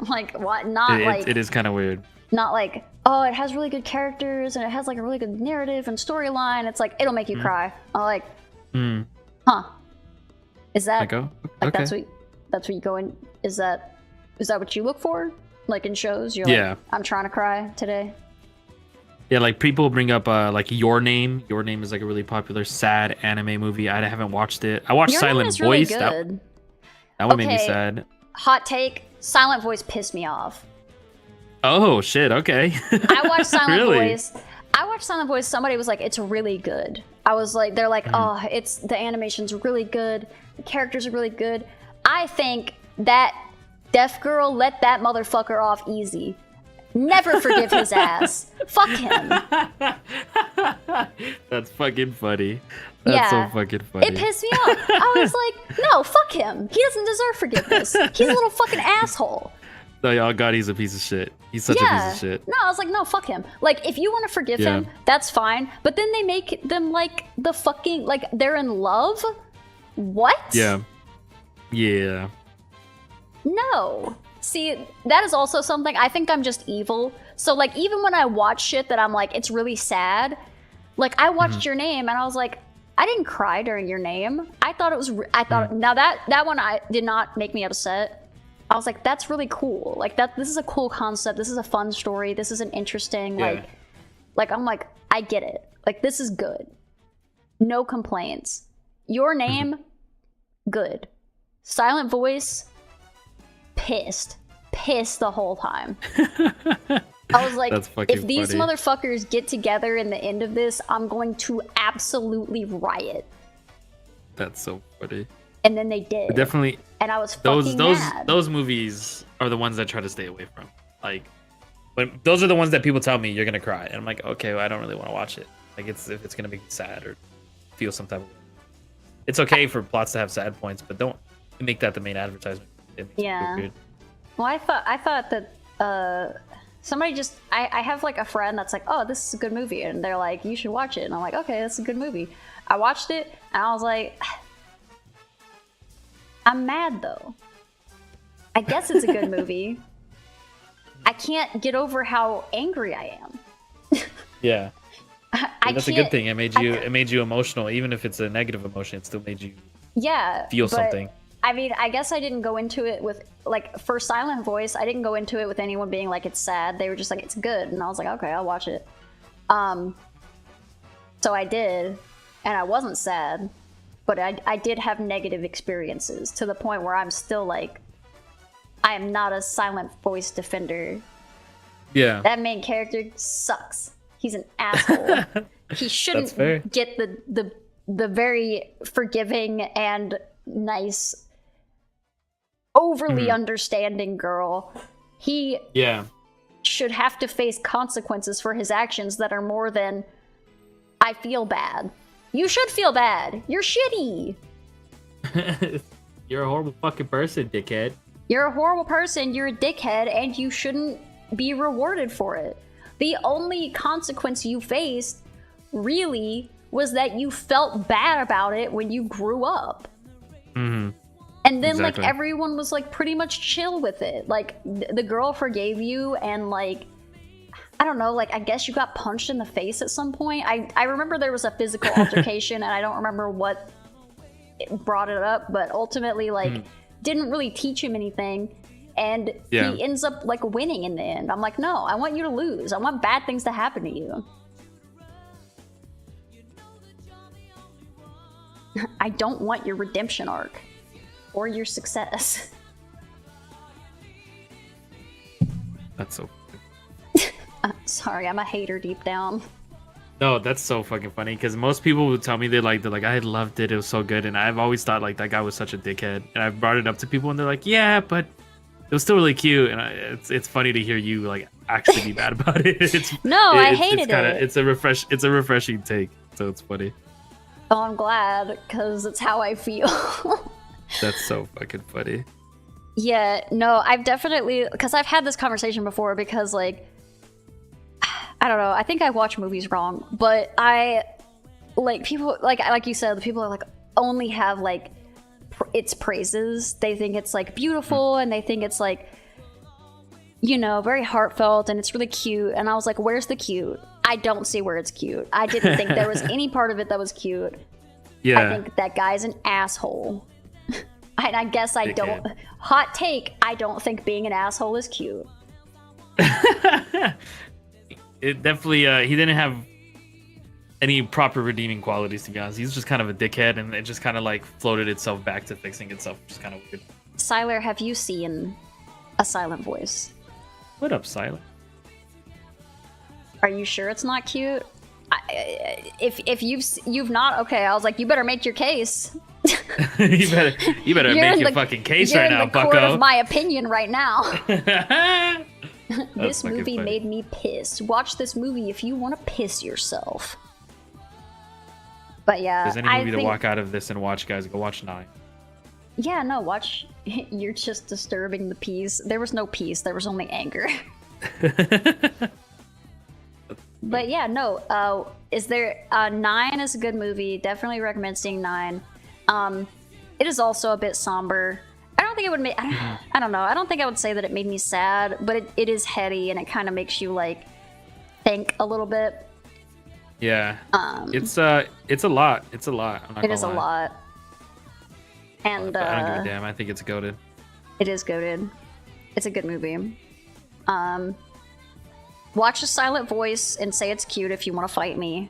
Like what? Not like it is kind of weird. Not like, oh, it has really good characters and it has like a really good narrative and storyline. It's like it'll make you cry. I'm like, huh? Is that like, like okay. that's what you go in? Is that what you look for? Like in shows, you're Yeah. like, I'm trying to cry today. Yeah, like people bring up like Your Name. Your Name is like a really popular sad anime movie. I haven't watched it. I watched Your Name Silent is really Voice. good. That one made me Okay. sad. Hot take: Silent Voice pissed me off. Oh shit! Okay. I watched Silent Really? Voice. Somebody was like, it's really good. I was like, they're like, oh, it's the animation's really good. The characters are really good. I think that deaf girl let that motherfucker off easy. Never forgive his ass. Fuck him. That's fucking funny. That's so fucking funny. It pissed me off. I was like, no, fuck him. He doesn't deserve forgiveness. He's a little fucking asshole. Oh god, he's a piece of shit. He's such a piece of shit. No, I was like, no, fuck him. Like, if you want to forgive Yeah. him, that's fine. But then they make them like the fucking, like, they're in love? What? Yeah. Yeah. No. See, that is also something, I think I'm just evil. So, like, even when I watch shit that I'm like, it's really sad, like, I watched Your Name and I was like, I didn't cry during Your Name. I thought it was, now that one did not make me upset. I was like, that's really cool. Like this is a cool concept. This is a fun story. This is an interesting, like I'm like, I get it. Like this is good. No complaints. Your Name, good. Silent Voice, pissed the whole time. I was like, if these motherfuckers get together in the end of this, I'm going to absolutely riot. That's so funny. And then they did. But definitely. And I was fucking mad. Those movies are the ones I try to stay away from. Like, when those are the ones that people tell me you're gonna cry, and I'm like, okay, well, I don't really want to watch it. Like, if it's gonna make me sad or feel some type of. It's okay for plots to have sad points, but don't make that the main advertisement. It makes me feel weird. Well, I thought that somebody just I have like a friend that's like, oh, this is a good movie, and they're like, you should watch it, and I'm like, okay, that's a good movie. I watched it, and I was like. I'm mad though. I guess it's a good movie. I can't get over how angry I am. Yeah. That's a good thing. It made you emotional, even if it's a negative emotion. It still made you feel something. I mean, I guess I didn't go into it with like for Silent Voice. I didn't go into it with anyone being like it's sad. They were just like it's good, and I was like, okay, I'll watch it. So I did, and I wasn't sad. But I did have negative experiences to the point where I'm still like, I am not a Silent Voice defender. Yeah. That main character sucks. He's an asshole. He shouldn't get the very forgiving and nice, overly understanding girl. He should have to face consequences for his actions that are more than, I feel bad. You should feel bad. You're shitty. You're a horrible fucking person, dickhead. You're a horrible person, you're a dickhead, and you shouldn't be rewarded for it. The only consequence you faced, really, was that you felt bad about it when you grew up. Mm-hmm. And then Exactly. like everyone was like pretty much chill with it. Like the girl forgave you, and like I don't know, like I guess you got punched in the face at some point. I remember there was a physical altercation, and I don't remember what brought it up, but ultimately like didn't really teach him anything, and he ends up like winning in the end. I'm like, no, I want you to lose. I want bad things to happen to you. I don't want your redemption arc or your success. That's so. Sorry, I'm a hater deep down. No, that's so fucking funny because most people would tell me they're like I loved it, it was so good, and I've always thought like that guy was such a dickhead, and I've brought it up to people and they're like, yeah, but it was still really cute, and it's funny to hear you like actually be bad about it. I hated it. It's a refreshing take, so it's funny. Oh, I'm glad, because it's how I feel. That's so fucking funny. Yeah, no, I've definitely, because I've had this conversation before, because like I don't know, I think I watch movies wrong, but I like people like you said, the people are like only have like its praises. They think it's like beautiful, and they think it's like, you know, very heartfelt, and it's really cute. And I was like, where's the cute? I don't see where it's cute. I didn't think there was any part of it that was cute. Yeah, I think that guy's an asshole. And I guess I don't. Hot take, I don't think being an asshole is cute. It definitely he didn't have any proper redeeming qualities, to be honest. He's just kind of a dickhead, and it just kind of like floated itself back to fixing itself, which is kind of weird. Siler, have you seen A Silent Voice? What up, Silent? Are you sure it's not cute? If you've not, okay, I was like, you better make your case. you better make your fucking case right now, You're in the court bucko. of my opinion right now. This fucking movie funny. made me pissed. Watch this movie if you want to piss yourself. But yeah, If there's any movie to walk out of this and watch, guys, go watch 9. Yeah, no, watch. You're just disturbing the peace. There was no peace. There was only anger. But yeah, no. Is there 9 is a good movie. Definitely recommend seeing 9. It is also a bit somber. I don't think it would make. I don't know. I don't think I would say that it made me sad, but it is heady, and it kind of makes you like think a little bit. Yeah. It's a lot. It's a lot. I'm not It gonna is a lie. lot. And But I don't give a damn. I think it's goated. it is goated. It's a good movie. Watch A Silent Voice and say it's cute if you want to fight me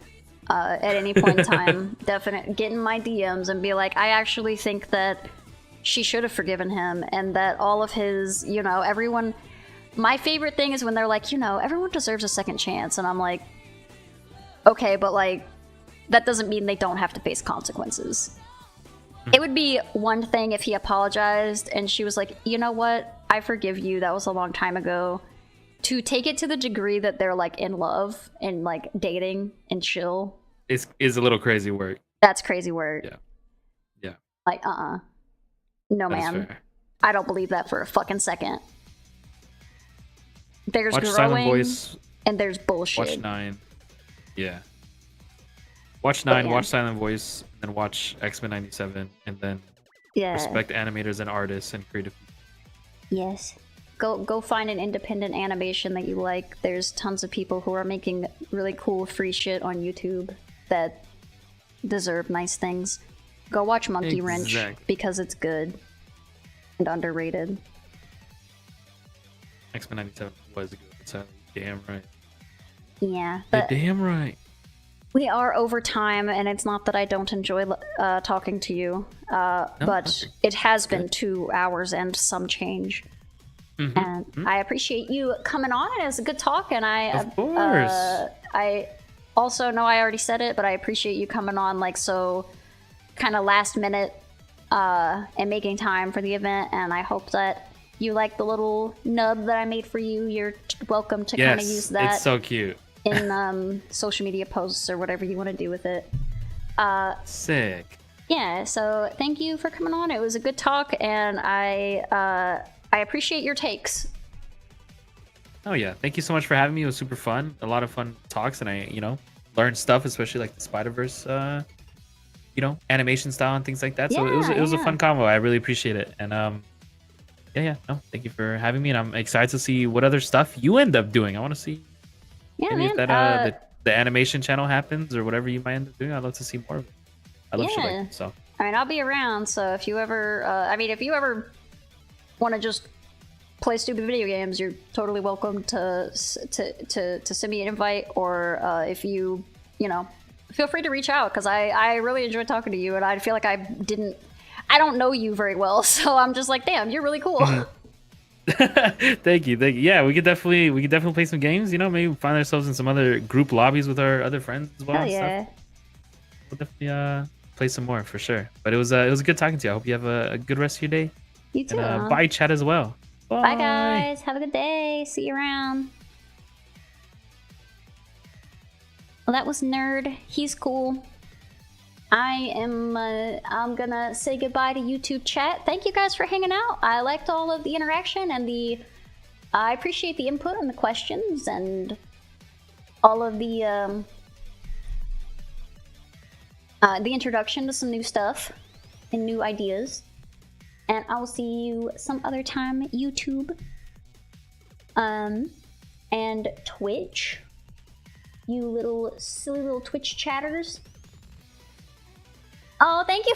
at any point in time. Definitely get in my DMs and be like, I actually think that she should have forgiven him, and that all of his, you know, everyone. My favorite thing is when they're like, you know, everyone deserves a second chance, and I'm like, okay, but like, that doesn't mean they don't have to face consequences. It would be one thing if he apologized and she was like, you know what, I forgive you, that was a long time ago. To take it to the degree that they're like in love and like dating and chill, Is a little crazy work. that's crazy work. Yeah. Yeah. Like, no, That's man. fair. I don't believe that for a fucking second. There's Watch growing Silent Voice. and there's bullshit. Watch 9. Yeah. Watch 9. yeah. Watch Silent Voice, and then watch X-Men '97, and then Yeah. respect animators and artists and creative. Yes. Go find an independent animation that you like. There's tons of people who are making really cool free shit on YouTube that deserve nice things. Go watch Monkey Wrench Exactly. because it's good and underrated. X-Men '97 was good. So damn right. Yeah, You're but damn right. we are over time, and it's not that I don't enjoy talking to you, but perfect. it has been 2 hours and some change. And I appreciate you coming on, and it was a good talk, and Of course. I also know I already said it, but I appreciate you coming on like so kind of last minute and making time for the event, and I hope that you like the little nub that I made for you. You're welcome to kind of use that It's so cute. in social media posts or whatever you want to do with it. Sick. Yeah, so thank you for coming on. It was a good talk, and I appreciate your takes. Oh yeah, thank you so much for having me. It was super fun. A lot of fun talks, and I, learned stuff, especially like the Spider-Verse animation style and things like that. So Yeah, it was a yeah. fun combo. I really appreciate it. And no, thank you for having me, and I'm excited to see what other stuff you end up doing. I want to see Yeah, maybe if man. that the animation channel happens or whatever you might end up doing. I'd love to see more of it. I love shit like Yeah. this, so. I mean, I'll be around, so if you ever, if you ever want to just play stupid video games, you're totally welcome to send me an invite, or if you feel free to reach out, because I really enjoyed talking to you, and I feel like I don't know you very well, so I'm just like, damn, you're really cool. Thank you. Yeah, we could definitely play some games. Maybe find ourselves in some other group lobbies with our other friends as well. Hell And yeah. stuff. We'll definitely play some more for sure. But it was good talking to you. I hope you have a good rest of your day. You too. And bye, chat as well. Bye guys. Have a good day. See you around. Well, that was Nerd. He's cool. I'm gonna say goodbye to YouTube chat. Thank you guys for hanging out. I liked all of the interaction and I appreciate the input and the questions and all of the introduction to some new stuff and new ideas. And I will see you some other time, YouTube. And Twitch. You little silly little Twitch chatters. Oh, thank you for